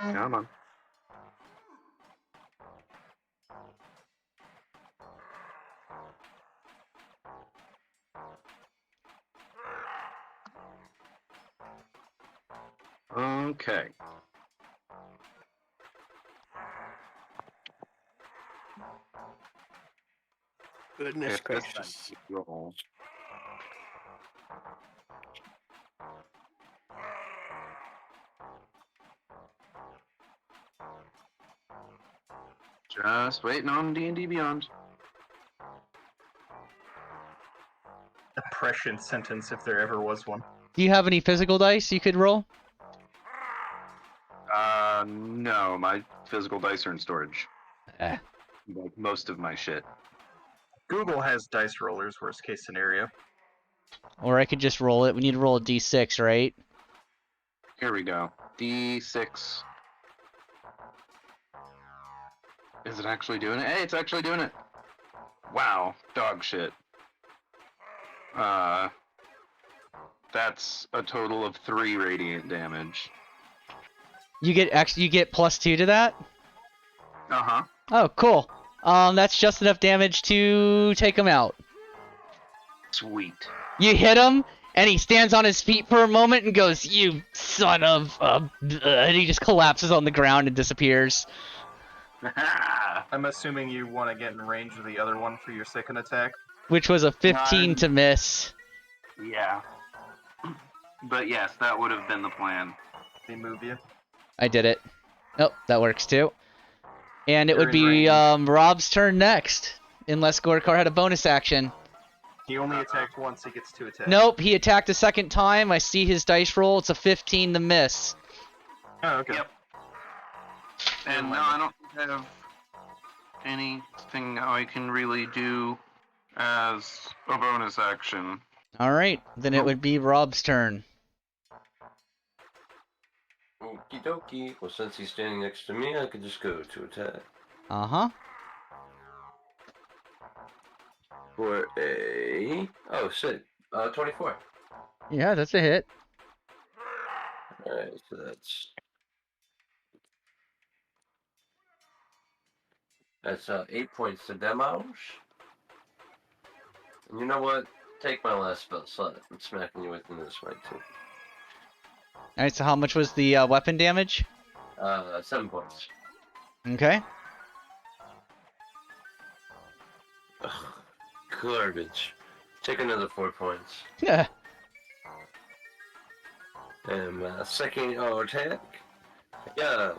S5: Come on. Okay.
S3: Goodness
S5: If this
S3: gracious.
S5: roll. Just waiting on D&D Beyond.
S2: A prescient sentence, if there ever was one.
S1: Do you have any physical dice you could roll?
S5: No, my physical dice are in storage.
S1: Eh.
S5: Like most of my shit.
S2: Google has dice rollers, worst case scenario.
S1: Or I could just roll it. We need to roll a d6, right?
S5: Here we go. D6. Is it actually doing it? Hey, it's actually doing it. Wow, dog shit. That's a total of 3 radiant damage.
S1: You get +2 to that?
S5: Uh-huh.
S1: Oh, cool. That's just enough damage to take him out.
S5: Sweet.
S1: You hit him, and he stands on his feet for a moment and goes, "You son of a..." And he just collapses on the ground and disappears.
S2: I'm assuming you want to get in range of the other one for your second attack.
S1: Which was a 15 to miss.
S5: Yeah. But yes, that would have been the plan.
S2: They move you.
S1: I did it. Oh, that works too. And it
S2: You're
S1: would
S2: in
S1: be
S2: range.
S1: Rob's turn next, unless Gorkar had a bonus action.
S2: He only attacked once, he gets 2 attacks.
S1: Nope, he attacked a second time. I see his dice roll. It's a 15 to miss.
S2: Oh, okay.
S5: Yep. And no, I don't have anything I can really do as a bonus action.
S1: All right, then it would be Rob's turn.
S4: Okie dokie. Well, since he's standing next to me, I could just go to attack.
S1: Uh-huh.
S4: For a... Oh, shit. 24.
S1: Yeah, that's a hit.
S4: Alright, so that's... That's 8 points to damage. And you know what? Take my last spell slot. I'm smacking you with this right too.
S1: All right, so how much was the weapon damage?
S4: 7 points.
S1: Okay.
S4: Ugh, garbage. Take another 4 points.
S1: Yeah.
S4: And second attack. Yeah.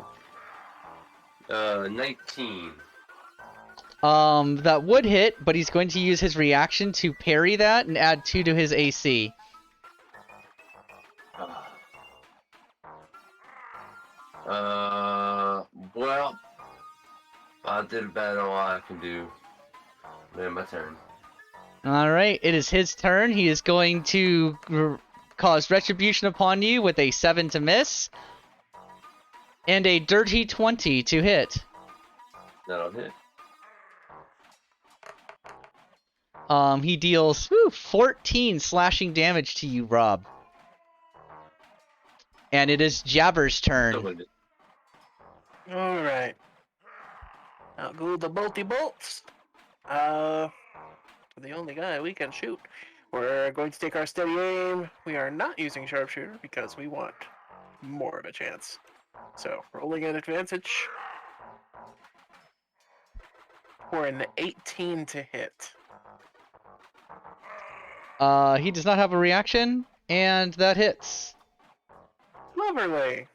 S4: 19.
S1: That would hit, but he's going to use his reaction to parry that and add 2 to his AC.
S4: Well, I did about all I can do. Then my turn.
S1: All right, it is his turn. He is going to cause retribution upon you with a 7 to miss and a dirty 20 to hit.
S4: That'll hit.
S1: He deals 14 slashing damage to you, Rob. And it is Jabber's turn.
S3: All right. I'll go the bolty bolts. The only guy we can shoot. We're going to take our steady aim. We are not using sharpshooter because we want more of a chance. So, rolling at advantage for an 18 to hit.
S1: He does not have a reaction, and that hits.
S3: Lovely.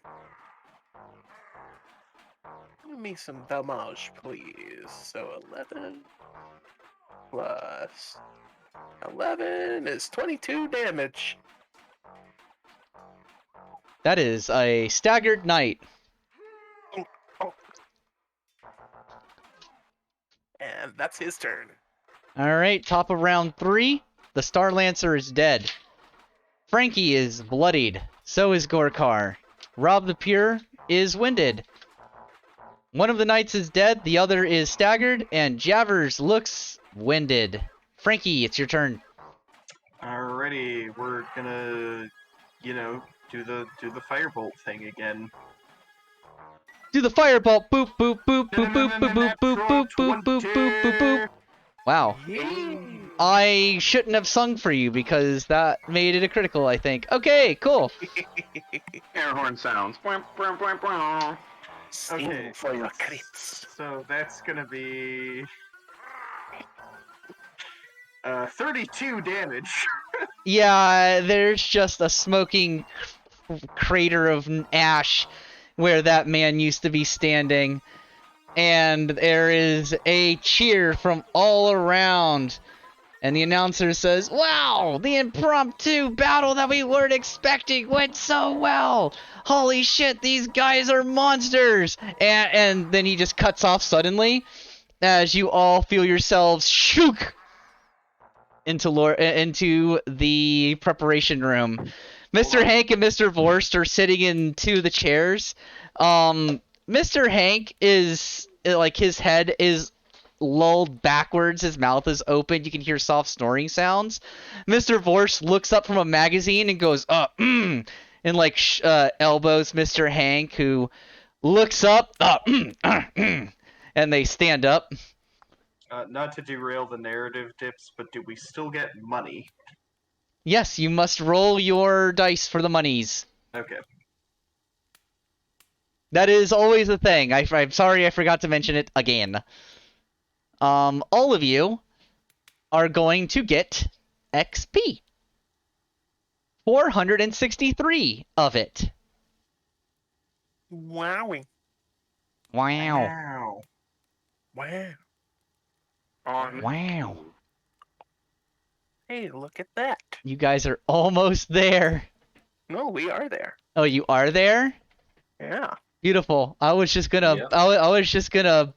S3: Give me some damage, please. So 11 plus 11 is 22 damage.
S1: That is a staggered knight.
S3: And that's his turn.
S1: Alright, top of round 3. The Star Lancer is dead. Frankie is bloodied. So is Gorkar. Rob the Pure is winded. One of the knights is dead, the other is staggered, and Jabbers looks winded. Frankie, it's your turn.
S2: Alrighty, we're gonna, do the firebolt thing again.
S1: Do the firebolt. Boop, boop, boop, boop, boop, boop, boop, boop, boop, boop, boop, boop, boop, boop. Wow. I shouldn't have sung for you because that made it a critical, I think. Okay, cool.
S5: Air horn sounds.
S3: Sing
S2: Okay,
S3: for your crits.
S2: So that's gonna be 32 damage.
S1: Yeah, there's just a smoking crater of ash where that man used to be standing. And there is a cheer from all around. And the announcer says, "Wow, the impromptu battle that we weren't expecting went so well. Holy shit, these guys are monsters." And then he just cuts off suddenly as you all feel yourselves shook into the preparation room. Mr. Hank and Mr. Vorst are sitting in two of the chairs. Mr. Hank is, like, his head is lulled backwards, his mouth is open, you can hear soft snoring sounds. Mr. Vorst looks up from a magazine and goes, and like elbows Mr. Hank, who looks up, and they stand up.
S2: Not to derail the narrative, Dips, but do we still get money?
S1: Yes, you must roll your dice for the monies.
S2: Okay.
S1: That is always a thing. I'm sorry I forgot to mention it again. All of you are going to get XP. 463 of it.
S3: Wowing.
S1: Wow.
S3: Wow.
S1: Wow.
S3: Hey, look at that.
S1: You guys are almost there.
S3: No, we are there.
S1: Oh, you are there?
S3: Yeah.
S1: Beautiful. I was just gonna,
S4: Yeah.
S1: I was just gonna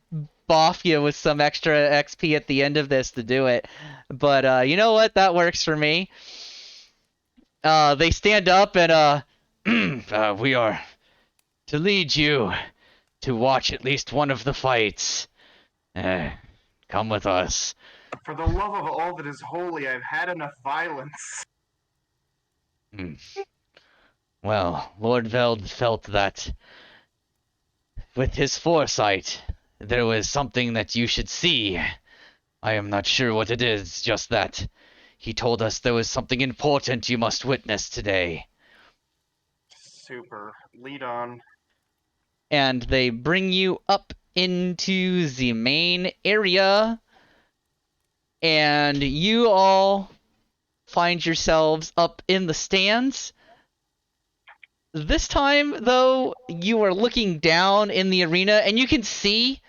S1: boff you with some extra XP at the end of this to do it, but you know what? That works for me. They stand up and we are to lead you to watch at least one of the fights. Come with us.
S2: For the love of all that is holy, I've had enough violence.
S1: Well, Lord Veld felt that with his foresight, there was something that you should see. I am not sure what it is, just that he told us there was something important you must witness today.
S2: Super. Lead on.
S1: And they bring you up into the main area, and you all find yourselves up in the stands. This time, though, you are looking down in the arena, and you can see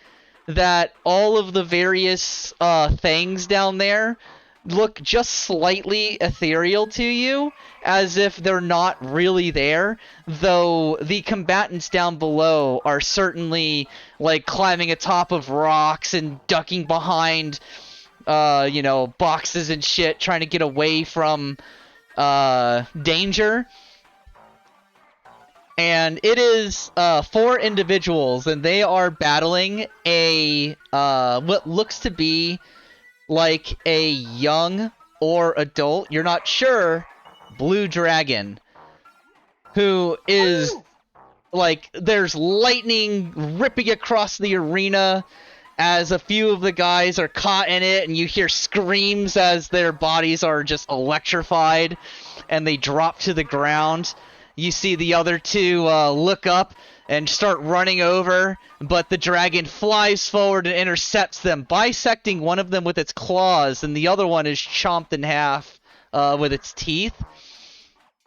S1: that all of the various things down there look just slightly ethereal to you, as if they're not really there, though the combatants down below are certainly, like, climbing atop of rocks and ducking behind, boxes and shit, trying to get away from danger. And it is 4 individuals, and they are battling a what looks to be like a young or adult, you're not sure, blue dragon, who is
S3: Woo!
S1: like, there's lightning ripping across the arena as a few of the guys are caught in it, and you hear screams as their bodies are just electrified and they drop to the ground. You see the other two look up and start running over, but the dragon flies forward and intercepts them, bisecting one of them with its claws, and the other one is chomped in half with its teeth.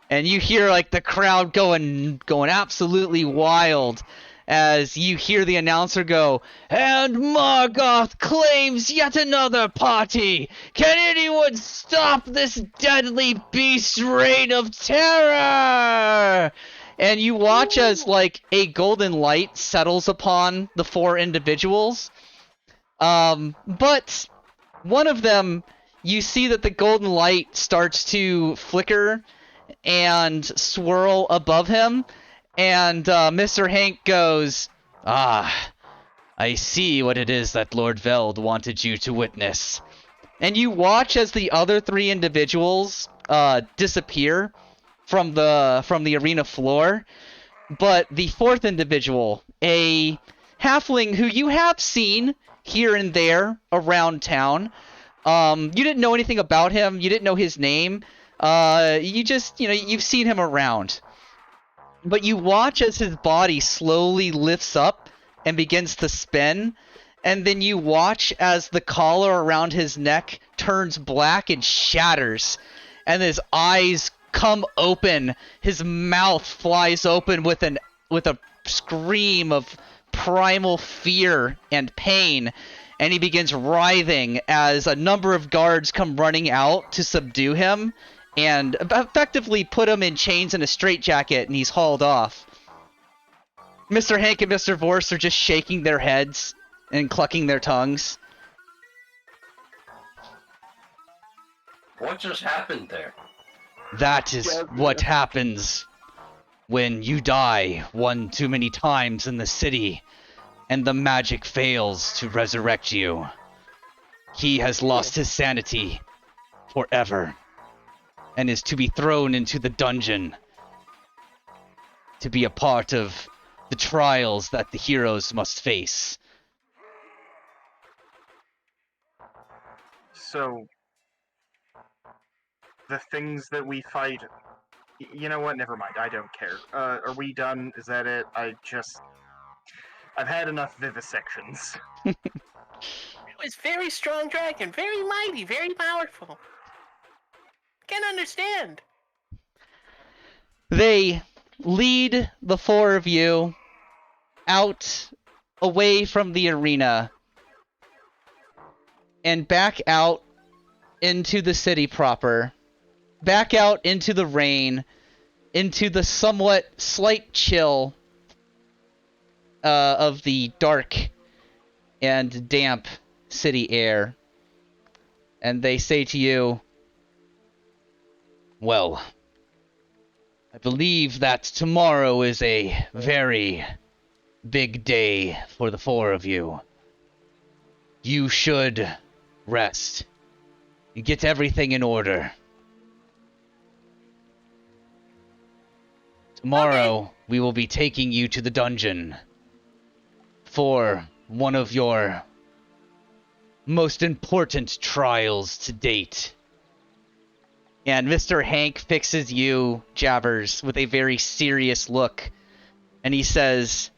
S1: And you hear like the crowd going absolutely wild as you hear the announcer go, "And Margoth claims yet another party! Can anyone stop this deadly beast's reign of terror?" And you watch as like a golden light settles upon the four individuals. But one of them, you see that the golden light starts to flicker and swirl above him, and Mr. Hank goes, "Ah, I see what it is that Lord Veld wanted you to witness." And you watch as the other three individuals disappear from the arena floor, but the fourth individual, a halfling who you have seen here and there around town, you didn't know anything about him, you didn't know his name, you just, you've seen him around. But you watch as his body slowly lifts up and begins to spin, and then you watch as the collar around his neck turns black and shatters, and his eyes come open, his mouth flies open with a scream of primal fear and pain, and he begins writhing as a number of guards come running out to subdue him and effectively put him in chains and a straitjacket, and he's hauled off. Mr. Hank and Mr. Vorst are just shaking their heads and clucking their tongues.
S4: What just happened there?
S1: That is what happens when you die one too many times in the city and the magic fails to resurrect you. He has lost his sanity forever and is to be thrown into the dungeon to be a part of the trials that the heroes must face.
S2: So, the things that we fight... You know what? Never mind. I don't care. Are we done? Is that it? I've had enough vivisections.
S3: It was very strong dragon, very mighty, very powerful. Can't understand.
S1: They lead the four of you out away from the arena and back out into the city proper, back out into the rain, into the somewhat slight chill of the dark and damp city air. And they say to you, "Well, I believe that tomorrow is a very big day for the four of you. You should rest. Get everything in order. Tomorrow, we will be taking you to the dungeon for one of your most important trials to date." And Mr. Hank fixes you, Jabbers, with a very serious look, and he says,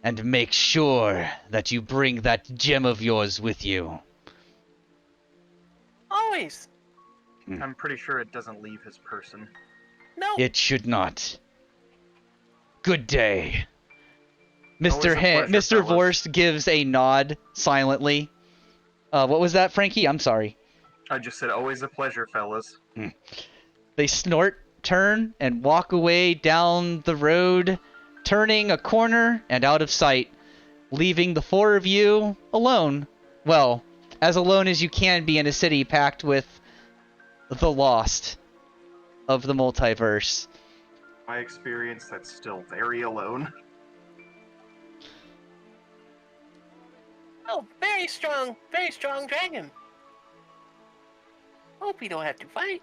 S1: "And make sure that you bring that gem of yours with you."
S3: Always.
S2: I'm pretty sure it doesn't leave his person.
S3: No.
S1: It should not. Good day.
S2: Always a pleasure,
S1: Mr.
S2: fellas.
S1: Vorst gives a nod silently. What was that, Frankie? I'm sorry.
S2: I just said, always a pleasure, fellas.
S1: They snort, turn, and walk away down the road, turning a corner and out of sight, leaving the four of you alone. Well, as alone as you can be in a city packed with the lost of the multiverse.
S2: My experience, that's still very alone.
S3: Oh, very strong dragon. Hope we don't have to fight.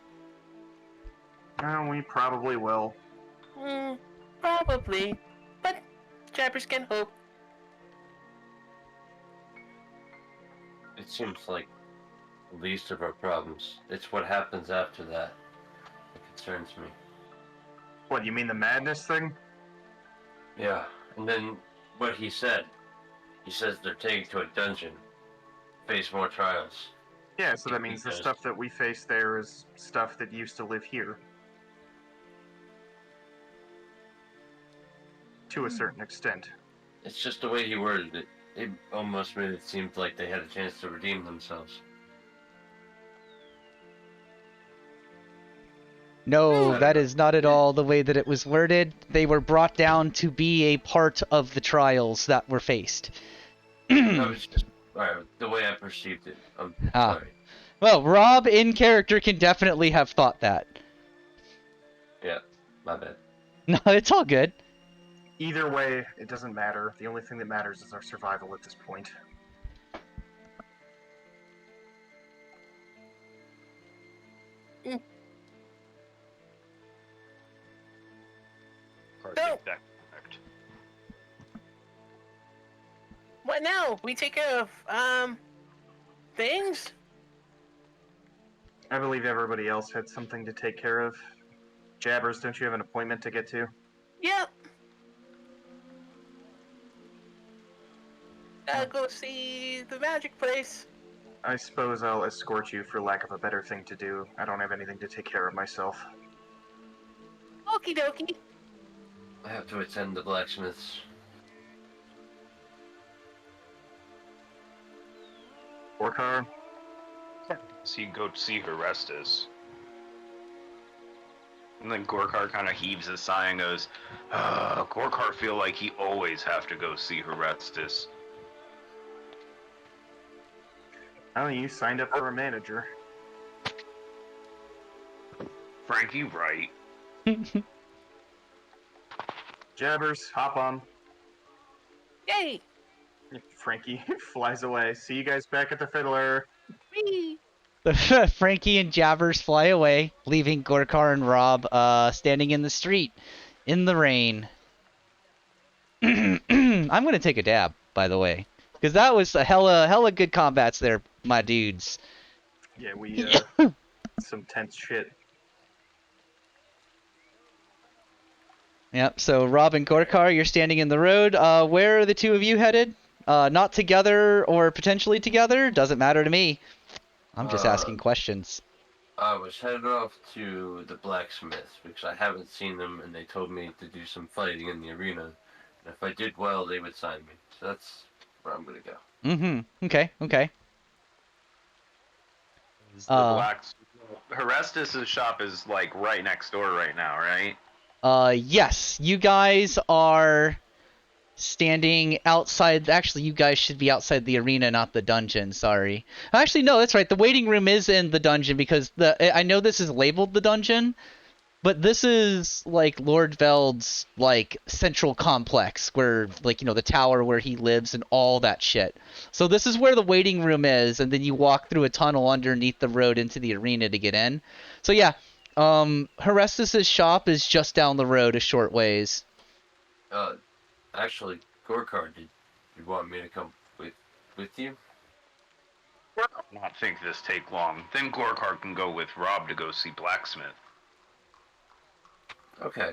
S2: We probably will.
S3: Probably. But Jabbers can hope.
S4: It seems like the least of our problems. It's what happens after that concerns me.
S2: What, you mean the madness thing?
S4: Yeah, and then what he said. He says they're taken to a dungeon. Face more trials.
S2: Yeah, so that means the
S4: Because-
S2: stuff that we face there is stuff that used to live here. To a certain extent.
S4: It's just the way he worded it. It almost made it seem like they had a chance to redeem themselves.
S1: No, that is not at all the way that it was worded. They were brought down to be a part of the trials that were faced.
S4: That was just the way I perceived it. I'm sorry.
S1: Well, Rob in character can definitely have thought that.
S4: Yeah, my bad.
S1: No, it's all good.
S2: Either way, it doesn't matter. The only thing that matters is our survival at this point.
S3: No. What now? We take care of, things?
S2: I believe everybody else had something to take care of. Jabbers, don't you have an appointment to get to?
S3: Yep. Gotta go see the magic place.
S2: I suppose I'll escort you for lack of a better thing to do. I don't have anything to take care of myself.
S3: Okie dokie.
S4: I have to attend the blacksmith's.
S2: Orkar?
S5: So you can go see Horestus. And then Gorkar kind of heaves a sigh and goes, Gorkar feel like he always have to go see Horestus.
S2: Oh, you signed up for a manager.
S5: Frankie, right?
S2: Jabbers, hop on.
S3: Yay!
S2: Frankie flies away. See you guys back at the Fiddler.
S3: Whee!
S1: Frankie and Jabbers fly away, leaving Gorkar and Rob standing in the street in the rain. I'm gonna take a dab, by the way, because that was a hella good combats there, my dudes.
S2: Yeah, we, some tense shit.
S1: Yep, so Rob and Gorkar, you're standing in the road. Where are the two of you headed? Not together or potentially together? Doesn't matter to me. I'm just asking questions.
S4: I was headed off to the blacksmith because I haven't seen them, and they told me to do some fighting in the arena. And if I did well, they would sign me. So that's where I'm gonna go.
S1: Mm-hmm. Okay.
S5: Horestus' shop is like right next door right now, right?
S1: Yes, you guys are standing outside. Actually, you guys should be outside the arena, not the dungeon. Sorry. Actually, no, that's right. The waiting room is in the dungeon because I know this is labeled the dungeon, but this is like Lord Veld's like central complex where like the tower where he lives and all that shit. So this is where the waiting room is, and then you walk through a tunnel underneath the road into the arena to get in. So yeah. Horestus' shop is just down the road a short ways.
S4: Actually, Gorkar, did you want me to come with you?
S5: I don't think this take long. Then Gorkar can go with Rob to go see Blacksmith.
S4: Okay.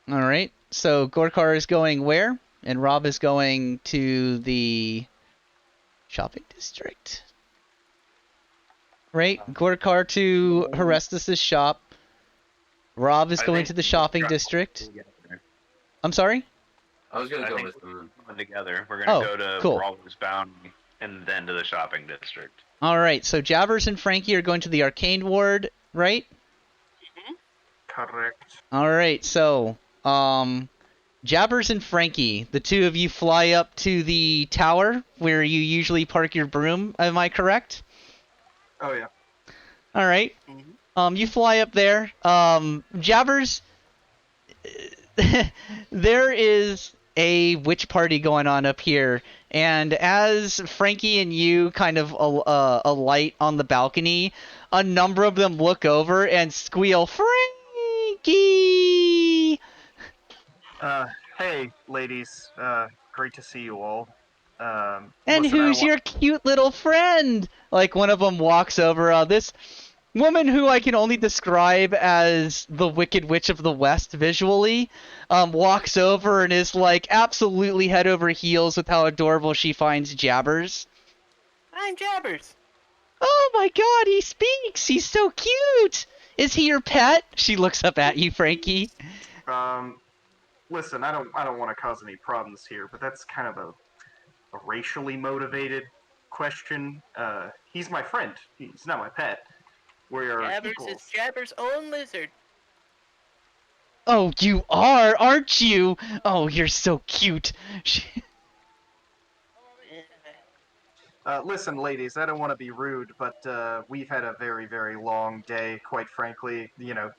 S1: Alright, so Gorkar is going where? And Rob is going to the shopping district. Right? Gorkar to Horestus' shop. Rob is going to the shopping district. I'm sorry?
S4: I was gonna
S5: I
S4: go
S5: think
S4: with them.
S5: together. We're gonna go to
S1: cool.
S5: Brawler's Bounty and then to the shopping district.
S1: Alright, so Jabbers and Frankie are going to the arcane ward, right?
S2: Correct.
S1: Alright, so, Jabbers and Frankie, the two of you fly up to the tower where you usually park your broom, am I correct?
S2: Oh, yeah.
S1: Alright. You fly up there. Jabbers, there is a witch party going on up here. And as Frankie and you kind of alight on the balcony, a number of them look over and squeal, Frankie!
S2: Hey, ladies. Great to see you all.
S1: And
S2: Listen,
S1: who's your cute little friend? Like, one of them walks over, this woman who I can only describe as the Wicked Witch of the West visually, walks over and is like absolutely head over heels with how adorable she finds Jabbers.
S3: I'm Jabbers.
S1: Oh my god, he speaks! He's so cute! Is he your pet? She looks up at you, Frankie.
S2: Listen, I don't want to cause any problems here, but that's kind of a racially motivated question. He's my friend. He's not my pet. We are
S3: Jabbers
S2: equals.
S3: is Jabbers' own lizard.
S1: Oh, you are, aren't you? Oh, you're so cute.
S2: Listen, ladies, I don't want to be rude, but we've had a very, very long day, quite frankly. You know,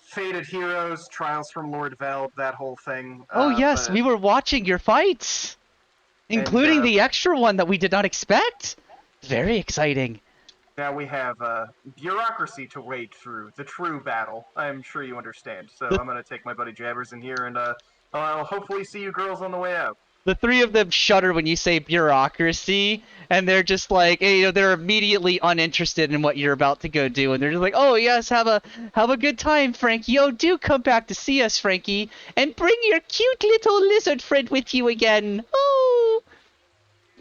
S2: Fated Heroes, Trials from Lord Veld, that whole thing.
S1: Oh yes,
S2: but
S1: we were watching your fights, including the extra one that we did not expect. Very exciting.
S2: Now we have bureaucracy to wade through, the true battle. I'm sure you understand. So I'm going to take my buddy Jabbers in here, and I'll hopefully see you girls on the way out.
S1: The three of them shudder when you say bureaucracy, and they're just like, you know, they're immediately uninterested in what you're about to go do, and they're just like, oh yes, have a good time, Frankie. Oh, do come back to see us, Frankie, and bring your cute little lizard friend with you again. Oh,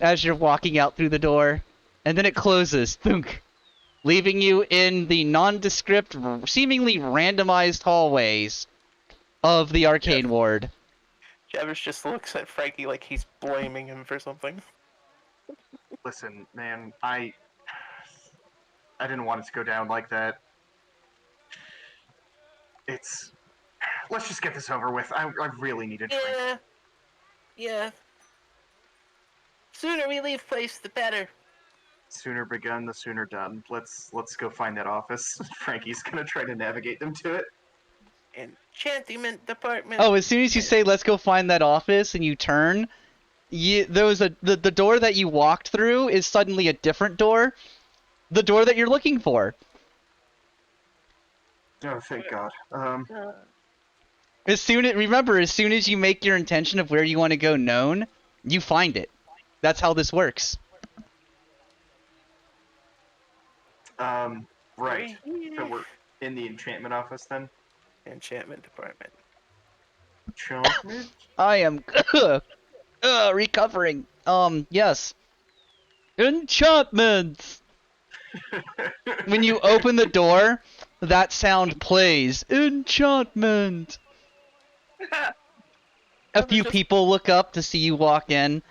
S1: as you're walking out through the door, and then it closes, thunk, leaving you in the nondescript, seemingly randomized hallways of the arcane ward.
S3: Jabbers just looks at Frankie like he's blaming him for something.
S2: Listen, man, I didn't want it to go down like that. Let's just get this over with. I really need a drink.
S3: Yeah. Sooner we leave place, the better.
S2: Sooner begun, the sooner done. Let's go find that office. Frankie's gonna try to navigate them to it.
S3: Enchantment department.
S1: Oh, as soon as you say, let's go find that office, and you turn, the door that you walked through is suddenly a different door. The door that you're looking for.
S2: Oh, thank God.
S1: As soon as you make your intention of where you want to go known, you find it. That's how this works.
S2: Right. So we're in the enchantment office then?
S3: Enchantment department.
S2: Enchantment?
S1: I am recovering. Yes. Enchantments. When you open the door, that sound plays. Enchantment. A few people look up to see you walk in.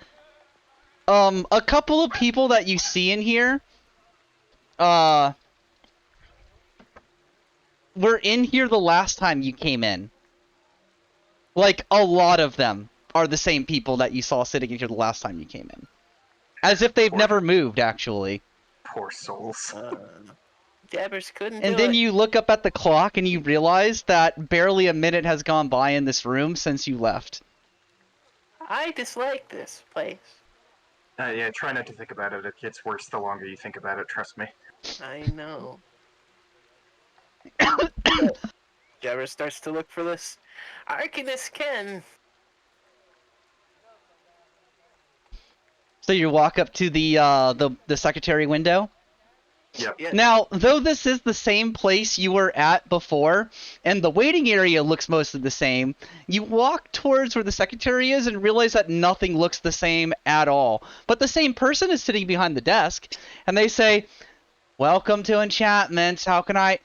S1: A couple of people that you see in here, were in here the last time you came in. Like, a lot of them are the same people that you saw sitting in here the last time you came in. As if they've never moved, actually.
S2: Poor souls.
S3: Jabbers couldn't
S1: And
S3: do
S1: then
S3: it.
S1: you look up at the clock and you realize that barely a minute has gone by in this room since you left.
S3: I dislike this place.
S2: Yeah, try not to think about it. It gets worse the longer you think about it, trust me.
S3: I know. Jabbers starts to look for this Arcanist Ken.
S1: So you walk up to the secretary window.
S2: Yep.
S3: Yeah.
S1: Now, though this is the same place you were at before, and the waiting area looks mostly the same, you walk towards where the secretary is and realize that nothing looks the same at all. But the same person is sitting behind the desk, and they say, "Welcome to Enchantments. How can I..."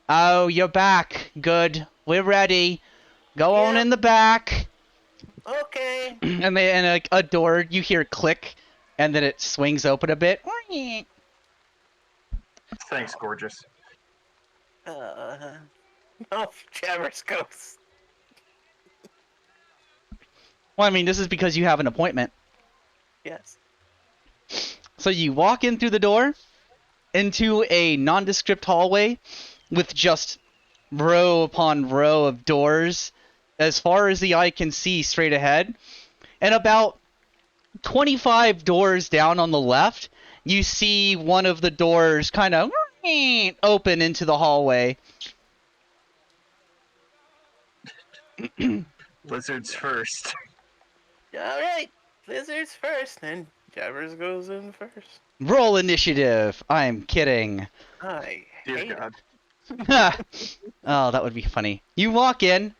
S1: "Oh, you're back. Good. We're ready. Go on in the back."
S3: Okay.
S1: And a door, you hear click, and then it swings open a bit.
S2: Thanks, gorgeous.
S3: Oh, Jabbers goes.
S1: Well, I mean, this is because you have an appointment.
S3: Yes.
S1: So you walk in through the door into a nondescript hallway with just row upon row of doors as far as the eye can see straight ahead. And about 25 doors down on the left, you see one of the doors kind of open into the hallway.
S2: Lizards first.
S3: Alright, Lizards first, and Jabbers goes in first.
S1: Roll initiative. I'm kidding.
S3: I
S2: Dear
S3: hate
S2: God.
S1: Oh, that would be funny. You walk in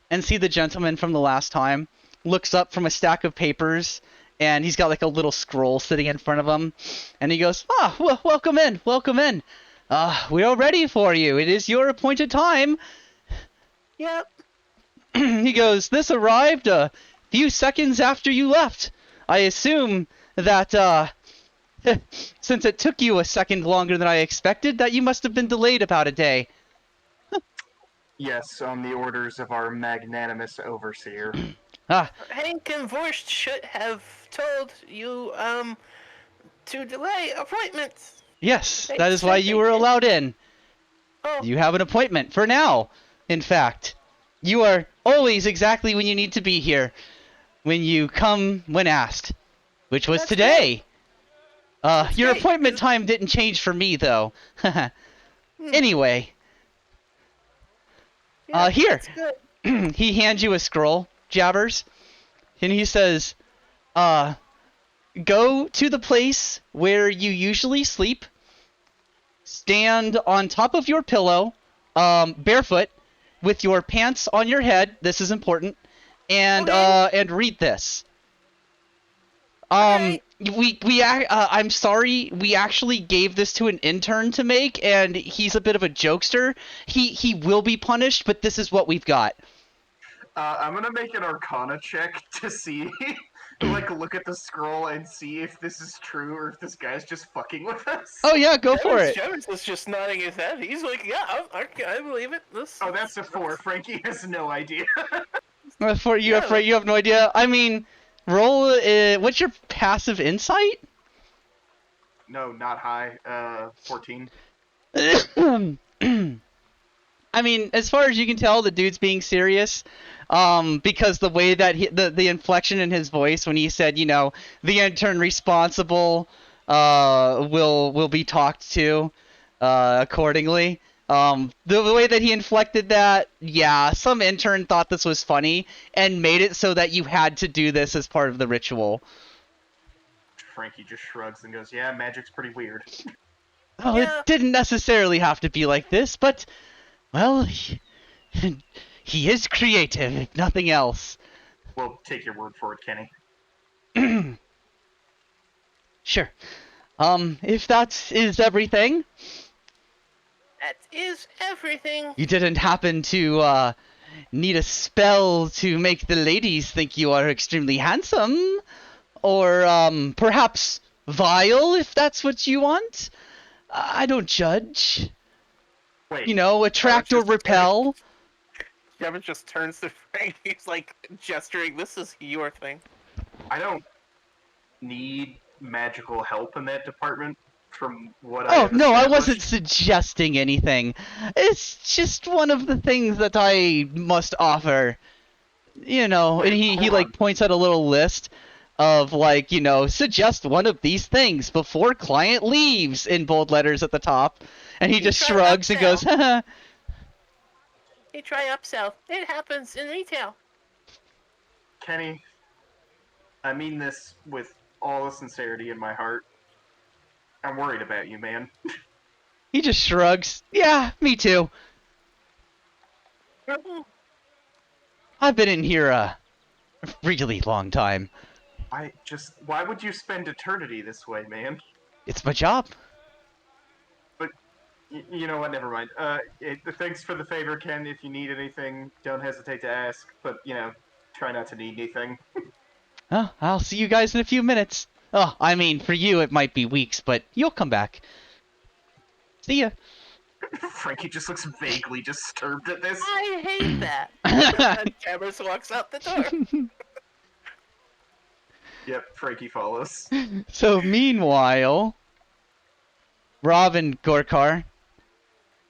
S1: and see the gentleman from the last time, looks up from a stack of papers, and he's got like a little scroll sitting in front of him, and he goes, welcome in, welcome in. We are ready for you. It is your appointed time.
S3: it. Yep.
S1: He goes, this arrived a few seconds after you left. I assume that, since it took you a second longer than I expected, that you must have been delayed about a day.
S2: Yes, on the orders of our magnanimous overseer.
S3: Hank and Vorst should have told you, to delay appointments.
S1: Yes,
S3: They
S1: that is why
S3: said
S1: you
S3: they
S1: were
S3: did.
S1: allowed in.
S3: Oh,
S1: You have an appointment for now, in fact. You are always exactly when you need to be here. When you come when asked. Which was
S3: That's
S1: today. Your
S3: great,
S1: appointment
S3: 'cause-
S1: time didn't change for me, though. Anyway,
S3: yeah,
S1: here.
S3: that's good.
S1: He hands you a scroll, Jabbers. And he says, go to the place where you usually sleep. Stand on top of your pillow, barefoot, with your pants on your head. This is important. And
S3: Okay.
S1: and read this.
S3: Okay.
S1: I'm sorry. We actually gave this to an intern to make, and he's a bit of a jokester. He will be punished, but this is what we've got.
S2: I'm gonna make an Arcana check to see, like, look at the scroll and see if this is true or if this guy's just fucking with us.
S1: Oh yeah, go for it.
S3: Jabbers is just nodding his head. He's like, yeah, I believe it.
S2: Oh, that's a 4. Frankie has no idea.
S1: For you,
S3: Yeah.
S1: you have no idea. I mean, roll. What's your passive insight?
S2: No, not high. 14.
S1: I mean, as far as you can tell, the dude's being serious. Because the way that the inflection in his voice when he said, you know, the intern responsible, will be talked to, accordingly. The way that he inflected that, yeah, some intern thought this was funny and made it so that you had to do this as part of the ritual.
S2: Frankie just shrugs and goes, yeah, magic's pretty weird.
S1: Oh,
S3: Yeah.
S1: it didn't necessarily have to be like this, but, well, he is creative, if nothing else.
S2: We'll take your word for it, Kenny.
S1: Sure. If that is everything,
S3: That is everything.
S1: you didn't happen to, need a spell to make the ladies think you are extremely handsome? Or, perhaps vile, if that's what you want? I don't judge.
S2: Wait,
S1: You know, attract or
S3: just-
S1: repel.
S3: Jabbers just turns to Frank. He's like gesturing. This is your thing.
S2: I don't need magical help in that department from what I
S1: Oh,
S2: have
S1: no, I
S2: established.
S1: wasn't suggesting anything. It's just one of the things that I must offer. You know, and he
S2: hold
S1: like
S2: on.
S1: points out a little list of like, you know, suggest one of these things before client leaves in bold letters at the top. And he
S3: You
S1: just
S3: try
S1: shrugs and goes,
S3: upsell.
S1: haha.
S3: You try upsell. It happens in retail.
S2: Kenny, I mean this with all the sincerity in my heart. I'm worried about you, man.
S1: He just shrugs. Yeah, me too. I've been in here a really long time.
S2: Why would you spend eternity this way, man?
S1: It's my job.
S2: You know what? Never mind. Thanks for the favor, Ken. If you need anything, don't hesitate to ask. But you know, try not to need anything.
S1: Oh, I'll see you guys in a few minutes. Oh, I mean, for you it might be weeks, but you'll come back. See ya.
S2: Frankie just looks vaguely disturbed at this.
S3: I hate that. And Jabbers walks out the door.
S2: Yep, Frankie follows.
S1: So meanwhile, Rob and Gorkar,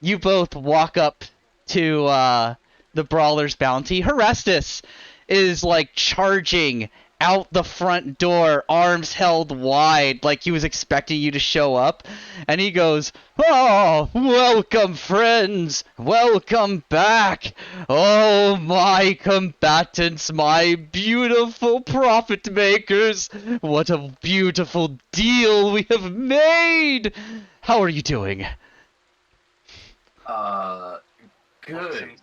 S1: you both walk up to the Brawler's bounty. Horestus is like charging out the front door, arms held wide, like he was expecting you to show up. And he goes, "Oh, welcome, friends. Welcome back. Oh, my combatants, my beautiful profit makers. What a beautiful deal we have made. How are you doing?"
S4: Good.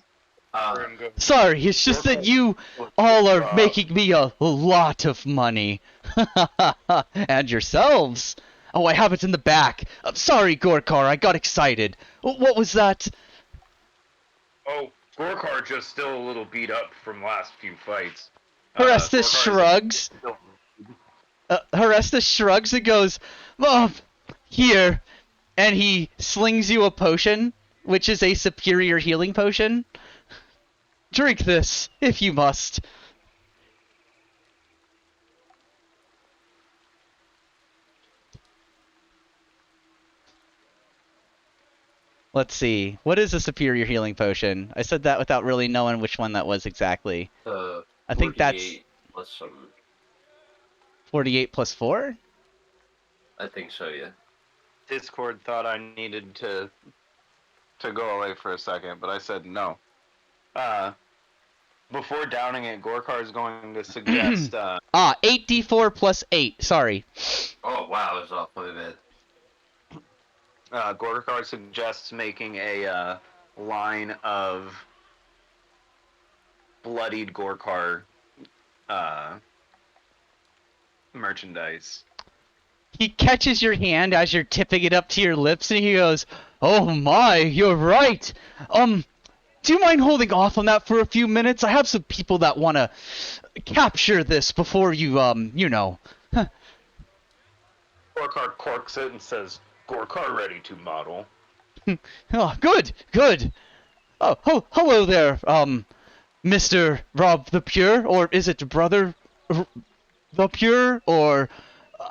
S1: Sorry, it's just that you all are making me a lot of money. And yourselves. Oh, I have it in the back. Sorry, Gorkar, I got excited. What was that?
S5: Oh, Gorkar just still a little beat up from last few fights.
S1: Horestus
S5: Gorkar's-
S1: shrugs. Horestus shrugs and goes, "Mom, here." And he slings you a potion, which is a superior healing potion. Drink this, if you must. Let's see. What is a superior healing potion? I said that without really knowing which one that was exactly. I think that's
S4: 48 plus some.
S1: 48 plus 4?
S4: I think so, yeah.
S5: Discord thought I needed to go away for a second, but I said no. Before downing it, Gorkar is going to suggest
S1: 8d4 plus 8. Sorry.
S4: Oh, wow, I was off my bad.
S5: Gorkar suggests making a line of bloodied Gorkar merchandise.
S1: He catches your hand as you're tipping it up to your lips, and he goes, "Oh my, you're right. Do you mind holding off on that for a few minutes? I have some people that want to capture this before you, you know."
S5: Gorkar corks it and says, "Gorkar ready to model."
S1: Oh, good, good. Oh, hello there, Mr. Rob the Pure, or is it Brother the Pure, or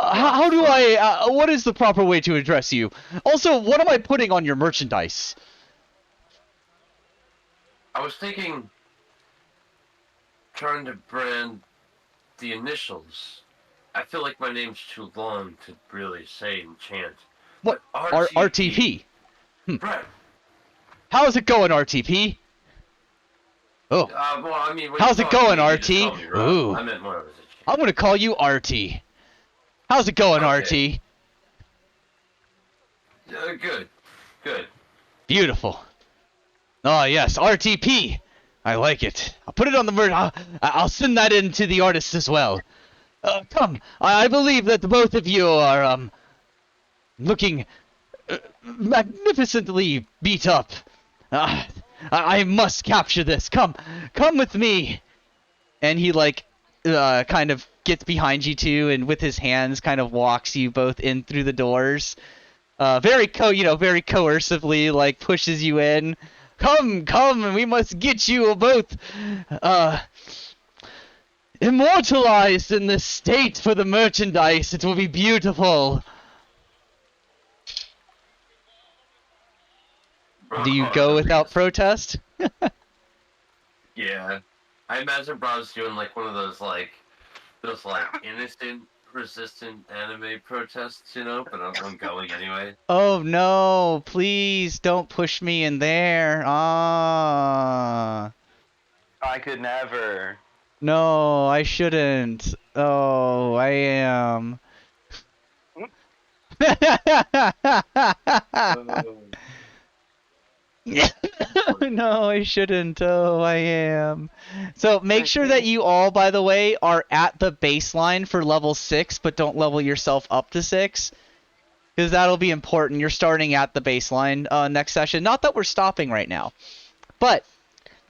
S1: how do I, what is the proper way to address you? Also, what am I putting on your merchandise?
S4: I was thinking, trying to brand the initials. I feel like my name's too long to really say and chant.
S1: What?
S4: But
S1: RTP?
S4: Right.
S1: How's it going, RTP? Oh,
S4: Well, I mean, when
S1: how's
S4: you
S1: it
S4: talk to
S1: going,
S4: me, you
S1: RT?
S4: just call me Rob.
S1: Ooh.
S4: I meant more of as a chant.
S1: I'm gonna call you RT. How's it going,
S4: Okay.
S1: RT?
S4: Good. Good.
S1: Beautiful. Oh, yes, RTP. I like it. I'll put it on the I'll send that in to the artist as well. Come, I believe that both of you are, looking magnificently beat up. I must capture this. Come with me. And he, like, kind of gets behind you two, and with his hands kind of walks you both in through the doors. Very coercively, like, pushes you in. Come, and we must get you both, immortalized in this state for the merchandise. It will be beautiful. Do you go without protest?
S4: Yeah. I imagine Bob's doing like one of those innocent, resistant anime protests, you know, but I'm going anyway.
S1: Oh no, please don't push me in there. Ah.
S5: I could never.
S1: No, I shouldn't. Oh, I am. No, I shouldn't. Oh, I am. So make sure that you all, by the way, are at the baseline for level 6, but don't level yourself up to 6. Because that'll be important. You're starting at the baseline next session. Not that we're stopping right now. But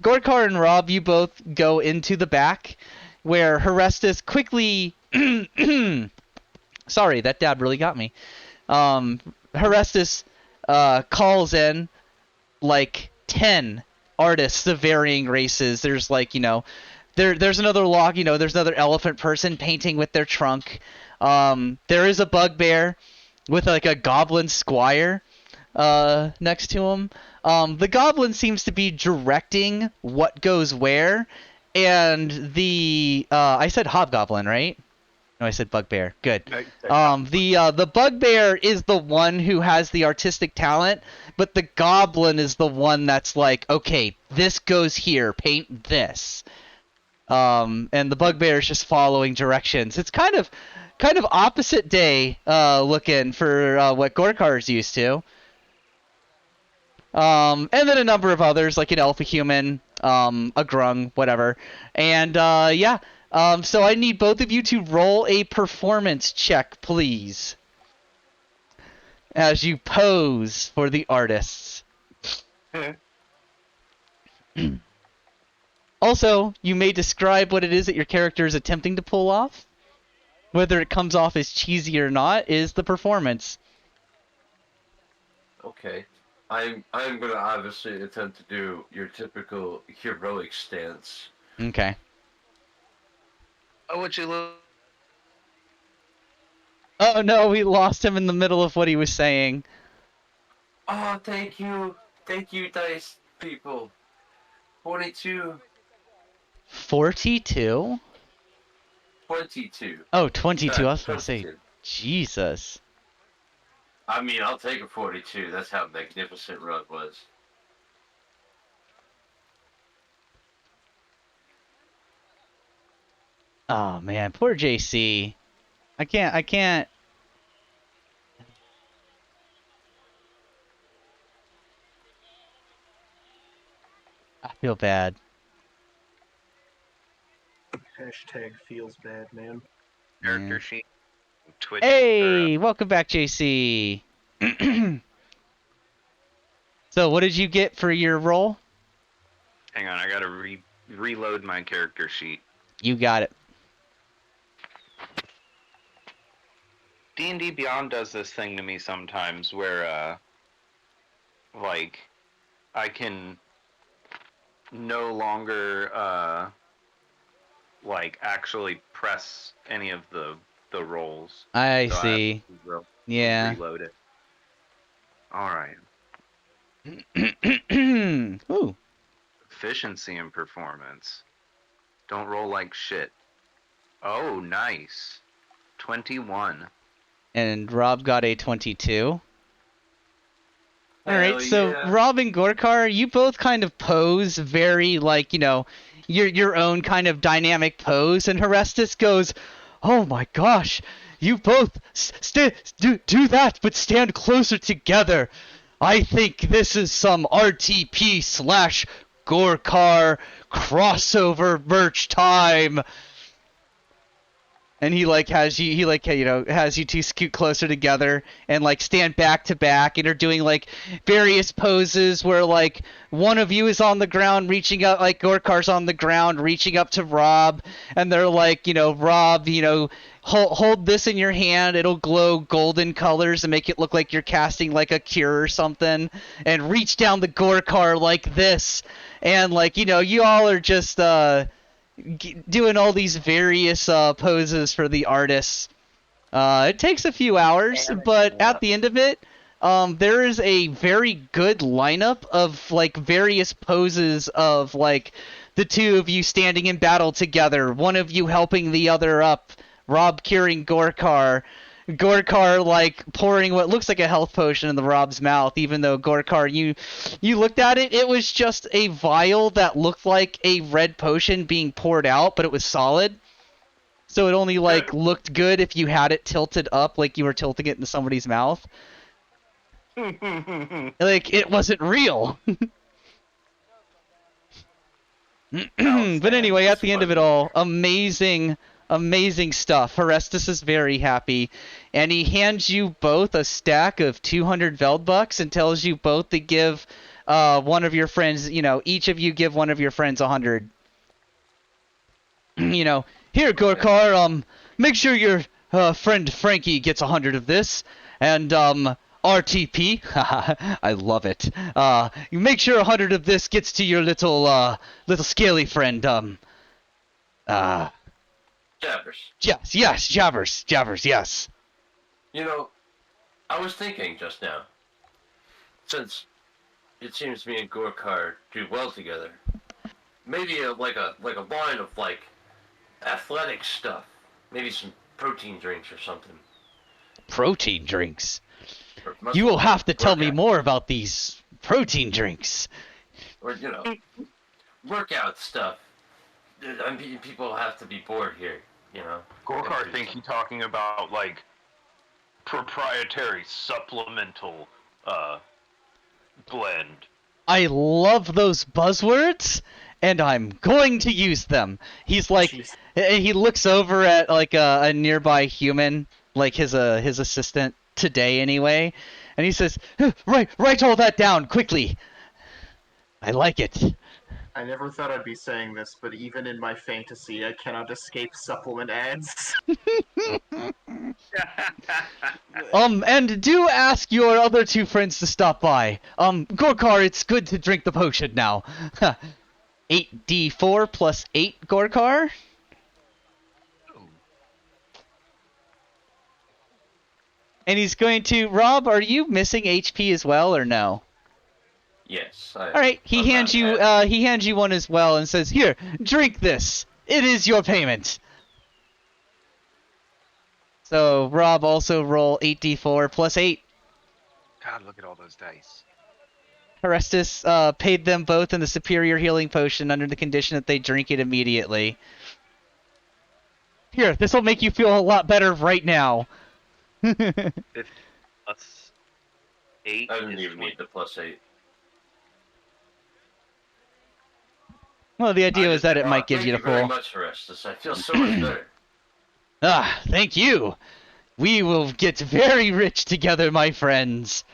S1: Gorkar and Rob, you both go into the back, where Horestus quickly... Sorry, that dab really got me. Horestus calls in like 10 artists of varying races. There's like, you know, there's another log, you know, there's another elephant person painting with their trunk. There is a bugbear with like a goblin squire next to him. The goblin seems to be directing what goes where, and the I said hobgoblin, right? No, I said bugbear. Good. The bugbear is the one who has the artistic talent, but the goblin is the one that's like, okay, this goes here, paint this. And the bugbear is just following directions. It's kind of opposite day looking for what Gorkar is used to. And then a number of others, like an elf, a human, a grung, whatever. And yeah, so I need both of you to roll a performance check, please, as you pose for the artists. Also, you may describe what it is that your character is attempting to pull off. Whether it comes off as cheesy or not is the performance.
S4: Okay. I'm gonna obviously attempt to do your typical heroic stance.
S1: Okay.
S5: Oh, would you look?
S1: Oh no, we lost him in the middle of what he was saying.
S4: Oh, thank you, dice people. 42.
S1: 42?
S4: 22.
S1: Oh, 22. I was going to
S4: 22.
S1: say, Jesus.
S4: I mean, I'll take a 42. That's how magnificent Rug was.
S1: Oh man, poor JC. I can't. I feel bad.
S2: Hashtag feels bad, man.
S5: Character sheet. Twitch.
S1: Hey, welcome back, JC. So, what did you get for your roll?
S5: Hang on, I gotta reload my character sheet.
S1: You got it.
S5: D&D Beyond does this thing to me sometimes where, like, I can no longer, like, actually press any of the rolls.
S1: I
S5: So
S1: see.
S5: I have to
S1: Yeah.
S5: reload it. Alright.
S1: Ooh.
S5: Efficiency and performance. Don't roll like shit. Oh, nice. 21.
S1: And Rob got a 22.
S4: Hell
S1: Alright, so
S4: yeah.
S1: Rob and Gorkar, you both kind of pose very, like, you know, your own kind of dynamic pose, and Horestus goes, "Oh my gosh, you both do that, but stand closer together. I think this is some RTP slash Gorkar crossover merch time." And he like has you, has you two scoot closer together and like stand back to back and are doing like various poses where like one of you is on the ground reaching up, like Gorkar's on the ground reaching up to Rob, and they're like, Rob, hold this in your hand, it'll glow golden colors and make it look like you're casting like a cure or something, and reach down the Gorkar like this, and like, you all are just doing all these various poses for the artists. It takes a few hours, but at the end of it, there is a very good lineup of like various poses of like the two of you standing in battle together, one of you helping the other up, Rob curing Gorkar, like pouring what looks like a health potion in the Rob's mouth, even though Gorkar, you looked at it, it was just a vial that looked like a red potion being poured out, but it was solid. So it only like looked good if you had it tilted up like you were tilting it into somebody's mouth. Like it wasn't real. But anyway, at the end of it all, amazing stuff. Horestus is very happy, and he hands you both a stack of 200 Veldbucks and tells you both to give one of your friends, each of you give one of your friends 100. Here, Gorkar, make sure your friend Frankie gets 100 of this, and RTP, I love it. You make sure 100 of this gets to your little scaly friend,
S4: Jabbers.
S1: Yes, Jabbers, yes.
S4: I was thinking just now, since it seems me and Gorkar do well together. Maybe like a line of like athletic stuff. Maybe some protein drinks or something.
S1: Protein drinks.
S4: Or
S1: You will
S4: muscle
S1: have to tell me
S4: workout.
S1: more about these protein drinks.
S4: Or workout stuff. I mean, people have to be bored here.
S5: Gorkar think you talking about like proprietary supplemental blend.
S1: I love those buzzwords, and I'm going to use them. He's like,
S2: Jeez.
S1: he looks over at like a nearby human, like his assistant today anyway, and he says, write all that down quickly. I like it.
S2: I never thought I'd be saying this, but even in my fantasy, I cannot escape supplement ads.
S1: And do ask your other two friends to stop by. Gorkar, it's good to drink the potion now. 8d4 plus 8, Gorkar? And he's going to... Rob, are you missing HP as well, or no?
S4: Yes.
S1: Alright, he hands you one as well and says, here, drink this. It is your payment. So, Rob, also roll 8d4 plus 8.
S5: God, look at all those dice.
S1: Orestes paid them both in the superior healing potion under the condition that they drink it immediately. Here, this will make you feel a lot better right now.
S5: 50 plus 8.
S4: I didn't even need the +8.
S1: Well, the idea was that it might give
S4: Thank
S1: you the
S4: you very
S1: full.
S4: much, Orestes. I feel so much better.
S1: Ah, thank you. We will get very rich together, my friends.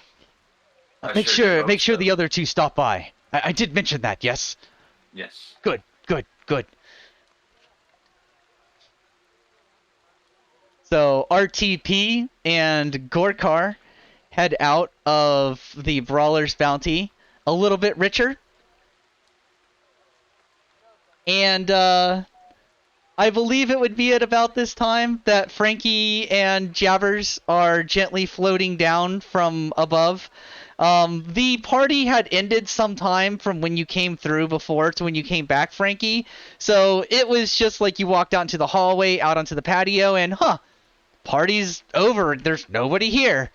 S1: Make sure the other two stop by. I did mention that, yes?
S4: Yes.
S1: Good. So, RTP and Gorkar head out of the Brawler's Bounty a little bit richer. And, I believe it would be at about this time that Frankie and Jabbers are gently floating down from above. The party had ended sometime from when you came through before to when you came back, Frankie. So it was just like you walked out into the hallway, out onto the patio, and party's over. There's nobody here.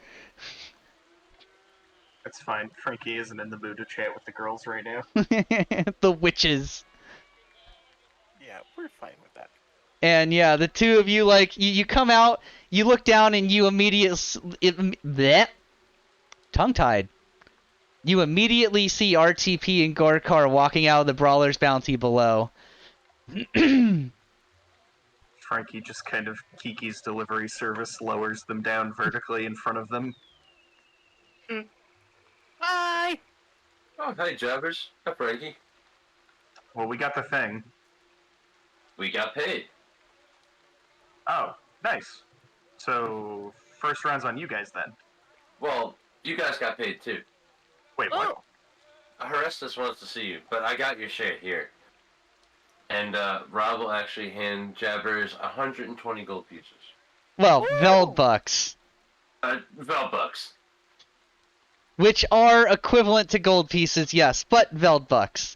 S2: That's fine. Frankie isn't in the mood to chat with the girls right now.
S1: The witches.
S3: Yeah, we're fine with that.
S1: And yeah, the two of you, like, you come out, you look down, and you tongue-tied. You immediately see RTP and Gorkar walking out of the Brawler's Bounty below.
S2: Frankie just kind of Kiki's delivery service lowers them down vertically in front of them.
S3: Bye!
S4: Oh, hi, Jabbers. Hi, Frankie.
S2: Well, we got the thing.
S4: We got paid.
S2: Oh, nice. So, first round's on you guys then.
S4: Well, you guys got paid too.
S2: Wait, what?
S4: Orestes wants to see you, but I got your share here. And Rob will actually hand Jabbers 120 gold pieces.
S1: Well,
S3: Woo!
S1: Veldbucks.
S4: Velbucks.
S1: Which are equivalent to gold pieces, yes, but Veldbucks.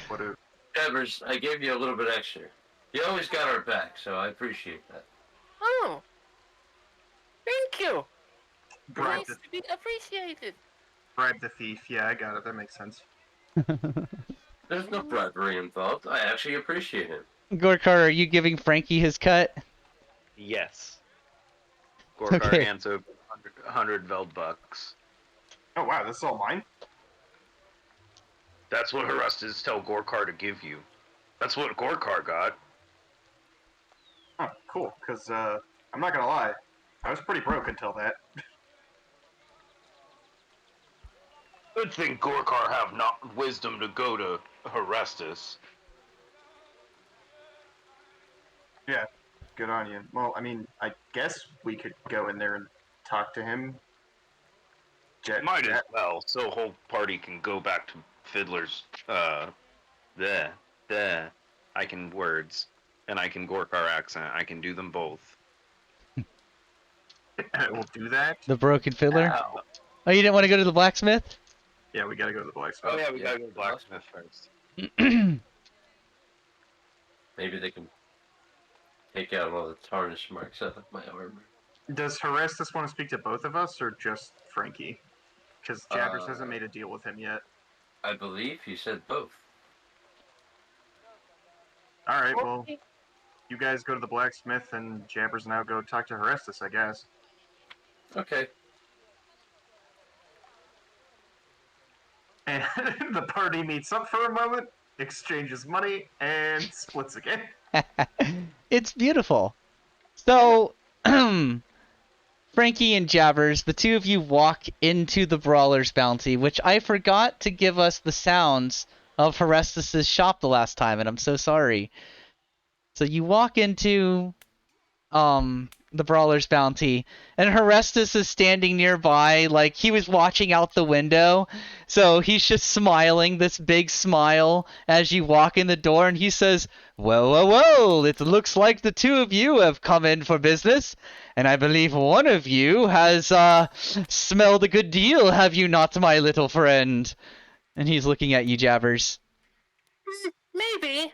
S2: What a...
S4: Jabbers, I gave you a little bit extra. You always got our back, so I appreciate that.
S3: Oh! Thank you!
S2: Bribe
S3: Nice
S2: the,
S3: to be appreciated.
S2: bribe the thief. Yeah, I got it. That makes sense.
S4: There's no bribery involved. I actually appreciate it.
S1: Gorkar, are you giving Frankie his cut?
S5: Yes. Gorkar
S1: Okay.
S5: hands over 100 Veldbucks.
S2: Oh, wow, this is all mine?
S5: That's what Orestes tell Gorkar to give you. That's what Gorkar got.
S2: Oh, cool, because, I'm not gonna lie. I was pretty broke until that.
S5: Good thing Gorkar have not wisdom to go to Orestes.
S2: Yeah, good on you. Well, I mean, I guess we could go in there and talk to him.
S5: Might as well, so whole party can go back to Fiddler's, there. I can words, and I can Gorkar accent. I can do them both.
S2: We'll do that.
S1: The Broken Fiddler?
S5: Ow.
S1: Oh, you didn't want to go to the blacksmith?
S2: Yeah, we gotta go to the blacksmith.
S5: Oh yeah, we
S4: Yeah.
S5: gotta go to the blacksmith first.
S4: Maybe they can take out all the tarnish marks out of my armor.
S2: Does Horestus want to speak to both of us, or just Frankie? Because Jabbers hasn't made a deal with him yet.
S4: I believe he said both.
S2: Alright, well, you guys go to the blacksmith, and Jabbers and I'll go talk to Horestus, I guess.
S4: Okay.
S2: And the party meets up for a moment, exchanges money, and splits again.
S1: It's beautiful. So, Frankie and Jabbers, the two of you walk into the Brawler's Bounty, which I forgot to give us the sounds of Horestus' shop the last time, and I'm so sorry. So you walk into the Brawler's Bounty, and Horestus is standing nearby, like he was watching out the window, so he's just smiling this big smile as you walk in the door, and he says, well, it looks like the two of you have come in for business, and I believe one of you has smelled a good deal, have you not, my little friend? And he's looking at you, Jabbers.
S3: Maybe.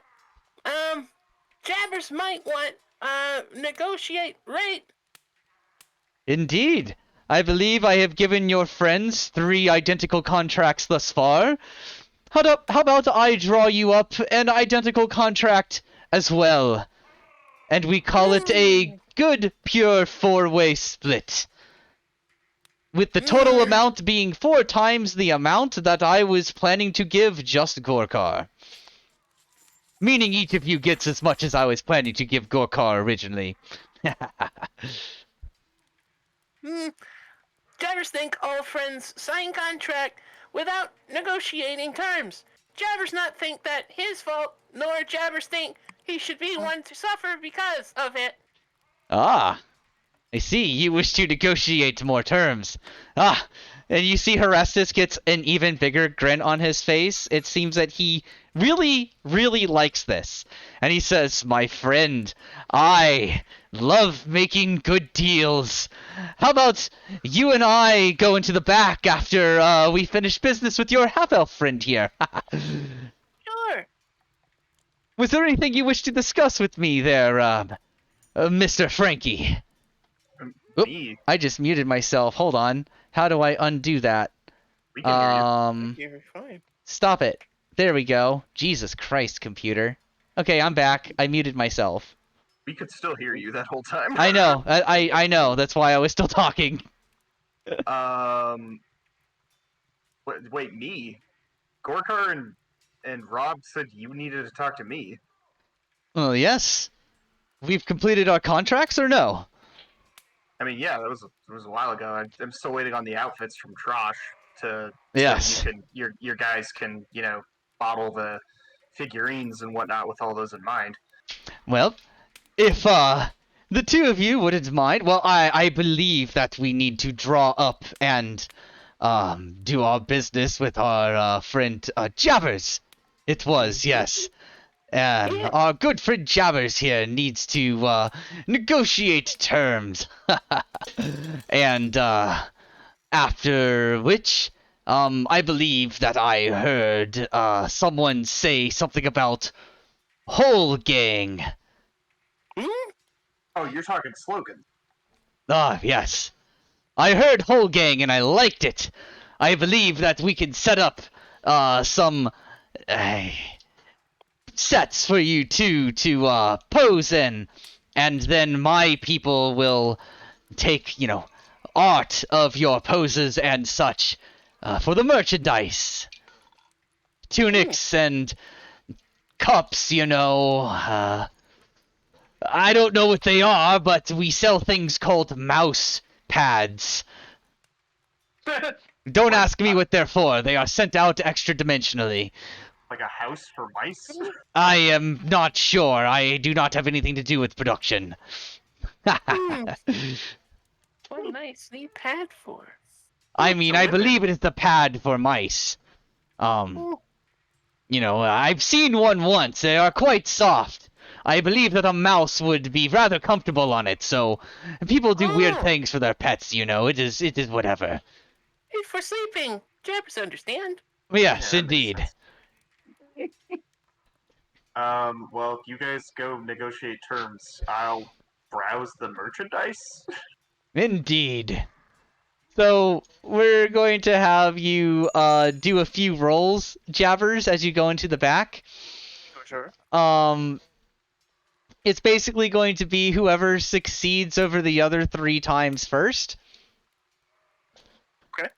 S3: Jabbers might want negotiate rate.
S1: Indeed. I believe I have given your friends 3 identical contracts thus far. How about I draw you up an identical contract as well? And we call it a good, pure 4-way split. With the total amount being 4 times the amount that I was planning to give just Gorkar. Meaning each of you gets as much as I was planning to give Gorkar originally.
S3: Jabbers think all friends sign contract without negotiating terms. Jabbers not think that his fault, nor Jabbers think he should be one to suffer because of it.
S1: Ah, I see. You wish to negotiate more terms. Ah, and you see Horestus gets an even bigger grin on his face. It seems that he really, really likes this. And he says, my friend, I love making good deals. How about you and I go into the back after we finish business with your half-elf friend here?
S3: Sure.
S1: Was there anything you wish to discuss with me there, Mr. Frankie?
S2: Me?
S1: I just muted myself. Hold on. How do I undo that?
S2: We can hear you.
S3: You're fine.
S1: Stop it. There we go. Jesus Christ, computer. Okay, I'm back. I muted myself.
S2: We could still hear you that whole time.
S1: I know. I know. That's why I was still talking.
S2: Wait, me? Gorkar and Rob said you needed to talk to me.
S1: Well, yes. We've completed our contracts, or no?
S2: I mean, yeah, it was a while ago. I'm still waiting on the outfits from Trosh to.
S1: Yes.
S2: So your guys can bottle the figurines and whatnot with all those in mind.
S1: Well, if the two of you wouldn't mind, well, I believe that we need to draw up and do our business with our friend Jabbers. It was, yes. And our good friend Jabbers here needs to negotiate terms. And after which, I believe that I heard someone say something about whole gang.
S2: Oh, you're talking slogan.
S1: Ah, yes. I heard whole gang and I liked it. I believe that we can set up some sets for you two to pose in, and then my people will take, art of your poses and such for the merchandise. Tunics and cups, I don't know what they are, but we sell things called mouse pads. Don't ask me what they're for. They are sent out extra-dimensionally.
S2: Like a house for mice?
S1: I am not sure. I do not have anything to do with production.
S3: What a nice new pad for.
S1: I mean, I believe it is the pad for mice. I've seen one once. They are quite soft. I believe that a mouse would be rather comfortable on it, so people do weird things for their pets, it is whatever.
S3: Hey, for sleeping. Jabbers understand.
S1: Yes,
S2: Yeah, that makes
S1: indeed.
S2: sense. Well, you guys go negotiate terms. I'll browse the merchandise.
S1: Indeed. So we're going to have you do a few rolls, Jabbers, as you go into the back.
S3: Sure.
S1: It's basically going to be whoever succeeds over the other 3 times first.
S3: Okay.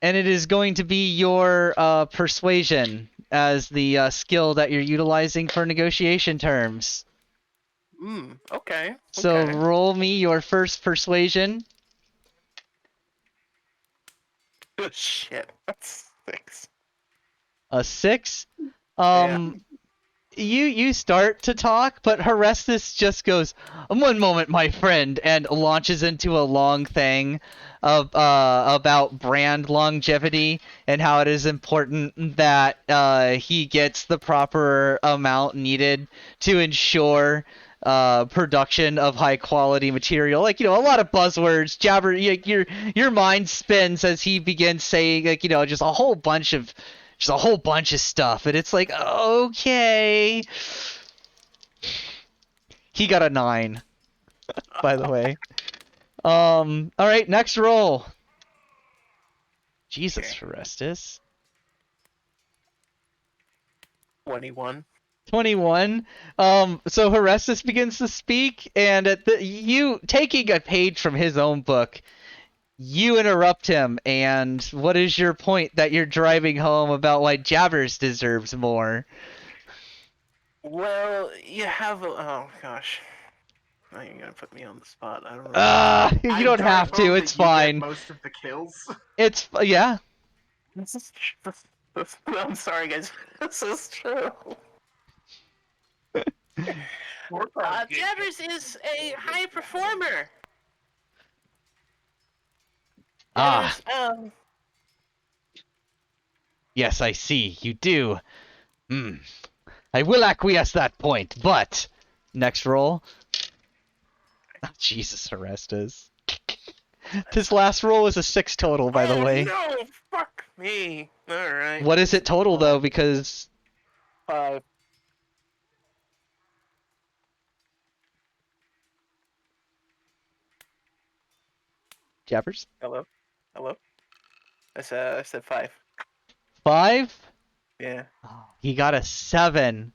S1: And it is going to be your persuasion as the skill that you're utilizing for negotiation terms.
S3: Okay.
S1: So
S3: Okay.
S1: roll me your first persuasion.
S3: Oh, shit. That's 6.
S1: A 6.
S3: Yeah.
S1: You start to talk, but Horestus just goes, "One moment, my friend," and launches into a long thing about brand longevity and how it is important that he gets the proper amount needed to ensure production of high quality material. Like, a lot of buzzwords. Jabber, your mind spins as he begins saying, like, just a whole bunch of stuff, and it's like, okay. He got a 9, by the way. All right, next roll. Jesus,
S3: Okay.
S1: Forestus.
S3: 21.
S1: 21. So Horestus begins to speak, and you taking a page from his own book, you interrupt him. And what is your point that you're driving home about why Jabbers deserves more?
S3: Well, you have a... Oh, gosh. Now you're gonna put me on the spot. I don't know.
S1: You
S2: I
S1: don't
S2: drive
S1: have to.
S2: home
S1: It's
S2: that you get
S1: fine.
S2: most of the kills.
S1: Yeah.
S3: This is I'm sorry, guys. This is true. Jabbers is a high performer.
S1: Ah,
S3: Jabbers,
S1: yes, I see. You do. I will acquiesce that point, but next roll. Oh, Jesus, Orestes. This last roll is a 6 total, by the way.
S3: no, fuck me. All right.
S1: What is it total though? Because
S3: 5.
S1: Jabbers?
S3: Hello. I said 5.
S1: 5?
S3: Yeah.
S1: He got a 7.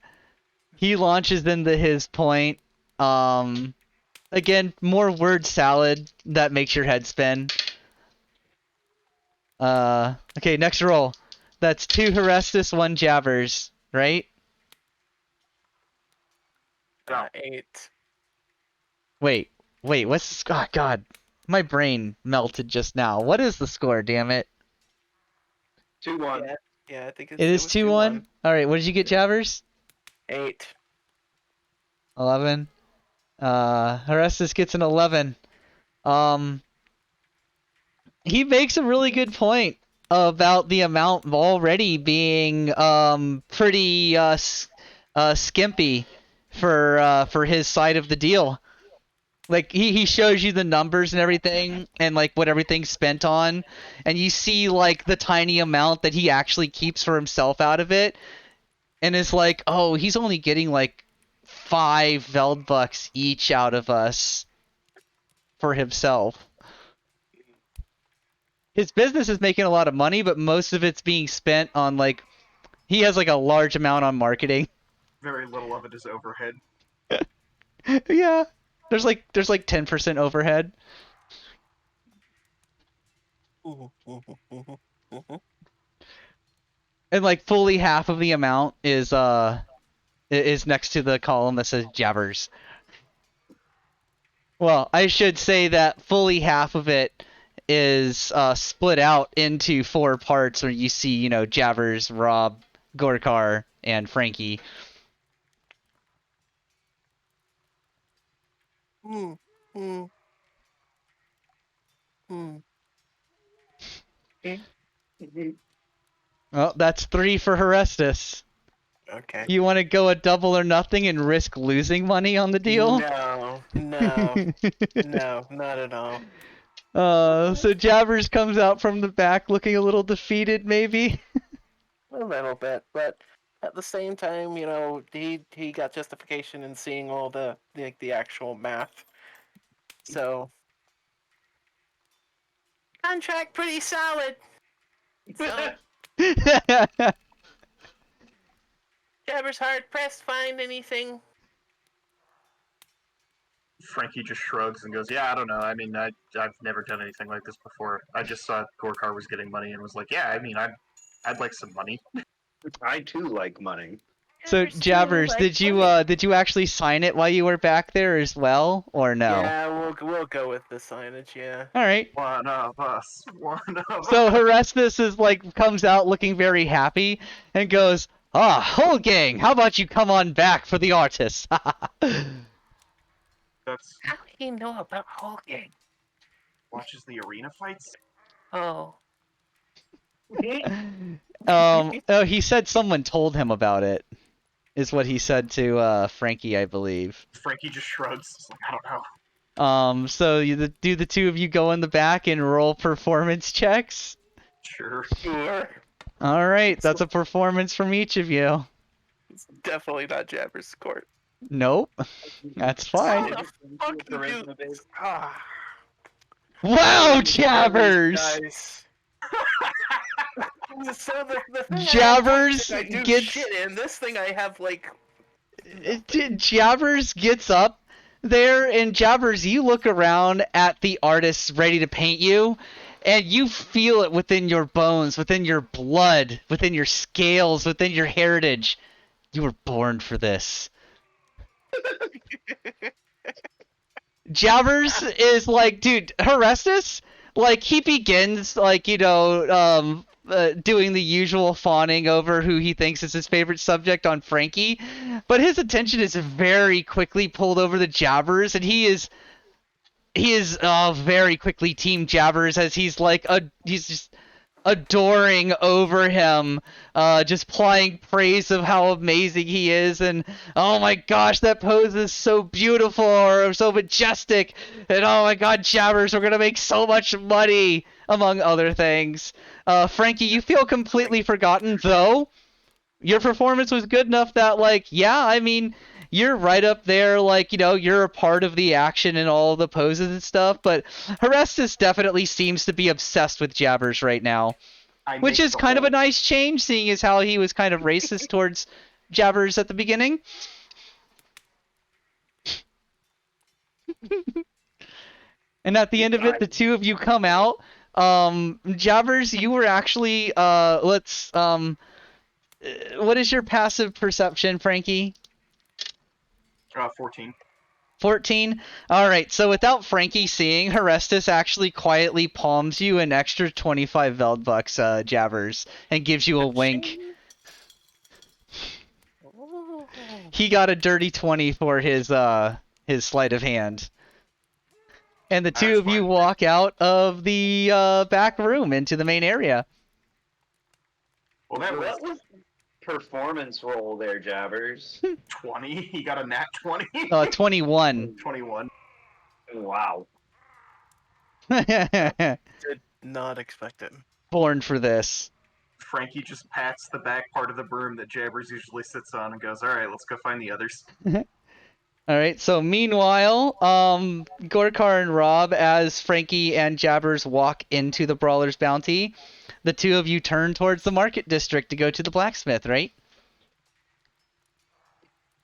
S1: He launches into his point. Again, more word salad that makes your head spin. Okay, next roll. That's 2 Horestus, 1 Jabbers, right?
S3: 8.
S1: Wait, what's the score? Oh, God. My brain melted just now. What is the score, damn it?
S5: 2-1.
S3: Yeah, I think
S1: It is
S3: was
S1: 2-1? Alright, what did you get, Jabbers?
S3: 8.
S1: 11. Horestus gets an 11. He makes a really good point about the amount already being pretty skimpy for his side of the deal. Like he shows you the numbers and everything and like what everything's spent on, and you see like the tiny amount that he actually keeps for himself out of it, and it's like, oh, he's only getting like 5 Veldbucks each out of us for himself. His business is making a lot of money, but most of it's being spent on like he has like a large amount on marketing.
S2: Very little of it is overhead.
S1: Yeah. There's like 10% overhead. And like fully half of the amount is next to the column that says Jabbers. Well, I should say that fully half of it is split out into 4 parts where you see, Jabbers, Rob, Gorkar, and Frankie.
S3: Hmm. Hmm. Hmm.
S1: Well, that's 3 for Horestus.
S3: Okay.
S1: You want to go a double or nothing and risk losing money on the deal?
S3: No, not at all.
S1: So Jabbers comes out from the back looking a little defeated, maybe.
S3: A little bit, but at the same time, he got justification in seeing all the actual math. So contract pretty solid. So Jabber's hard pressed to find anything.
S2: Frankie just shrugs and goes, "Yeah, I don't know. I mean, I've never done anything like this before. I just saw Gorkar was getting money and was like, yeah, I mean, I'd like some money."
S5: I too like money.
S1: So Jabbers, did you actually sign it while you were back there as well, or no?
S3: Yeah, we'll go with the signage. Yeah.
S1: All right.
S2: One of us. One of
S1: So
S2: us.
S1: Horestus is like comes out looking very happy and goes, "Ah, whole gang, how about you come on back for the artists?"
S2: That's
S3: How do you know about Hulking?
S2: watches the arena fights.
S3: Oh.
S1: Oh, he said someone told him about it. Is what he said to Frankie, I believe.
S2: Frankie just shrugs. He's like, I don't know.
S1: So do the two of you go in the back and roll performance checks?
S2: Sure.
S3: Sure.
S1: All right, that's a performance from each of you.
S3: It's definitely not Jabber's court.
S1: Nope, that's fine.
S3: How the fuck you do? Ah.
S1: Wow, Jabbers!
S3: Guys. So the thing
S1: Jabbers
S3: I do
S1: gets
S3: shit in this thing. I have like.
S1: Jabbers gets up there, and Jabbers, you look around at the artists ready to paint you, and you feel it within your bones, within your blood, within your scales, within your heritage. You were born for this. Jabbers is like, dude, Horestus, like, he begins, like, doing the usual fawning over who he thinks is his favorite subject on Frankie, but his attention is very quickly pulled over to Jabbers, and he is very quickly Team Jabbers, as he's just adoring over him, just plying praise of how amazing he is, and oh my gosh, that pose is so beautiful or so majestic, and oh my god, Jabbers, we're gonna make so much money, among other things. Frankie, you feel completely forgotten, though. Your performance was good enough that, like, yeah, I mean, you're right up there, like, you're a part of the action and all the poses and stuff, but Horestus definitely seems to be obsessed with Jabbers right now, which is kind of a nice change, seeing as how he was kind of racist towards Jabbers at the beginning. And at the end of it, the two of you come out. Jabbers, you were actually, what is your passive perception, Frankie?
S2: 14.
S1: 14? Alright, so without Frankie seeing, Horestus actually quietly palms you an extra 25 Veldbucks, Jabbers, and gives you a wink. He got a dirty 20 for his sleight of hand. And the two of you walk out of the back room into the main area.
S2: Well, that was
S5: What was performance roll there, Jabbers?
S2: 20. He got a nat 20.
S1: 21.
S2: 21.
S5: Wow.
S3: Did not expect it.
S1: Born for this.
S2: Frankie just pats the back part of the broom that Jabbers usually sits on and goes, "All right, let's go find the others."
S1: Alright, so meanwhile, Gorkar and Rob, as Frankie and Jabbers walk into the Brawler's Bounty, the two of you turn towards the market district to go to the blacksmith, right?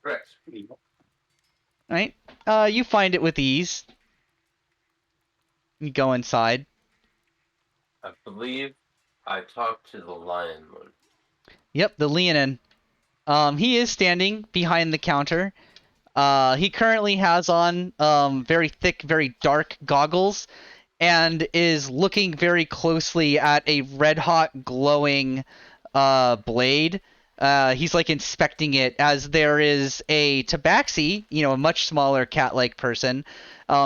S4: Correct.
S1: Right? You find it with ease. You go inside.
S4: I believe I talked to the lion one.
S1: Yep, the Leonin. He is standing behind the counter. He currently has on very thick, very dark goggles, and is looking very closely at a red-hot, glowing blade. He's like inspecting it, as there is a tabaxi, a much smaller cat-like person,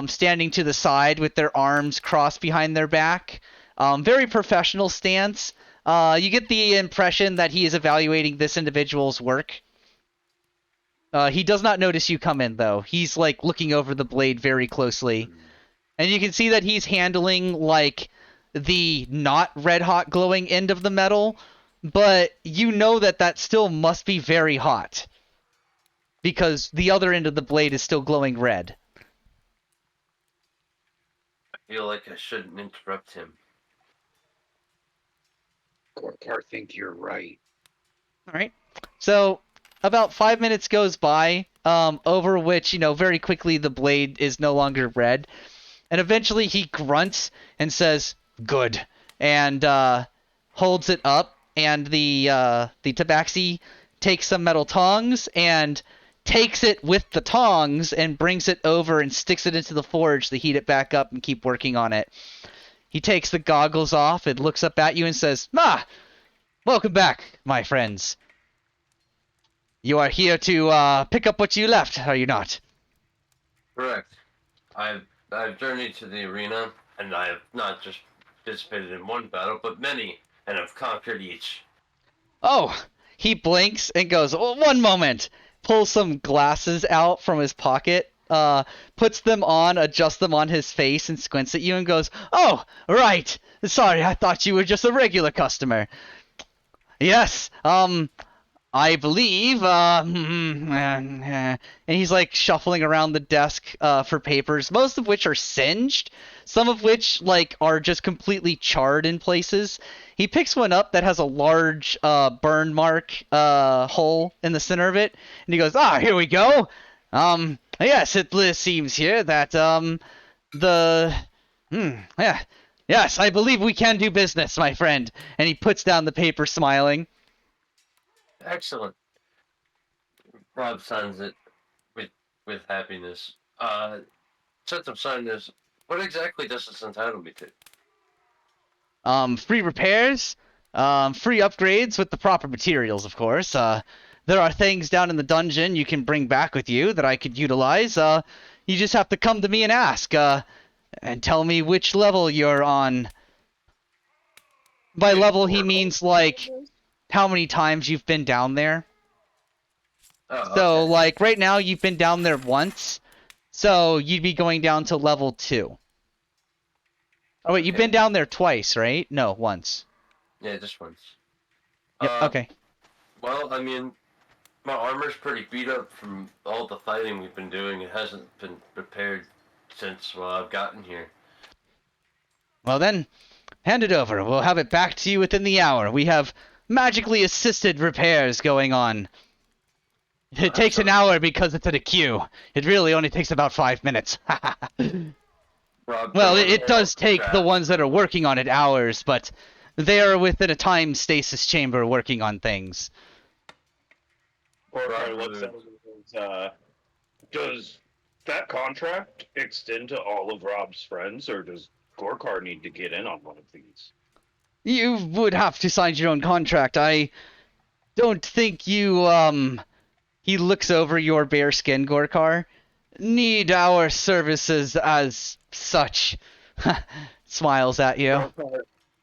S1: standing to the side with their arms crossed behind their back. Very professional stance. You get the impression that he is evaluating this individual's work. He does not notice you come in, though. He's, like, looking over the blade very closely. And you can see that he's handling, like, the not red hot glowing end of the metal, but you know that that still must be very hot. Because the other end of the blade is still glowing red.
S4: I feel like I shouldn't interrupt him.
S5: Gorkar, think you're right.
S1: Alright. So, about 5 minutes goes by, over which, very quickly the blade is no longer red. And eventually he grunts and says, "Good," and holds it up, and the tabaxi takes some metal tongs and takes it with the tongs and brings it over and sticks it into the forge to heat it back up and keep working on it. He takes the goggles off and looks up at you and says, welcome back, my friends. You are here to pick up what you left, are you not?"
S4: Correct. I've journeyed to the arena, and I have not just participated in one battle, but many, and have conquered each.
S1: Oh, he blinks and goes, "Oh, one moment." Pulls some glasses out from his pocket, puts them on, adjusts them on his face, and squints at you and goes, "Oh, right. Sorry, I thought you were just a regular customer." "Yes, I believe, and he's like shuffling around the desk for papers, most of which are singed, some of which like are just completely charred in places. He picks one up that has a large burn mark hole in the center of it, and he goes, "Here we go. Yes, it seems here that the yeah, yes, I believe we can do business, my friend." And he puts down the paper, smiling.
S4: Excellent. Rob signs it with happiness. Since I'm signing this, what exactly does this entitle me to?
S1: Free repairs, free upgrades with the proper materials, of course. There are things down in the dungeon you can bring back with you that I could utilize. You just have to come to me and ask, and tell me which level you're on. By level, he means, like, how many times you've been down there.
S4: Oh,
S1: So,
S4: okay.
S1: like, right now you've been down there once, so you'd be going down to level 2. Oh, wait, you've been down there twice, right? No, once.
S4: Yeah, just once.
S1: Yep, okay.
S4: Well, I mean, my armor's pretty beat up from all the fighting we've been doing. It hasn't been repaired since, well, I've gotten here.
S1: Well then, hand it over. We'll have it back to you within the hour. We have magically assisted repairs going on. It takes an hour because it's at a queue. It really only takes about 5 minutes.
S4: Rob,
S1: Well, it does take the ones that are working on it hours, but they are within a time stasis chamber working on things.
S5: Gorkar looks at him and says, does that contract extend to all of Rob's friends, or does Gorkar need to get in on one of these?
S1: You would have to sign your own contract. I don't think you, He looks over your bare skin, Gorkar. Need our services as such. Smiles at you.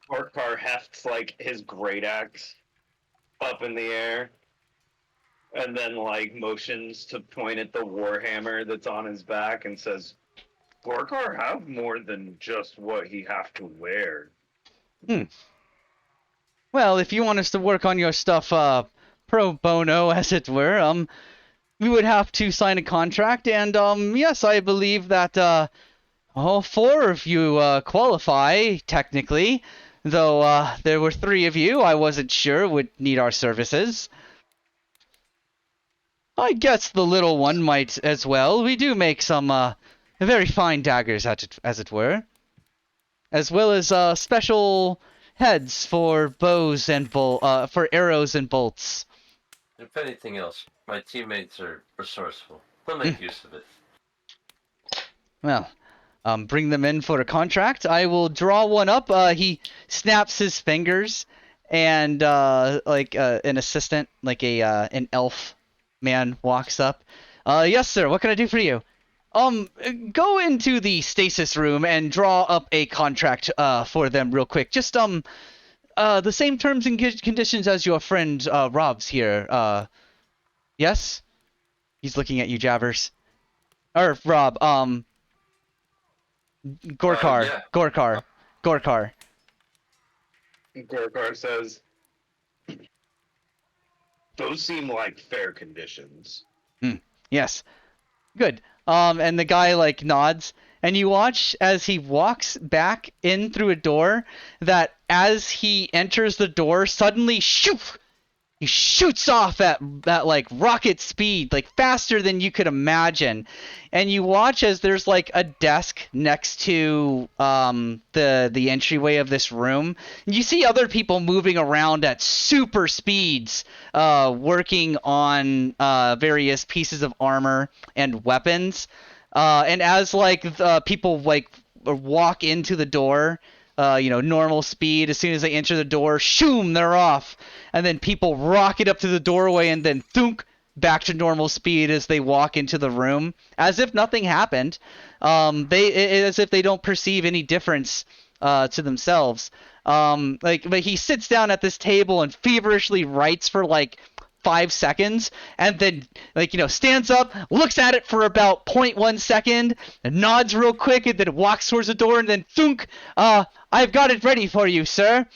S5: Gorkar hefts like his great axe up in the air, and then like motions to point at the warhammer that's on his back and says, "Gorkar have more than just what he have to wear."
S1: Well, if you want us to work on your stuff, pro bono, as it were, we would have to sign a contract, and, yes, I believe that, all 4 of you, qualify, technically, though, there were 3 of you I wasn't sure would need our services. I guess the little one might as well. We do make some, very fine daggers, as it were. As well as, special heads for bows and for arrows and bolts.
S4: If anything else, my teammates are resourceful. They'll make use of it.
S1: Well, bring them in for a contract. I will draw one up. He snaps his fingers, and like an assistant, like an elf man, walks up. Yes, sir. What can I do for you? Go into the stasis room and draw up a contract for them real quick. Just the same terms and conditions as your friend Rob's here. Yes? He's looking at you, Jabbers. Or Rob, Gorkar.
S4: Yeah.
S1: Gorkar. Gorkar.
S5: Gorkar says, those seem like fair conditions.
S1: Yes. Good. And the guy like nods, and you watch as he walks back in through a door that as he enters the door, suddenly shoof, he shoots off at like rocket speed, like faster than you could imagine. And you watch as there's like a desk next to the entryway of this room. And you see other people moving around at super speeds, working on various pieces of armor and weapons. And as like people like walk into the door, normal speed. As soon as they enter the door, shoom, they're off. And then people rocket up to the doorway and then thunk back to normal speed as they walk into the room, as if nothing happened. As if they don't perceive any difference to themselves. But he sits down at this table and feverishly writes for like 5 seconds, and then stands up, looks at it for about 0.1 second, and nods real quick, and then walks towards the door, and then thunk, I've got it ready for you, sir.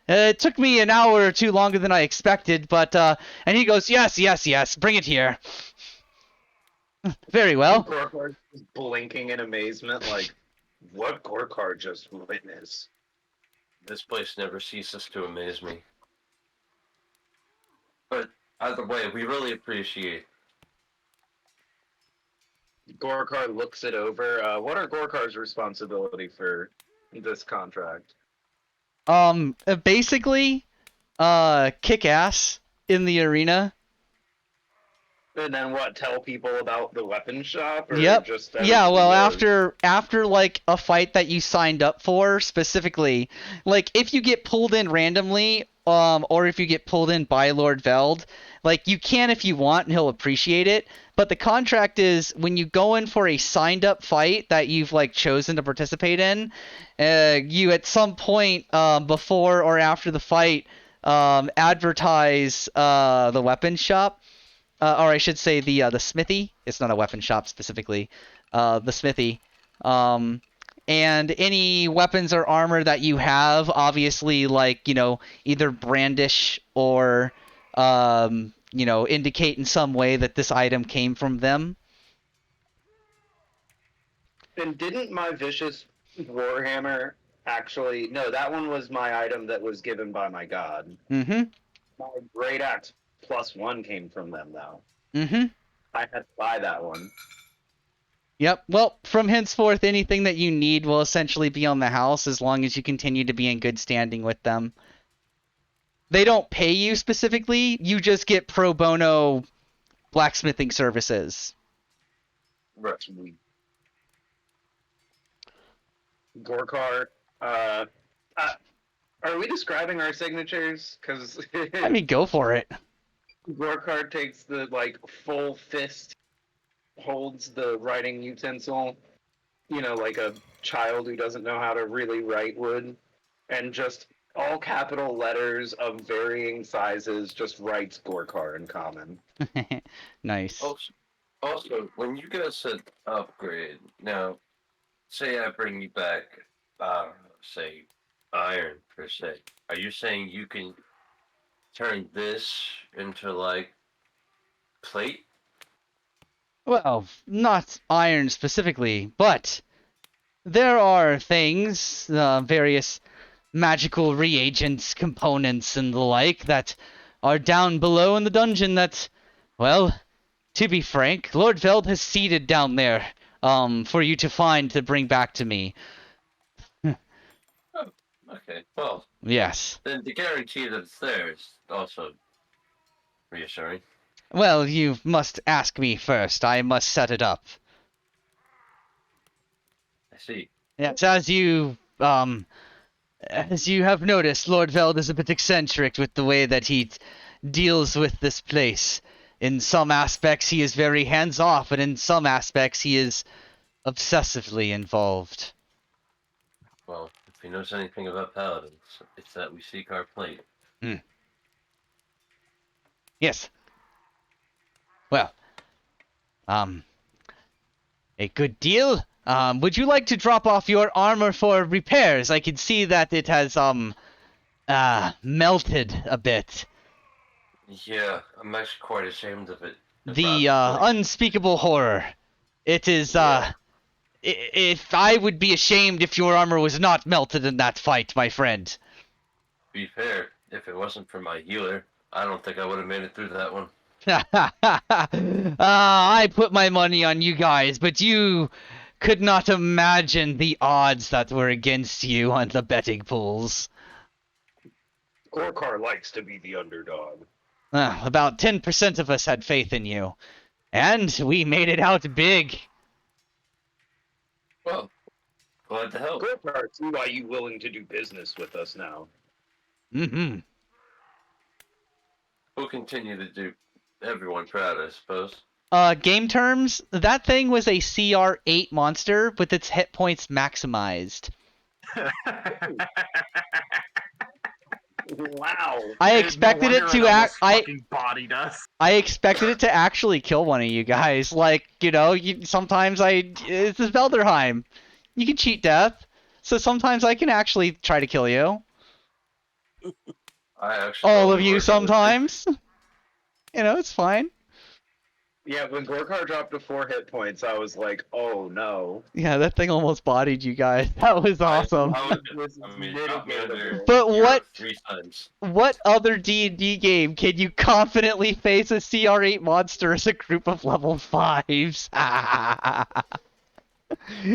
S1: It took me an hour or two longer than I expected, but and he goes, yes, bring it here. Very well.
S5: Gorkar is blinking in amazement, like, what Gorkar just witnessed?
S4: This place never ceases to amaze me. But either way, we really appreciate.
S5: Gorkar looks it over. What are Gorkar's responsibility for this contract?
S1: Basically, kick ass in the arena.
S5: And then what? Tell people about the weapon shop? Or
S1: Yep.
S5: Just
S1: Yeah. Well,
S5: goes?
S1: after like a fight that you signed up for specifically, like if you get pulled in randomly, or if you get pulled in by Lord Veld, like you can if you want, and he'll appreciate it. But the contract is when you go in for a signed up fight that you've like chosen to participate in, you at some point before or after the fight advertise the weapon shop. Or I should say the smithy. It's not a weapon shop specifically. The smithy. And any weapons or armor that you have, obviously, like either brandish or indicate in some way that this item came from them.
S5: And didn't my vicious warhammer actually? No, that one was my item that was given by my god.
S1: Mm-hmm.
S5: My great axe +1 came from them, though.
S1: Mm-hmm.
S5: I had to buy that one.
S1: Yep. Well, from henceforth, anything that you need will essentially be on the house as long as you continue to be in good standing with them. They don't pay you specifically. You just get pro bono blacksmithing services.
S5: Right. Gorkar, are we describing our signatures? Because
S1: I mean, go for it.
S5: Gorkar takes the full fist, holds the writing utensil, like a child who doesn't know how to really write would, and just all capital letters of varying sizes just writes Gorkar in common.
S1: Nice.
S4: Also, when you guys said upgrade, now, say I bring you back, say, iron, per se. Are you saying you can turn this into, like, plate?
S1: Well, not iron specifically, but there are things, various magical reagents, components, and the like that are down below in the dungeon that, well, to be frank, Lord Veld has seeded down there, for you to find to bring back to me.
S4: Oh, okay. Well,
S1: Yes.
S4: then the guarantee that it's there is also reassuring.
S1: Well, you must ask me first. I must set it up.
S4: I see.
S1: Yes, as you have noticed, Lord Veld is a bit eccentric with the way that he deals with this place. In some aspects, he is very hands-off, and in some aspects, he is obsessively involved.
S4: Well, if he knows anything about paladins, it's that we seek our plate.
S1: Yes. Well, a good deal Would you like to drop off your armor for repairs? I can see that it has, melted a bit.
S4: Yeah, I'm actually quite ashamed of it.
S1: The,
S4: Honestly.
S1: unspeakable horror. It is,
S4: Yeah.
S1: if I would be ashamed if your armor was not melted in that fight, my friend.
S4: To be fair, if it wasn't for my healer, I don't think I would have made it through that one.
S1: I put my money on you guys, but you could not imagine the odds that were against you on the betting pools.
S5: Gorkar likes to be the underdog.
S1: About 10% of us had faith in you. And we made it out big.
S4: Well, glad to help.
S5: Gorkar, see why you willing to do business with us now.
S1: Mm-hmm.
S4: We'll continue to do everyone proud, I suppose.
S1: Game terms, that thing was a CR8 monster with its hit points maximized.
S5: Wow.
S1: I expected it to act.
S2: Fucking bodied us.
S1: I expected it to actually kill one of you guys. Like, sometimes it's Veldheim. You can cheat death. So sometimes I can actually try to kill you.
S4: I actually
S1: All of
S4: probably
S1: you
S4: work
S1: sometimes. It's fine.
S5: Yeah, when Gorkar dropped to 4 hit points, I was like, oh no.
S1: Yeah, that thing almost bodied you guys. That was awesome.
S4: I mean, got me under
S1: But
S4: Europe 3 times.
S1: What other D&D game can you confidently face a CR8 monster as a group of level 5s?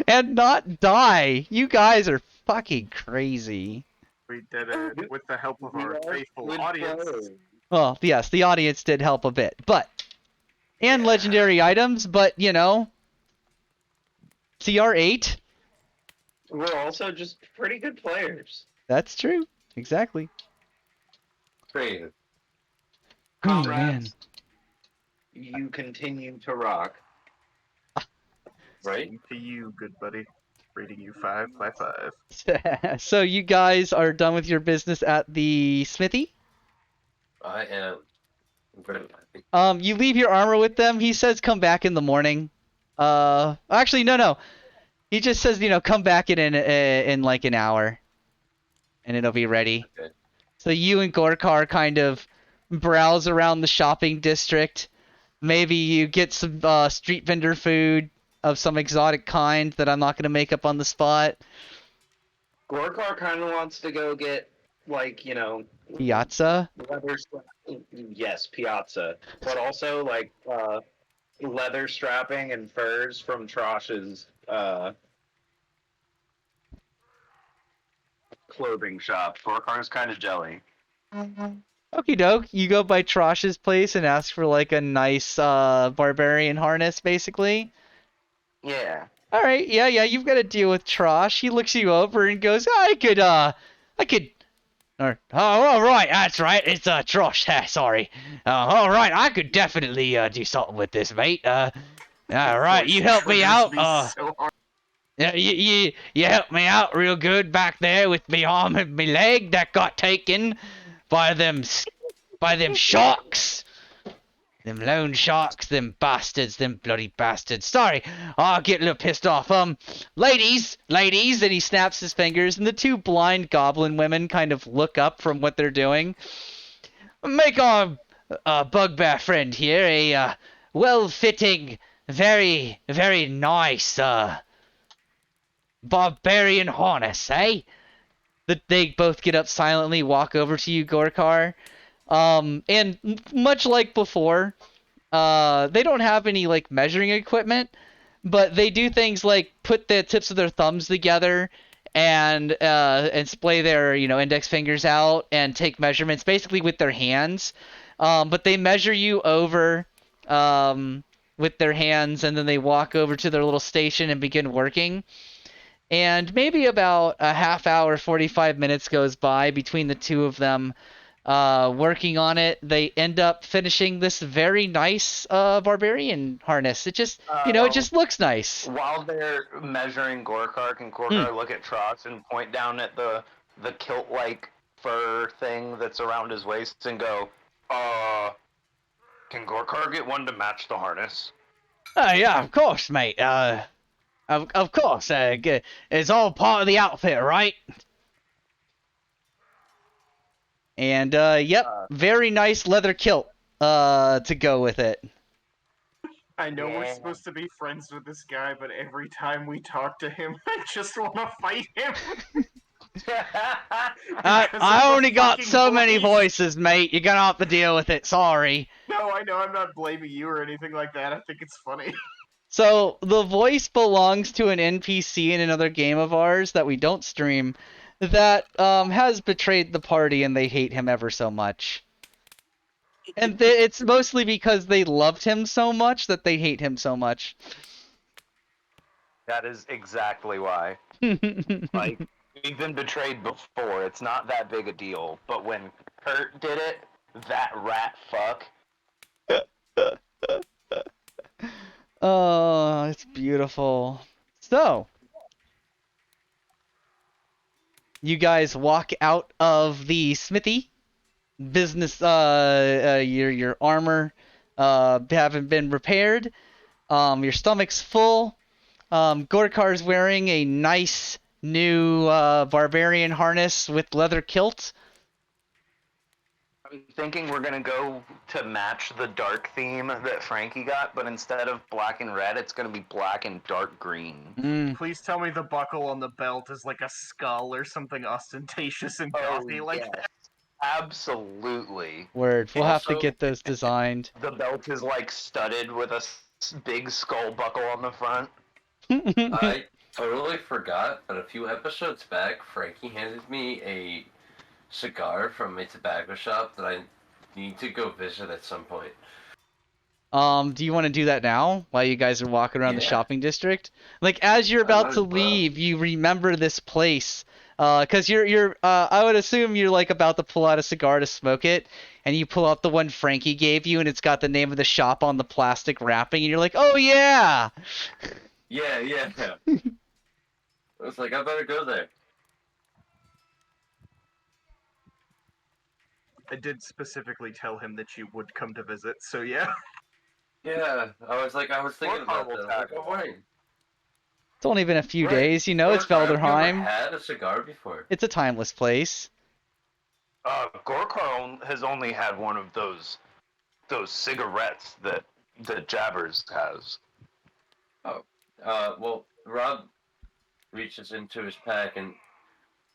S1: And not die? You guys are fucking crazy.
S2: We did it with the help of our faithful audience.
S1: Well, yes, the audience did help a bit, and legendary items, but CR8?
S5: We're also just pretty good players.
S1: That's true. Exactly.
S4: Creative.
S1: Oh,
S5: Comrades,
S1: man.
S5: you continue to rock.
S4: Right?
S2: To you, good buddy. Rating you 5 by 5.
S1: So you guys are done with your business at the smithy?
S4: I am very happy.
S1: You leave your armor with them. He says come back in the morning. Actually, no. He just says, come back in like an hour, and it'll be ready.
S4: Okay.
S1: So you and Gorkar kind of browse around the shopping district. Maybe you get some street vendor food of some exotic kind that I'm not gonna make up on the spot.
S5: Gorkar kind of wants to go get,
S1: Piazza.
S5: Yes, piazza. But also, leather strapping and furs from Trosh's clothing shop. Gorkar's kind of jelly.
S1: Okie doke. You go by Trosh's place and ask for like a nice barbarian harness, basically.
S5: Yeah.
S1: All right, yeah, you've got to deal with Trosh. He looks you over and goes, I could. Or, oh, all right, that's right. It's Trosh. Sorry. All right, I could definitely do something with this, mate. All right, you help me out. Yeah, you helped me out real good back there with me arm and me leg that got taken by them sharks. Them lone sharks, them bastards, them bloody bastards. Sorry, I'll get a little pissed off. Ladies, and he snaps his fingers, and the two blind goblin women kind of look up from what they're doing. Make our bugbear friend here a well-fitting, very, very nice barbarian harness, eh? They both get up silently, walk over to you, Gorkar. And much like before, they don't have any like measuring equipment, but they do things like put the tips of their thumbs together and splay their index fingers out and take measurements basically with their hands. But they measure you over with their hands, and then they walk over to their little station and begin working. And maybe about a half hour, 45 minutes goes by between the two of them working on it. They end up finishing this very nice barbarian harness. It just, it just looks nice.
S5: While they're measuring Gorkar, can Gorkar look at Trosh and point down at the kilt-like fur thing that's around his waist and go, can Gorkar get one to match the harness?
S1: Yeah, of course, mate. Of course, it's all part of the outfit, right? And yep, very nice leather kilt to go with it.
S2: I know we're
S5: Yeah.
S2: supposed to be friends with this guy, but every time we talk to him, I just want to fight him. Because of
S1: I
S2: the
S1: only got
S2: fucking
S1: so many
S2: voice.
S1: voices, mate. You're gonna have to deal with it. Sorry.
S2: No, I know. I'm not blaming you or anything like that. I think it's funny.
S1: So the voice belongs to an NPC in another game of ours that we don't stream that has betrayed the party and they hate him ever so much. And it's mostly because they loved him so much that they hate him so much.
S5: That is exactly why. Like, we've been betrayed before. It's not that big a deal. But when Kurt did it, that rat fuck.
S1: Oh, it's beautiful. So, you guys walk out of the smithy. Business, your armor haven't been repaired. Your stomach's full. Gorkar's wearing a nice new barbarian harness with leather kilt.
S5: I'm thinking we're gonna go to match the dark theme that Frankie got, but instead of black and red, it's gonna be black and dark green.
S2: Please tell me the buckle on the belt is like a skull or something ostentatious and gothy like
S5: yes.
S2: that.
S5: Absolutely.
S1: Word. We'll have to
S4: Also-
S1: get those designed.
S5: The belt is like studded with a big skull buckle on the front.
S4: I totally forgot, but a few episodes back, Frankie handed me a cigar from a tobacco shop that I need to go visit at some point.
S1: Do you want to do that now while you guys are walking around the
S4: Yeah.
S1: shopping district? Like as you're
S4: I
S1: about
S4: might
S1: to
S4: as well.
S1: leave, you remember this place. Cause you're I would assume you're like about to pull out a cigar to smoke it, and you pull out the one Frankie gave you, and it's got the name of the shop on the plastic wrapping, and you're like, oh yeah.
S4: Yeah. I was like, I better go there.
S2: I did specifically tell him that you would come to visit, so yeah.
S4: Yeah, I was thinking about
S5: Horrible
S4: that. I'm like,
S5: tackle.
S4: oh, right.
S1: It's only been a few
S4: Right.
S1: days, you know. It's
S4: Gorkar, have you ever
S1: Velderheim.
S4: had a cigar before?
S1: It's a timeless place.
S5: Gorkar has only had one of those cigarettes that Jabbers has.
S4: Well, Rob reaches into his pack, and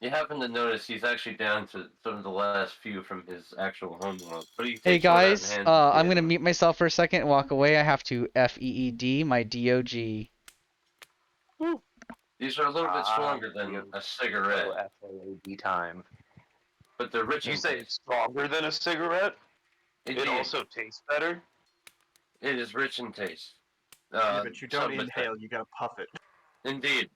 S4: you happen to notice he's actually down to some of the last few from his actual homeworld. But he
S1: Hey
S4: takes one out and
S1: guys,
S4: hands it to
S1: I'm
S4: you.
S1: gonna mute myself for a second and walk away. I have to FEED my DOG.
S4: These are a little bit stronger than
S5: you-
S4: a cigarette,
S5: FAAD time.
S4: but they're rich
S5: You
S4: in
S5: say
S4: taste.
S5: it's stronger than a cigarette?
S4: Indeed,
S5: It also tastes better?
S4: it is rich in taste.
S2: Yeah, but you don't
S4: some of it-
S2: inhale, you gotta puff it.
S4: Indeed.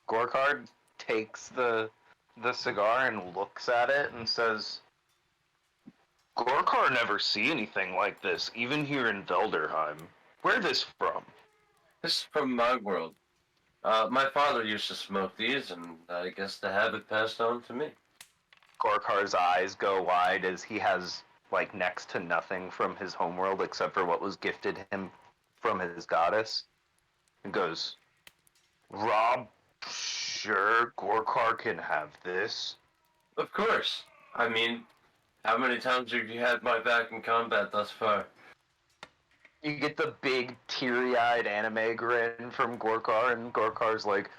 S5: Gorkard takes the cigar and looks at it and says, Gorkar never see anything like this, even here in Velderheim. Where this from?
S4: This is from my world. My father used to smoke these, and I guess the habit passed on to me.
S5: Gorkar's eyes go wide as he has like next to nothing from his homeworld except for what was gifted him from his goddess. And goes, Rob, sure Gorkar can have this.
S4: Of course. I mean, how many times have you had my back in combat thus far?
S5: You get the big teary-eyed anime grin from Gorkar, and Gorkar's like,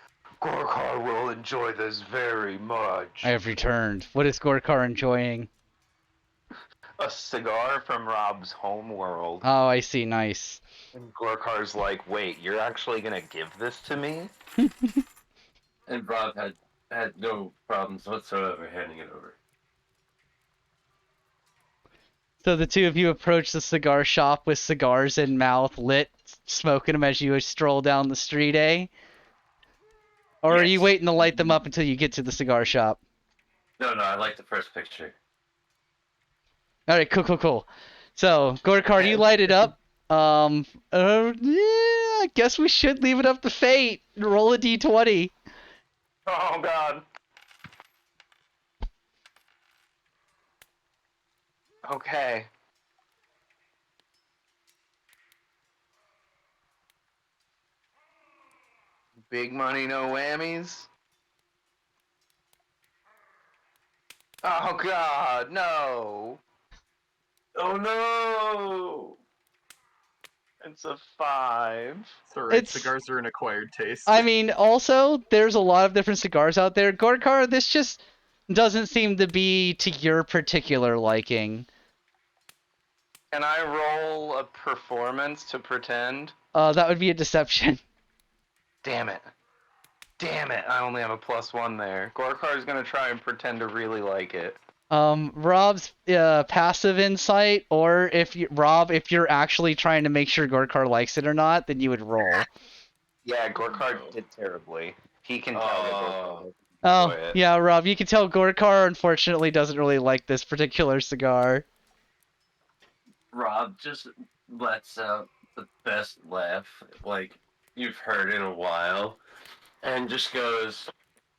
S5: Gorkar will enjoy this very much.
S1: I have returned. What is Gorkar enjoying?
S5: A cigar from Rob's homeworld.
S1: Oh, I see. Nice.
S5: And Gorkar's like, wait, you're actually gonna give this to me?
S4: And Rob had no problems whatsoever handing it over.
S1: So the two of you approach the cigar shop with cigars in mouth, lit, smoking them as you stroll down the street, eh? Or are you
S5: Yes.
S1: waiting to light them up until you get to the cigar shop?
S4: No, I like the first picture.
S1: Alright, cool. So, Gorkar, you light it up. I guess we should leave it up to fate. Roll a d20.
S5: Oh god. Okay. Big money, no whammies. Oh God, no!
S4: Oh no!
S5: It's a 5.
S2: It's alright,
S1: It's-
S2: cigars are an acquired taste.
S1: I mean, also, there's a lot of different cigars out there. Gorkar, this just doesn't seem to be to your particular liking.
S5: Can I roll a performance to pretend?
S1: That would be a deception.
S5: Damn it. Damn it, I only have a +1 there. Gorkar's gonna try and pretend to really like it.
S1: Rob's passive insight, or if you're actually trying to make sure Gorkar likes it or not, then you would roll.
S5: Yeah, Gorkar did terribly. He can tell that Gorkar doesn't
S1: Oh,
S5: enjoy it.
S1: yeah, Rob, you can tell Gorkar unfortunately doesn't really like this particular cigar.
S4: Rob just lets out the best laugh like you've heard in a while, and just goes,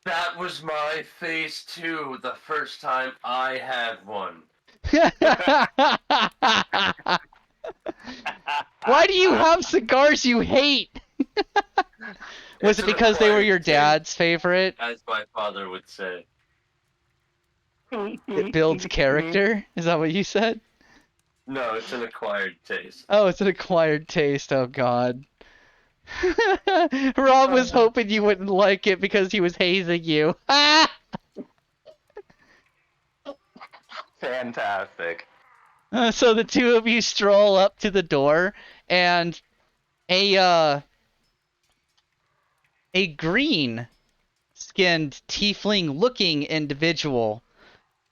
S4: "That was my face too. The first time I had one."
S1: Why do you have cigars you hate? Was
S4: It's
S1: it
S4: an
S1: because they were
S4: acquired
S1: your
S4: taste,
S1: dad's favorite?
S4: as my father would say.
S1: It builds character? Is that what you said?
S4: No, it's an acquired taste.
S1: Oh, it's an acquired taste. Oh, God. Rob was hoping you wouldn't like it because he was hazing you.
S5: Fantastic.
S1: So the two of you stroll up to the door, and a green-skinned tiefling-looking individual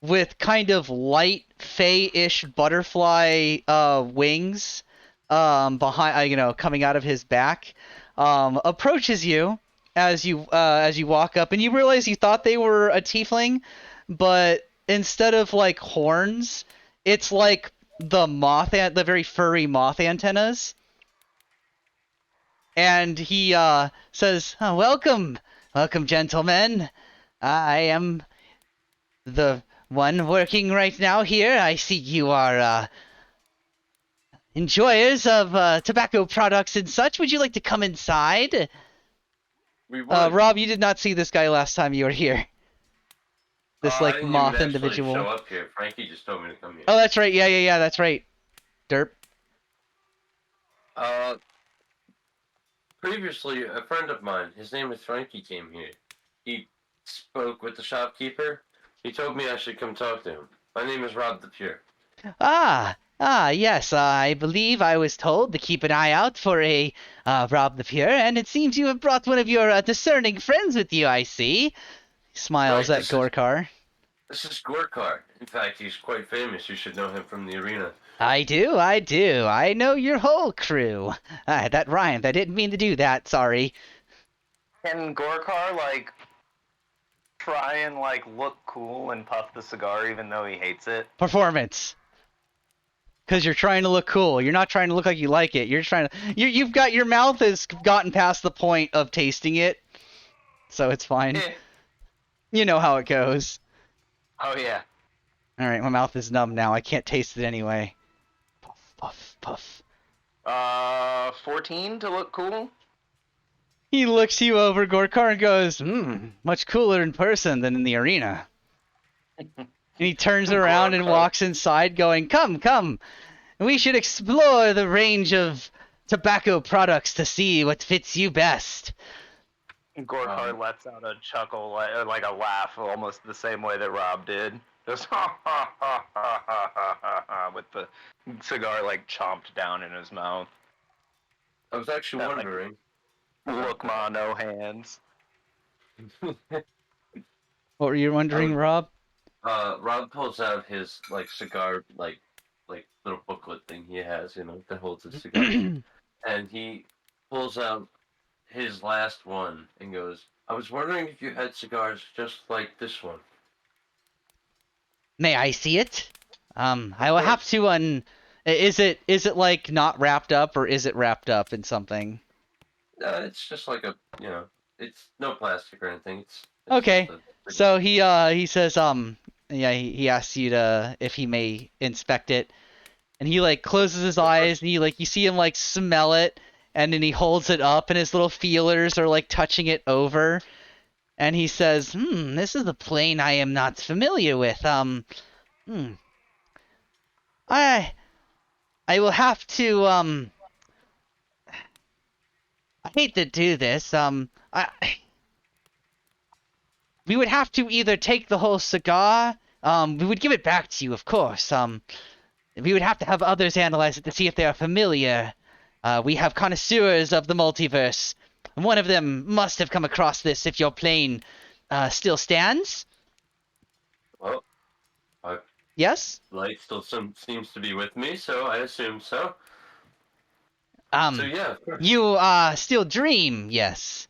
S1: with kind of light fey-ish butterfly wings behind, coming out of his back, approaches you as you walk up, and you realize you thought they were a tiefling, but instead of like horns, it's like the very furry moth antennas. And he says, "Oh, welcome, gentlemen. I am the one working right now here. I see you are enjoyers of tobacco products and such. Would you like to come inside?"
S4: We would.
S1: Rob, you did not see this guy last time you were here. This
S4: I
S1: like
S4: didn't
S1: moth
S4: even actually
S1: individual.
S4: show up here. Frankie just told me to come here.
S1: Oh, that's right. Yeah, that's right. Derp.
S4: Previously, a friend of mine, his name is Frankie, came here. He spoke with the shopkeeper. He told me I should come talk to him. My name is Rob the Pure.
S1: Yes, I believe I was told to keep an eye out for a Rob the Pure, and it seems you have brought one of your discerning friends with you, I see. He smiles
S4: Right,
S1: at Gorkar.
S4: This is Gorkar. In fact, he's quite famous. You should know him from the arena.
S1: I do. I know your whole crew. That rhymed. I didn't mean to do that, sorry.
S5: Can Gorkar, try and, look cool and puff the cigar even though he hates it?
S1: Performance. Because you're trying to look cool. You're not trying to look like you like it. You're trying to... You've got... Your mouth has gotten past the point of tasting it. So it's fine. You know how it goes.
S5: Oh, yeah.
S1: Alright, my mouth is numb now. I can't taste it anyway. Puff, puff, puff.
S5: 14 to look cool?
S1: He looks you over, Gorkar, and goes, much cooler in person than in the arena. And he turns around and walks inside going, come. We should explore the range of tobacco products to see what fits you best.
S5: Gorkar lets out a chuckle, like a laugh, almost the same way that Rob did. Just with the cigar chomped down in his mouth.
S4: I was actually
S5: That,
S4: wondering.
S5: Look, ma, no hands.
S1: What were you wondering, Rob?
S4: Rob pulls out his cigar little booklet thing he has, that holds his cigar, and he pulls out his last one and goes, "I was wondering if you had cigars just like this one."
S1: May I see it? I will have to Is it like not wrapped up, or is it wrapped up in something?
S4: It's just like it's no plastic or anything. It's
S1: Okay.
S4: just
S1: So he says he asks you if he may inspect it, and he closes his eyes, and you see him smell it, And then he holds it up, and his little feelers are like touching it over. And he says, this is a plane I am not familiar with. I will have to, I hate to do this, we would have to either take the whole cigar, we would give it back to you, of course, we would have to have others analyze it to see if they are familiar. We have connoisseurs of the multiverse. One of them must have come across this if your plane, still stands.
S4: Well,
S1: Yes?
S4: light still seems to be with me, so I assume so. So yeah, of course.
S1: You, still dream, yes.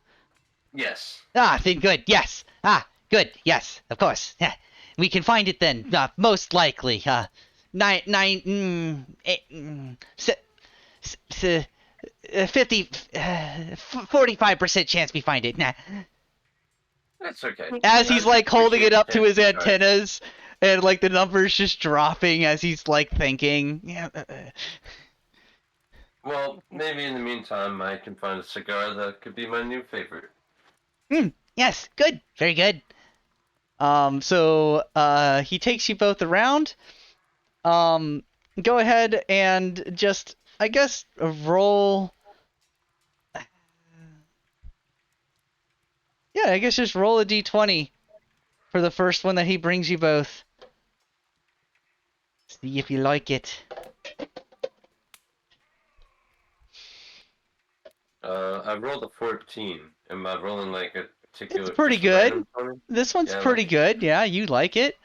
S4: Yes.
S1: Ah, then good, yes. Ah, good, yes, of course. Yeah. We can find it then, most likely. 45% chance we find it. Nah.
S4: That's okay.
S1: As he's like holding it up to his
S4: Appreciate the
S1: antennas, and like the numbers just dropping as he's like thinking. Yeah.
S4: Well, maybe in the meantime, I can find a cigar that could be my new favorite.
S1: Yes, good, very good. So he takes you both around. Go ahead and just, I guess, roll. Yeah, I guess just roll a d20 for the first one that he brings you both. See if you like it.
S4: I rolled a 14. Am I rolling like a particular?
S1: It's pretty
S4: just a
S1: good.
S4: random number?
S1: This one's
S4: Yeah,
S1: pretty
S4: like-
S1: good. Yeah, you like it.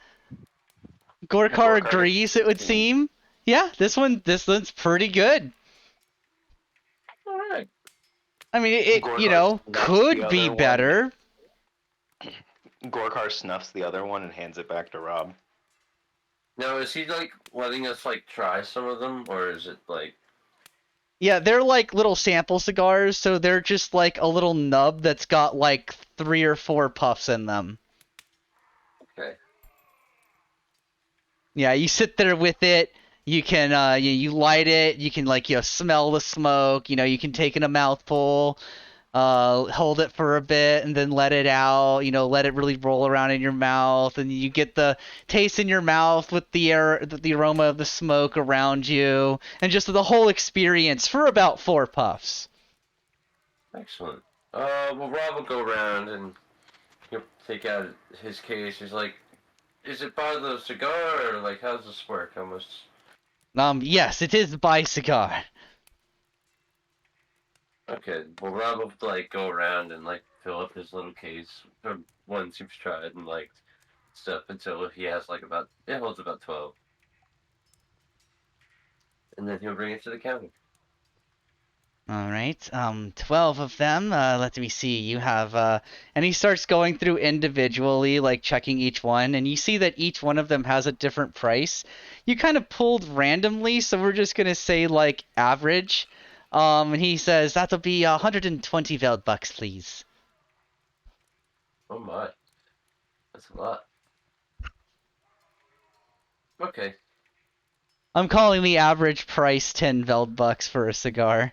S1: Gorkar
S5: Gorkar
S1: agrees, it would
S5: 15.
S1: seem. Yeah, this one's pretty good.
S4: All right.
S1: I mean, it
S5: Gorkar
S1: you know,
S5: snuffs
S1: could
S5: the
S1: be
S5: other one.
S1: better.
S5: Gorkar snuffs the other one and hands it back to Rob.
S4: Now, is he like letting us like try some of them, or is it like?
S1: Yeah, they're like little sample cigars, so they're just like a little nub that's got like 3 or 4 puffs in them.
S4: Okay.
S1: Yeah, you sit there with it. You can you light it. You can like smell the smoke. You can take in a mouthful, hold it for a bit, and then let it out. Let it really roll around in your mouth, and you get the taste in your mouth with the air, the aroma of the smoke around you, and just the whole experience for about 4 puffs.
S4: Excellent. Well, Rob will go around and he'll take out his case. He's like, "Is it by the cigar, or like how's this work?" Almost.
S1: Yes, it is by cigar.
S4: Okay. Well, Rob will like go around and like fill up his little case or ones he's tried and like stuff until he has like it holds about 12, and then he'll bring it to the counter.
S1: All right, 12 of them. Let me see. You have, and he starts going through individually, like checking each one, and you see that each one of them has a different price. You kind of pulled randomly, so we're just gonna say like average. And he says that'll be 120 Veldbucks, please.
S4: Oh my, that's a lot. Okay.
S1: I'm calling the average price 10 Veldbucks for a cigar.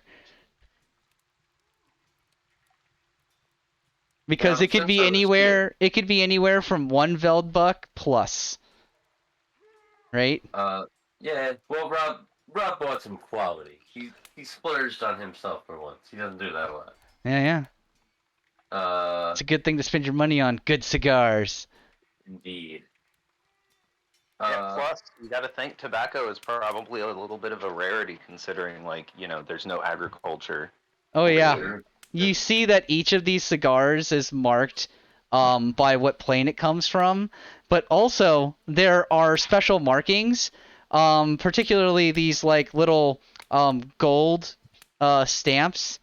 S1: Because
S4: Now,
S1: it could
S4: since
S1: be
S4: I was
S1: anywhere. It could be anywhere from 1 Veldbuck plus. Right?
S4: Yeah. Well, Rob bought some quality. He splurged on himself for once. He doesn't do that a lot.
S1: Yeah. It's a good thing to spend your money on good cigars.
S4: Indeed.
S5: Yeah, plus, you gotta think tobacco is probably a little bit of a rarity considering, there's no agriculture.
S1: Oh yeah.
S4: Sure.
S1: You see that each of these cigars is marked by what plane it comes from, but also there are special markings, particularly these like little gold stamps.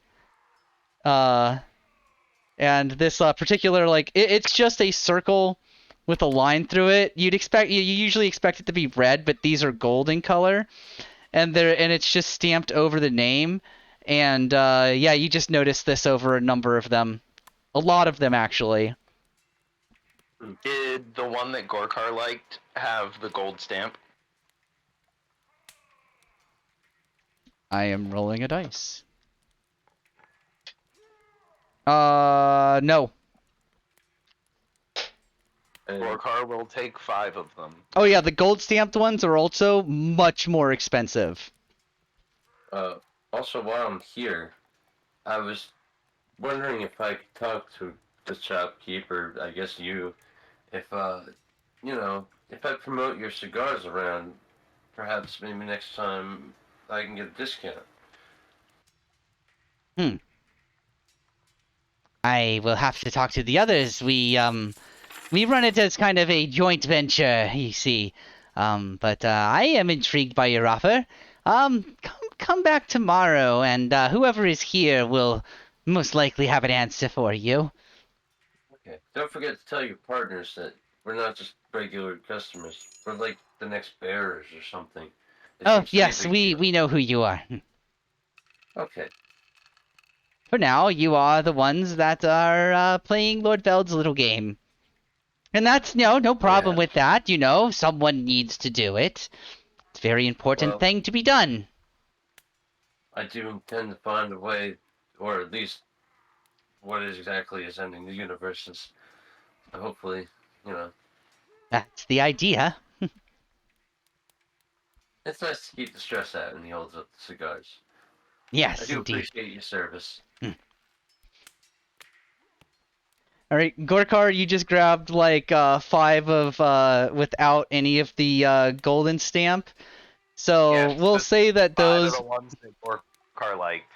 S1: And this particular it's just a circle with a line through it. You usually expect it to be red, but these are gold in color, and it's just stamped over the name. And yeah, you just noticed this over a number of them, a lot of them actually.
S5: Did the one that Gorkar liked have the gold stamp?
S1: I am rolling a dice. No.
S4: And
S5: Gorkar will take 5 of them.
S1: Oh yeah, the gold stamped ones are also much more expensive.
S4: also, while I'm here, I was wondering if I could talk to the shopkeeper, I guess you, if if I promote your cigars around, perhaps maybe next time I can get a discount.
S1: I will have to talk to the others. We run it as kind of a joint venture, you see. But I am intrigued by your offer. Come back tomorrow, and whoever is here will most likely have an answer for you.
S4: Okay. Don't forget to tell your partners that we're not just regular customers. We're like the next bearers or something. It
S1: Oh
S4: seems to be a
S1: yes,
S4: big
S1: we
S4: deal.
S1: we know who you are.
S4: Okay.
S1: For now, you are the ones that are playing Lord Veld's little game. And that's no problem
S4: Yeah.
S1: with that, someone needs to do it. It's a very important
S4: Well,
S1: thing to be done.
S4: I do intend to find a way, or at least what exactly is ending the universe is hopefully, you know,
S1: That's the idea.
S4: it's nice to keep the stress out, and he holds up the cigars. I
S1: Yes,
S4: do
S1: indeed.
S4: appreciate your service.
S1: All right, Gorkar, you just grabbed like 5 of without any of the golden stamp. So
S5: Yes,
S1: we'll
S5: just
S1: say that
S5: 5 of
S1: those
S5: the ones that Gorkar liked.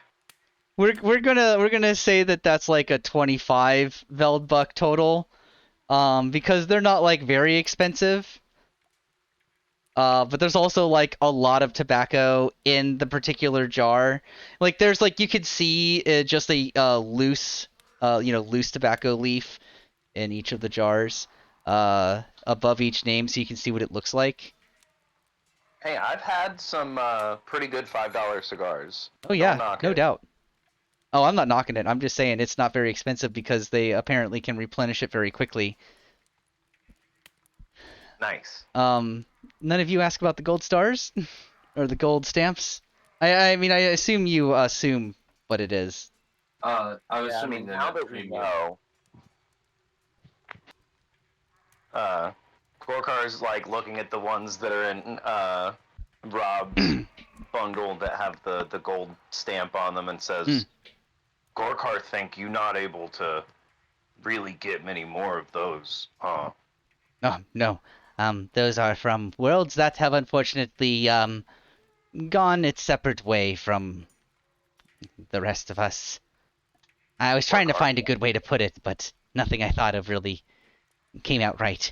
S1: we're gonna say that that's like a 25 Veldbuck total. Because they're not like very expensive. But there's also like a lot of tobacco in the particular jar. Like there's like you could see just a loose tobacco leaf in each of the jars, above each name, so you can see what it looks like.
S5: Hey, I've had some pretty good $5 cigars.
S1: Oh
S5: Don't
S1: yeah,
S5: knock
S1: no
S5: it.
S1: doubt. Oh, I'm not knocking it. I'm just saying it's not very expensive because they apparently can replenish it very quickly.
S5: Nice.
S1: None of you ask about the gold stars or the gold stamps. I mean, I assume you assume what it is.
S4: I'm
S5: Yeah, I
S4: assuming
S5: mean,
S4: they're
S5: now
S4: not
S5: that we
S4: premium.
S5: know, uh, Gorkar's like looking at the ones that are in Rob's bundle that have the gold stamp on them and says, Gorkar think you not able to really get many more of those, huh?
S1: Oh, no. Those are from worlds that have unfortunately gone its separate way from the rest of us. I was trying to
S5: Gorkar,
S1: find a good way to put it, but nothing I thought of really came out right.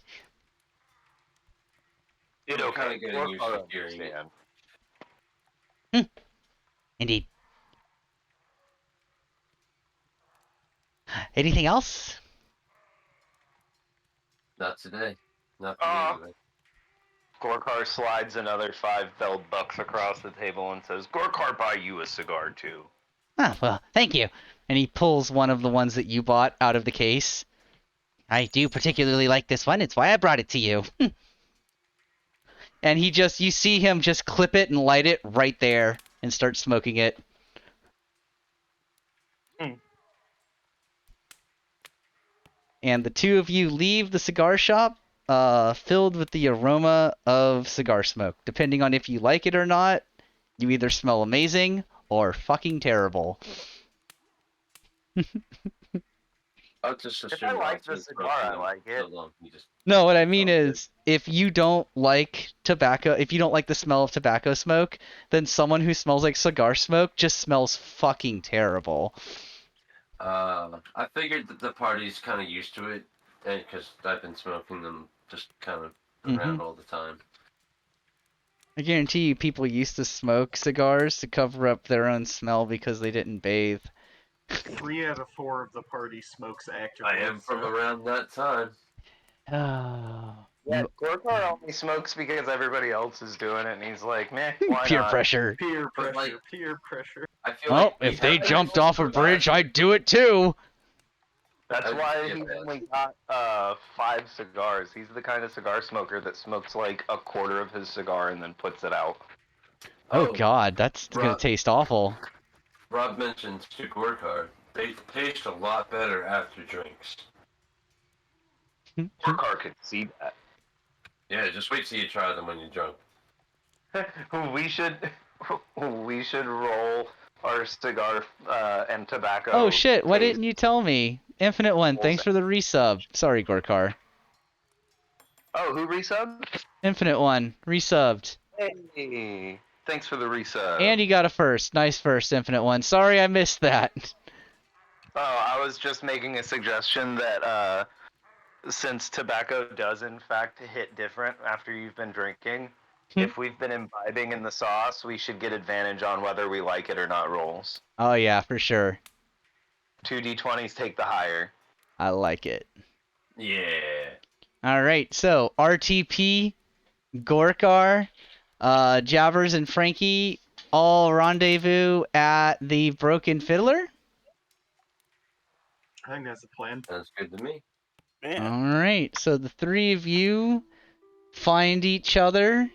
S5: it
S4: I'm
S5: okay.
S4: kinda getting used to
S5: Gorkar
S4: hearing it.
S5: understand.
S1: Indeed. Anything else?
S4: Not today. Not for me,
S5: Uh,
S4: anyway.
S5: Gorkar slides another 5 belt bucks across the table and says, Gorkar buy you a cigar too.
S1: Ah, well, thank you. And he pulls one of the ones that you bought out of the case. I do particularly like this one. It's why I brought it to you. And you see him just clip it and light it right there and start smoking it. And the two of you leave the cigar shop, filled with the aroma of cigar smoke. Depending on if you like it or not, you either smell amazing or fucking terrible.
S4: I'll just
S5: If
S4: assume
S5: I like
S4: Rob's
S5: the
S4: been
S5: cigar, I
S4: smoking
S5: like it.
S4: so long. He just
S1: No, what I mean
S4: sounds good.
S1: is, if you don't like tobacco, if you don't like the smell of tobacco smoke, then someone who smells like cigar smoke just smells fucking terrible.
S4: I figured that the party's kind of used to it, and because I've been smoking them just kind of around all the time.
S1: I guarantee you people used to smoke cigars to cover up their own smell because they didn't bathe.
S2: 3 out of 4 of the party smokes actively.
S4: I am from
S2: so-
S4: around that time.
S1: Oh.
S5: Yeah, Gorkar only smokes because everybody else is doing it, and he's like, meh, why
S1: Peer
S5: not?
S1: pressure.
S2: Peer
S4: But,
S2: pressure,
S4: like-
S2: peer pressure.
S4: I feel
S1: Well,
S4: like
S1: if they
S4: have
S1: jumped
S4: that
S1: off a bridge,
S4: survival.
S1: I'd do it too.
S5: That's
S4: I
S5: why
S4: get
S5: he
S4: that.
S5: only got 5 cigars. He's the kind of cigar smoker that smokes like a quarter of his cigar and then puts it out.
S1: Oh god, that's gonna
S4: Rob-
S1: taste awful.
S4: Rob mentioned to Gorkar They taste a lot better after drinks.
S5: Gorkar could see that.
S4: Yeah, just wait till you try them when you're drunk.
S5: we should roll our cigar and tobacco.
S1: Oh shit, why
S5: taste.
S1: didn't you tell me? Infinite One,
S5: Rolls
S1: thanks for the resub. Sorry, Gorkar.
S5: Oh, who resubbed?
S1: Infinite One, resubbed.
S5: Hey, thanks for the resub.
S1: And you got a first. Nice first, Infinite One. Sorry I missed that.
S5: Oh, I was just making a suggestion that since tobacco does in fact hit different after you've been drinking, if we've been imbibing in the sauce, we should get advantage on whether we like it or not rolls.
S1: Oh yeah, for sure.
S5: 2d20s take the higher.
S1: I like it.
S4: Yeah.
S1: Alright, so RTP, Gorkar, Jabbers, and Frankie all rendezvous at the Broken Fiddler.
S2: I think that's the plan.
S4: Sounds good to me.
S3: Yeah.
S1: Alright, so the three of you find each other.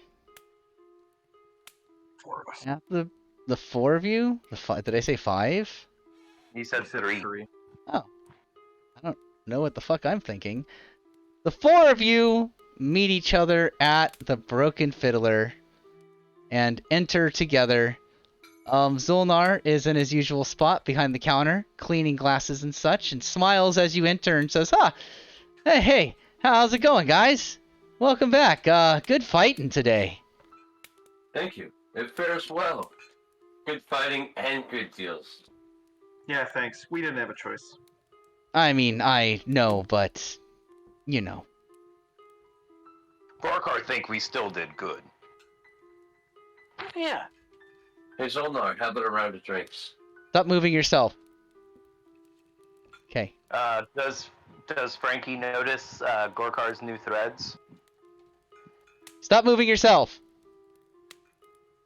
S2: 4 of us.
S1: At the four of you? Did I say five?
S5: You said
S2: I said
S5: 3.
S1: Oh. I don't know what the fuck I'm thinking. The four of you meet each other at the Broken Fiddler and enter together. Zulnar is in his usual spot behind the counter, cleaning glasses and such, and smiles as you enter and says, hey, how's it going, guys? Welcome back. Good fighting today.
S4: Thank you. It fares well. Good fighting and good deals.
S2: Yeah, thanks. We didn't have a choice.
S1: I mean, I know, but, you know.
S5: Gorkar think we still did good.
S3: Yeah.
S4: Hey Zolnar, how about a round of drinks?
S1: Stop moving yourself. Okay.
S5: Does Frankie notice Gorkar's new threads?
S1: Stop moving yourself.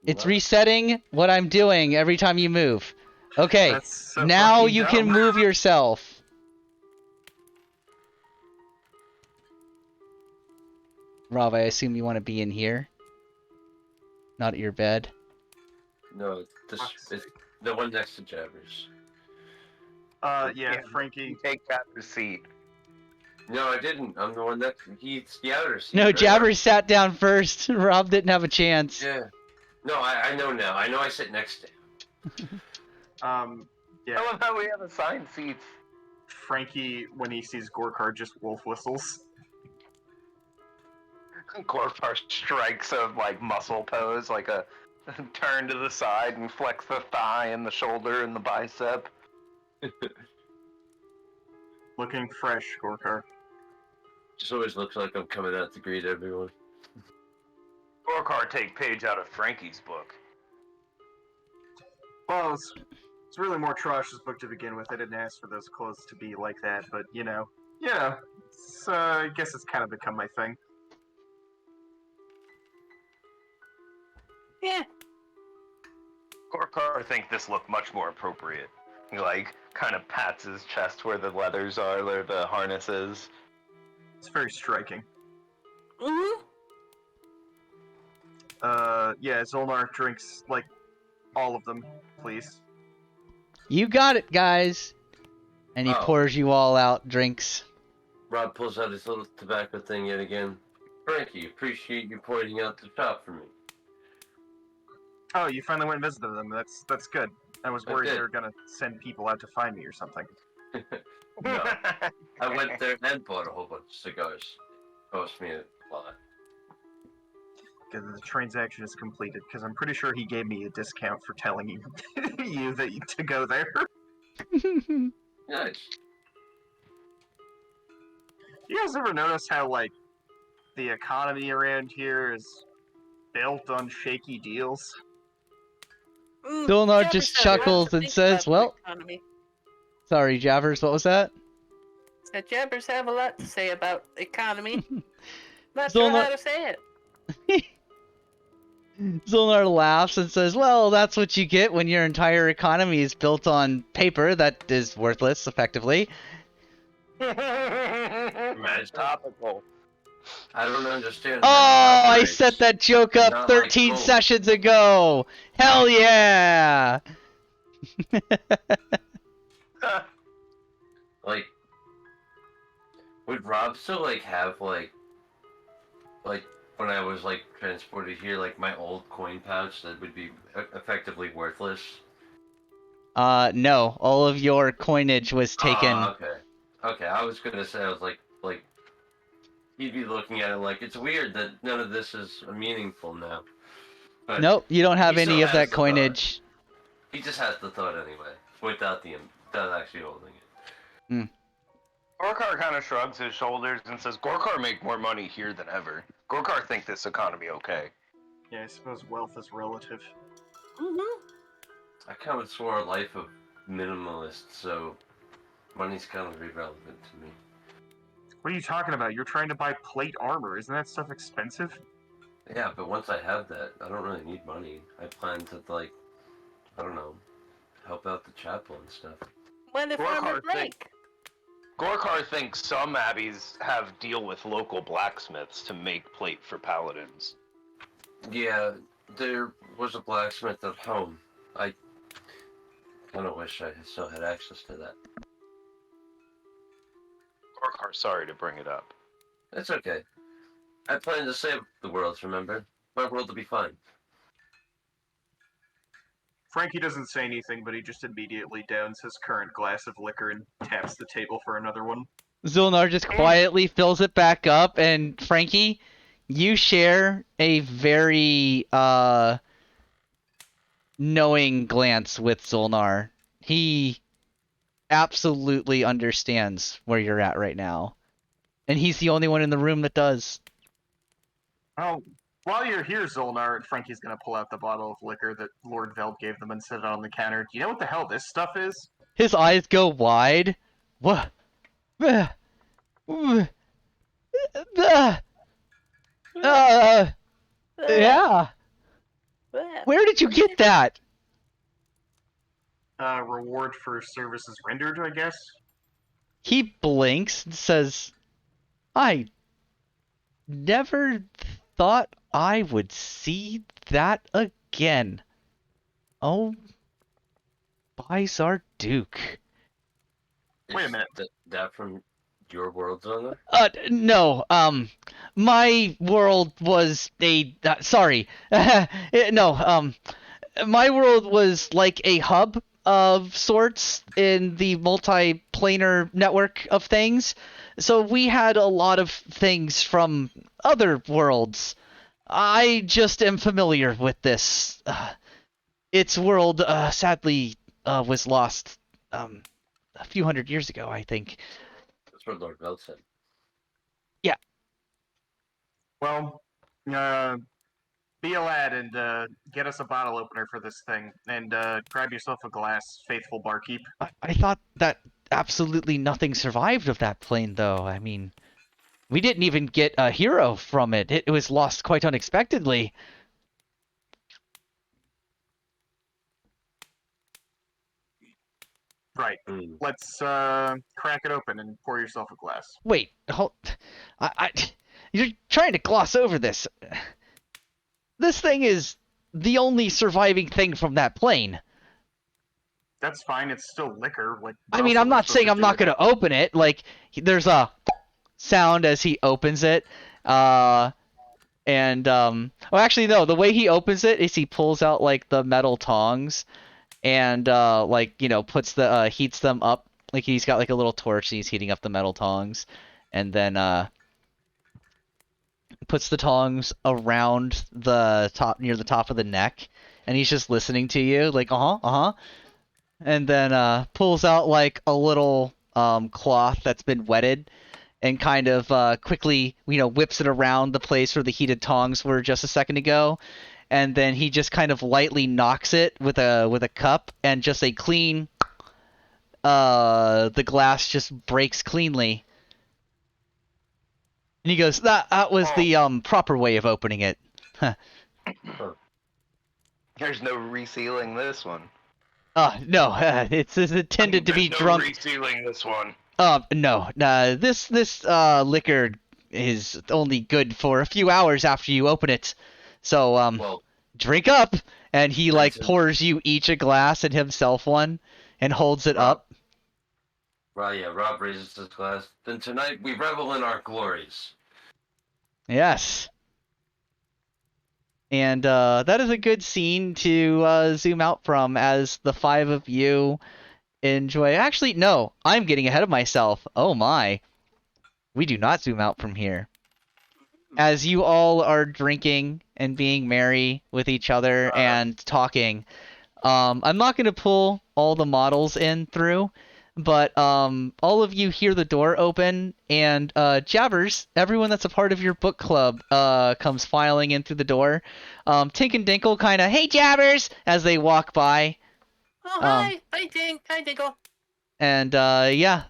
S1: It's
S4: What?
S1: resetting what I'm doing every time you move. Okay,
S2: That's so
S1: now
S2: fucking
S1: you
S2: dumb.
S1: can move yourself. Rob, I assume you want to be in here? Not at your bed?
S4: No, it's the one next to Jabbers.
S2: Yeah, Frankie.
S5: You take Jabber's seat.
S4: No, I didn't. I'm the one that he's the outer seat.
S1: No,
S4: right?
S1: Jabbers sat down first. Rob didn't have a chance.
S4: Yeah. No, I know now. I know I sit next to him.
S2: Yeah,
S5: I love how we have assigned seats.
S2: Frankie, when he sees Gorkar, just wolf whistles.
S5: Gorkar strikes a muscle pose, like a turn to the side and flex the thigh and the shoulder and the bicep.
S2: Looking fresh, Gorkar.
S4: Just always looks like I'm coming out to greet everyone.
S5: Gorkar take page out of Frankie's book.
S2: Well, it's really more Trash's book to begin with. I didn't ask for those clothes to be like that, but it's, I guess it's kind of become my thing.
S3: Yeah.
S5: Gorkar think this look much more appropriate. He kind of pats his chest where the leathers are, where the harness is.
S2: It's very striking.
S3: Mm-hmm.
S2: Yeah, Zolnar drinks, all of them, please.
S1: You got it, guys. And he
S4: Oh.
S1: pours you all out drinks.
S4: Rob pulls out his little tobacco thing yet again. Frankie, appreciate you pointing out the shop for me.
S2: Oh, you finally went and visited them. That's good. I was
S4: I
S2: worried
S4: did.
S2: they were gonna send people out to find me or something.
S4: No. I went there and bought a whole bunch of cigars. Cost me a lot.
S2: Because the transaction is completed. Because I'm pretty sure he gave me a discount for telling you to go there.
S4: Nice.
S2: You guys ever notice how the economy around here is built on shaky deals?
S1: Dolnar just chuckles and says, well- Sorry, Jabbers, what was that?
S3: Said Jabbers have a lot to say about economy. Not
S1: Zolnar-
S3: sure how to say it.
S1: Zulnar laughs and says, well, that's what you get when your entire economy is built on paper that is worthless, effectively.
S4: Imagine.
S5: Topical.
S4: I don't understand.
S1: Oh,
S4: how it
S1: I
S4: operates.
S1: set that joke up
S4: Not
S1: 13
S4: like gold.
S1: sessions ago! Hell yeah!
S4: would Rob still like have like when I was like transported here, like my old coin pouch that would be effectively worthless?
S1: No, all of your coinage was taken.
S4: Okay. Okay, I was gonna say I was like he'd be looking at it like it's weird that none of this is meaningful now. But
S1: Nope, you don't have
S4: he still
S1: any of
S4: has
S1: that
S4: the thought.
S1: coinage.
S4: He just has the thought anyway, without actually holding it.
S5: Gorkar kind of shrugs his shoulders and says, Gorkar make more money here than ever. Gorkar think this economy okay.
S2: Yeah, I suppose wealth is relative.
S3: Mm-hmm.
S4: I kind of swore a life of minimalist, so money's kind of irrelevant to me.
S2: What are you talking about? You're trying to buy plate armor. Isn't that stuff expensive?
S4: Yeah, but once I have that, I don't really need money. I plan to like, I don't know, help out the chapel and stuff.
S3: When if
S5: Gorkar
S3: armor
S5: think-
S3: break?
S5: Gorkar thinks some abbeys have deal with local blacksmiths to make plate for paladins.
S4: Yeah, there was a blacksmith at home. I kind of wish I still had access to that.
S5: Gorkar, sorry to bring it up.
S4: It's okay. I plan to save the world, remember? My world will be fine.
S2: Frankie doesn't say anything, but he just immediately downs his current glass of liquor and taps the table for another one.
S1: Zulnar just quietly fills it back up, and Frankie, you share a very knowing glance with Zulnar. He absolutely understands where you're at right now. And he's the only one in the room that does.
S2: Oh, while you're here, Zolnar, Frankie's gonna pull out the bottle of liquor that Lord Veld gave them and set it on the counter. Do you know what the hell this stuff is?
S1: His eyes go wide. What? Yeah. Where did you get that?
S2: Reward for services rendered, I guess.
S1: He blinks and says, I never thought I would see that again. Oh, by Zarduke.
S2: Wait a
S4: Is
S2: minute.
S4: That from your world, Zona?
S1: No, my world was sorry. No, my world was like a hub of sorts in the multi-planar network of things. So we had a lot of things from other worlds. I just am familiar with this. Its world, sadly, was lost a few hundred years ago, I think.
S4: That's what Lord Veld said.
S2: Well, be a lad and get us a bottle opener for this thing, and grab yourself a glass, faithful barkeep.
S1: I thought that absolutely nothing survived of that plane, though. I mean, we didn't even get a hero from it. It was lost quite unexpectedly.
S2: Right.
S4: Mm.
S2: Let's crack it open and pour yourself a glass.
S1: Wait, hold. You're trying to gloss over this. This thing is the only surviving thing from that plane.
S2: That's fine. It's still liquor. Like,
S1: I mean, I'm not saying I'm not going to open it. Like, there's a sound as he opens it. Well, actually, no. The way he opens it is he pulls out, like, the metal tongs and, like, you know, puts the, heats them up. Like, he's got, like, a little torch and he's heating up the metal tongs. And then, puts the tongs around the top, near the top of the neck. And he's just listening to you, like, and then pulls out like a little cloth that's been wetted and kind of quickly, you know, whips it around the place where the heated tongs were just a second ago, and then he just kind of lightly knocks it with a cup, and just a clean the glass just breaks cleanly. And he goes, that was the proper way of opening it.
S5: There's no resealing this one.
S1: No, it's intended to be
S5: There's
S1: drunk.
S5: No resealing this one.
S1: No, this liquor is only good for a few hours after you open it. So,
S4: Well,
S1: drink up. And he like
S4: That's a-
S1: pours you each a glass and himself one, and holds it
S4: Wow.
S1: up.
S4: Well, yeah, Rob raises his glass. Then tonight we revel in our glories.
S1: Yes. And that is a good scene to zoom out from as the five of you enjoy. Actually, no, I'm getting ahead of myself. Oh my. We do not zoom out from here. As you all are drinking and being merry with each other and talking, I'm not going to pull all the models in through, but all of you hear the door open, and Jabbers, everyone that's a part of your book club, comes filing in through the door. Tink and Dinkle kind of, hey Jabbers, as they walk by.
S3: Oh,
S1: Um,
S3: hi. Hi, Dink. Hi, Dinkle.
S1: and yeah,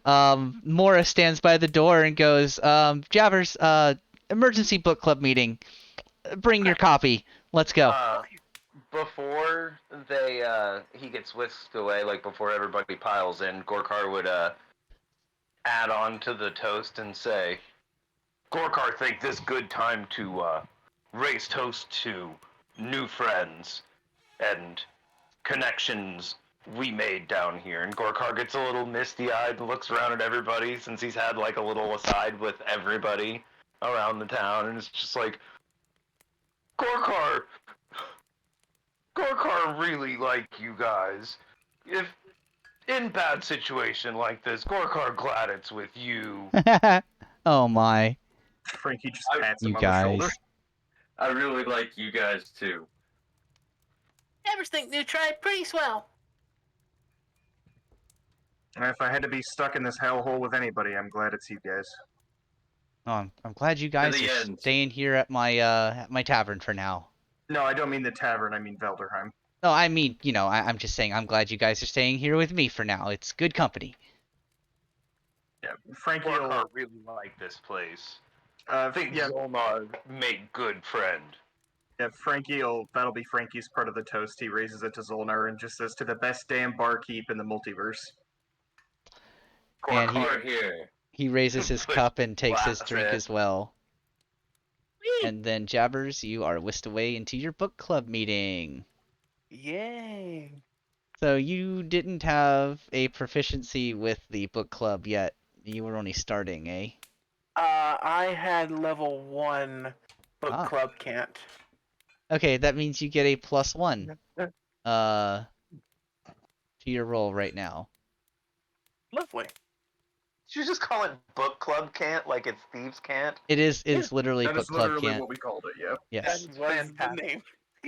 S1: Mora stands by the door and goes, Jabbers, emergency book club meeting. Bring your copy. Let's go.
S5: Before he gets whisked away, like before everybody piles in, Gorkar would add on to the toast and say, Gorkar think this good time to raise toast to new friends and connections we made down here. And Gorkar gets a little misty-eyed and looks around at everybody since he's had like a little aside with everybody around the town, and it's just like, Gorkar really like you guys. If in bad situation like this, Gorkar glad it's with you.
S1: Oh my,
S2: Frankie just
S4: I-
S2: pats
S1: you
S2: him on the shoulder.
S1: guys.
S4: I really like you guys too.
S3: Everything you tried pretty swell.
S2: And if I had to be stuck in this hellhole with anybody, I'm glad it's you guys.
S1: Oh, I'm glad you guys
S4: the
S1: are
S4: end.
S1: staying here at my tavern for now.
S2: No, I don't mean the tavern, I mean Velderheim.
S1: No, I mean, I'm just saying I'm glad you guys are staying here with me for now. It's good company.
S2: Yeah, Frankie
S5: Gorkar
S2: will...
S5: really like this place. I think
S2: yeah,
S5: Zolnar make good friend.
S2: yeah, that'll be Frankie's part of the toast. He raises it to Zolnar and just says, to the best damn barkeep in the multiverse.
S1: And
S4: Gorkar here.
S1: he raises his
S5: Push
S1: cup and takes his
S5: glass
S1: drink
S5: in.
S1: as well.
S3: Whee!
S1: And then Jabbers, you are whisked away into your book club meeting.
S3: Yay.
S1: So you didn't have a proficiency with the book club yet. You were only starting, eh?
S3: I had level 1 book
S1: Ah.
S3: club can't.
S1: Okay, that means you get a +1 to your roll right now.
S3: Lovely.
S5: Did you just call it book club can't like it's thieves can't?
S1: It is literally
S2: That
S1: book
S2: is
S1: club
S2: literally
S1: can't.
S2: what we called it, yeah.
S1: Yes,
S3: That was the
S5: fantastic.
S3: name.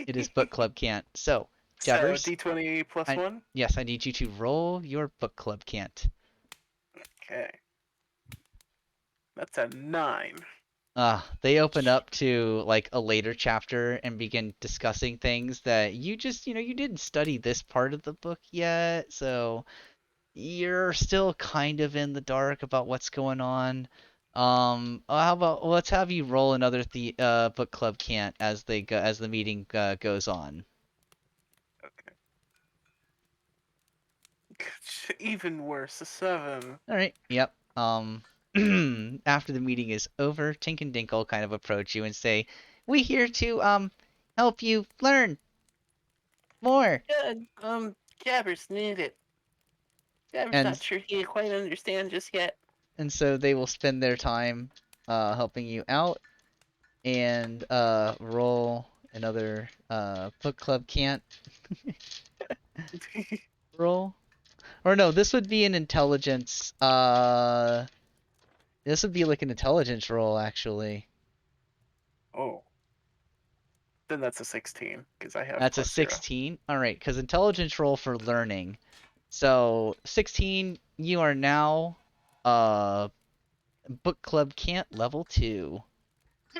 S1: it is book club can't. So,
S3: So,
S1: Jabbers,
S3: D20 plus
S1: I-
S3: 1?
S1: yes, I need you to roll your book club can't.
S3: Okay. That's a 9.
S1: They open up to like a later chapter and begin discussing things that you just, you didn't study this part of the book yet, so you're still kind of in the dark about what's going on. How about let's have you roll another book club can't as the meeting goes on.
S3: Even worse, a 7.
S1: All right. Yep. After the meeting is over, Tink and Dinkle kind of approach you and say, "We here to help you learn more."
S3: Good. Jabbers need it. Jabbers
S1: And
S3: not sure he quite understand just yet.
S1: and so they will spend their time helping you out and roll another book club can't roll. Or no, this would be an intelligence. This would be like an intelligence roll actually.
S3: Oh. Then that's a 16, because I have
S1: That's a
S3: plus 0.
S1: 16. All right, because intelligence roll for learning. So 16, you are now book club can't level 2.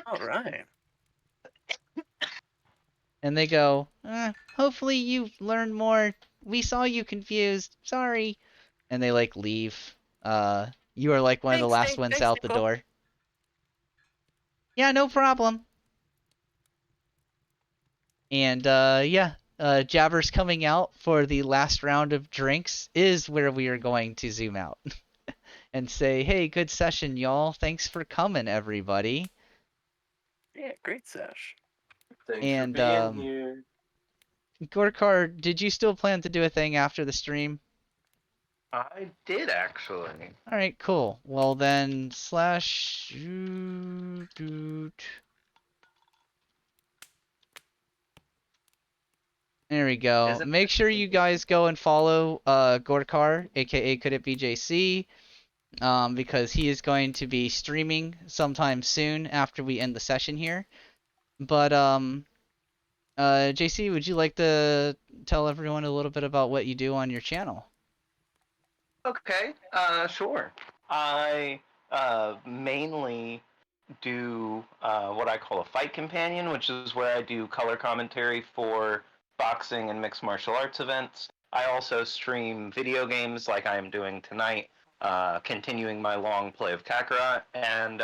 S3: All right.
S1: And they go, hopefully you've learned more. We saw you confused. Sorry. And they like leave. You are like one of the last ones out the
S3: Nicole.
S1: door. Yeah, no problem. And yeah, Jabber's coming out for the last round of drinks is where we are going to zoom out and say, hey, good session, y'all. Thanks for coming, everybody.
S3: Yeah, great sesh.
S4: Thanks
S1: And
S4: for being here.
S1: Gorkar, did you still plan to do a thing after the stream?
S5: I did actually.
S1: All right, cool. Well then, slash. There we go.
S5: Isn't
S1: Make sure you guys go and follow Gorkar, aka Could It Be JC, because he is going to be streaming sometime soon after we end the session here. But JC, would you like to tell everyone a little bit about what you do on your channel?
S5: Okay, sure. I mainly do what I call a fight companion, which is where I do color commentary for boxing and mixed martial arts events. I also stream video games like I am doing tonight, continuing my long play of Kakarot, and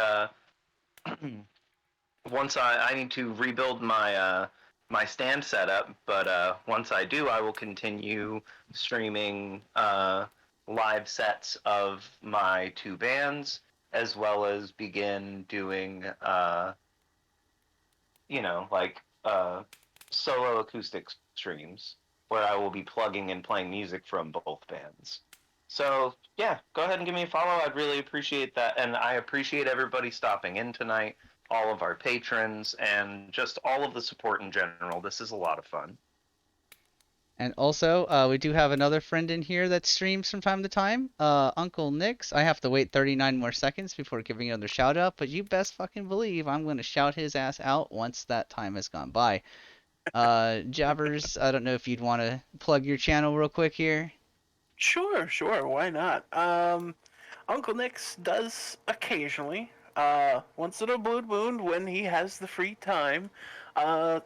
S5: once I need to rebuild my stand setup, but once I do, I will continue streaming live sets of my two bands, as well as begin doing like solo acoustic streams where I will be plugging and playing music from both bands. So yeah, go ahead and give me a follow. I'd really appreciate that, and I appreciate everybody stopping in tonight, all of our patrons, and just all of the support in general. This is a lot of fun.
S1: And also, we do have another friend in here that streams from time to time, Uncle Nix. I have to wait 39 more seconds before giving another shout out, but you best fucking believe I'm going to shout his ass out once that time has gone by. Jabbers, I don't know if you'd want to plug your channel real quick here.
S3: Sure, why not? Uncle Nix does occasionally, once in a blue moon when he has the free time,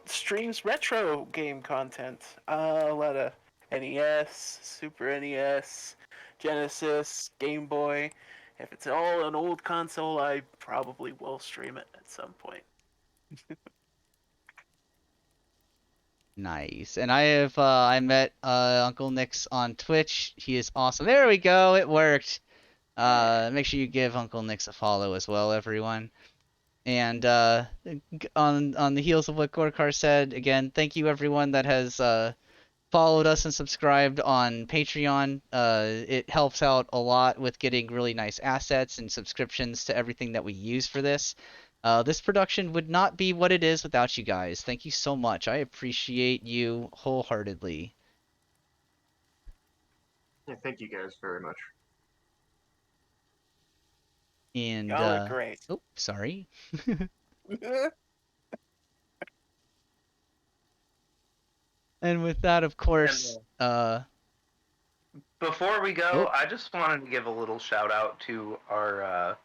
S3: streams retro game content. A lot of NES, Super NES, Genesis, Game Boy. If it's all an old console, I probably will stream it at some point.
S1: Nice. And I met Uncle Nix on Twitch. He is awesome. There we go. It worked. Make sure you give Uncle Nix a follow as well, everyone. And on the heels of what Gorkar said, again, thank you everyone that has followed us and subscribed on Patreon. It helps out a lot with getting really nice assets and subscriptions to everything that we use for this. This production would not be what it is without you guys. Thank you so much. I appreciate you wholeheartedly.
S2: Yeah, thank you guys very much.
S1: And
S3: Y'all are great.
S1: oh, sorry. And with that, of course,
S5: Before we go,
S1: oh.
S5: I just wanted to give a little shout out to our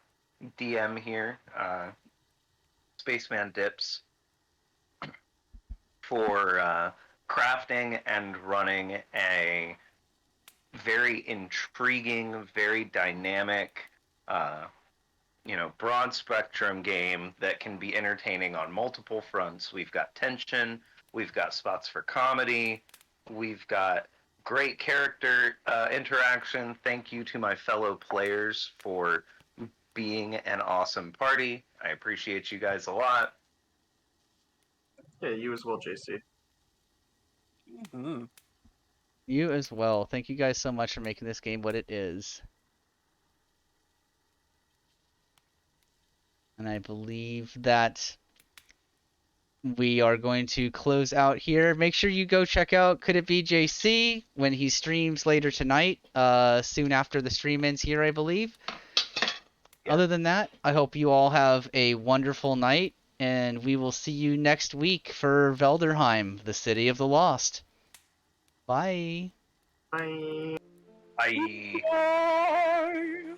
S5: DM here, Spaceman Dips, for crafting and running a very intriguing, very dynamic, broad spectrum game that can be entertaining on multiple fronts. We've got tension, we've got spots for comedy, we've got great character interaction. Thank you to my fellow players for being an awesome party. I appreciate you guys a lot.
S2: Yeah, you as well, JC.
S3: Mm-hmm.
S1: You as well. Thank you guys so much for making this game what it is. And I believe that we are going to close out here. Make sure you go check out Could It Be JC when he streams later tonight, soon after the stream ends here, I believe. Yeah. Other than that, I hope you all have a wonderful night, and we will see you next week for Veldheim, the City of the Lost. Bye.
S2: Bye.
S5: Bye.
S3: Bye.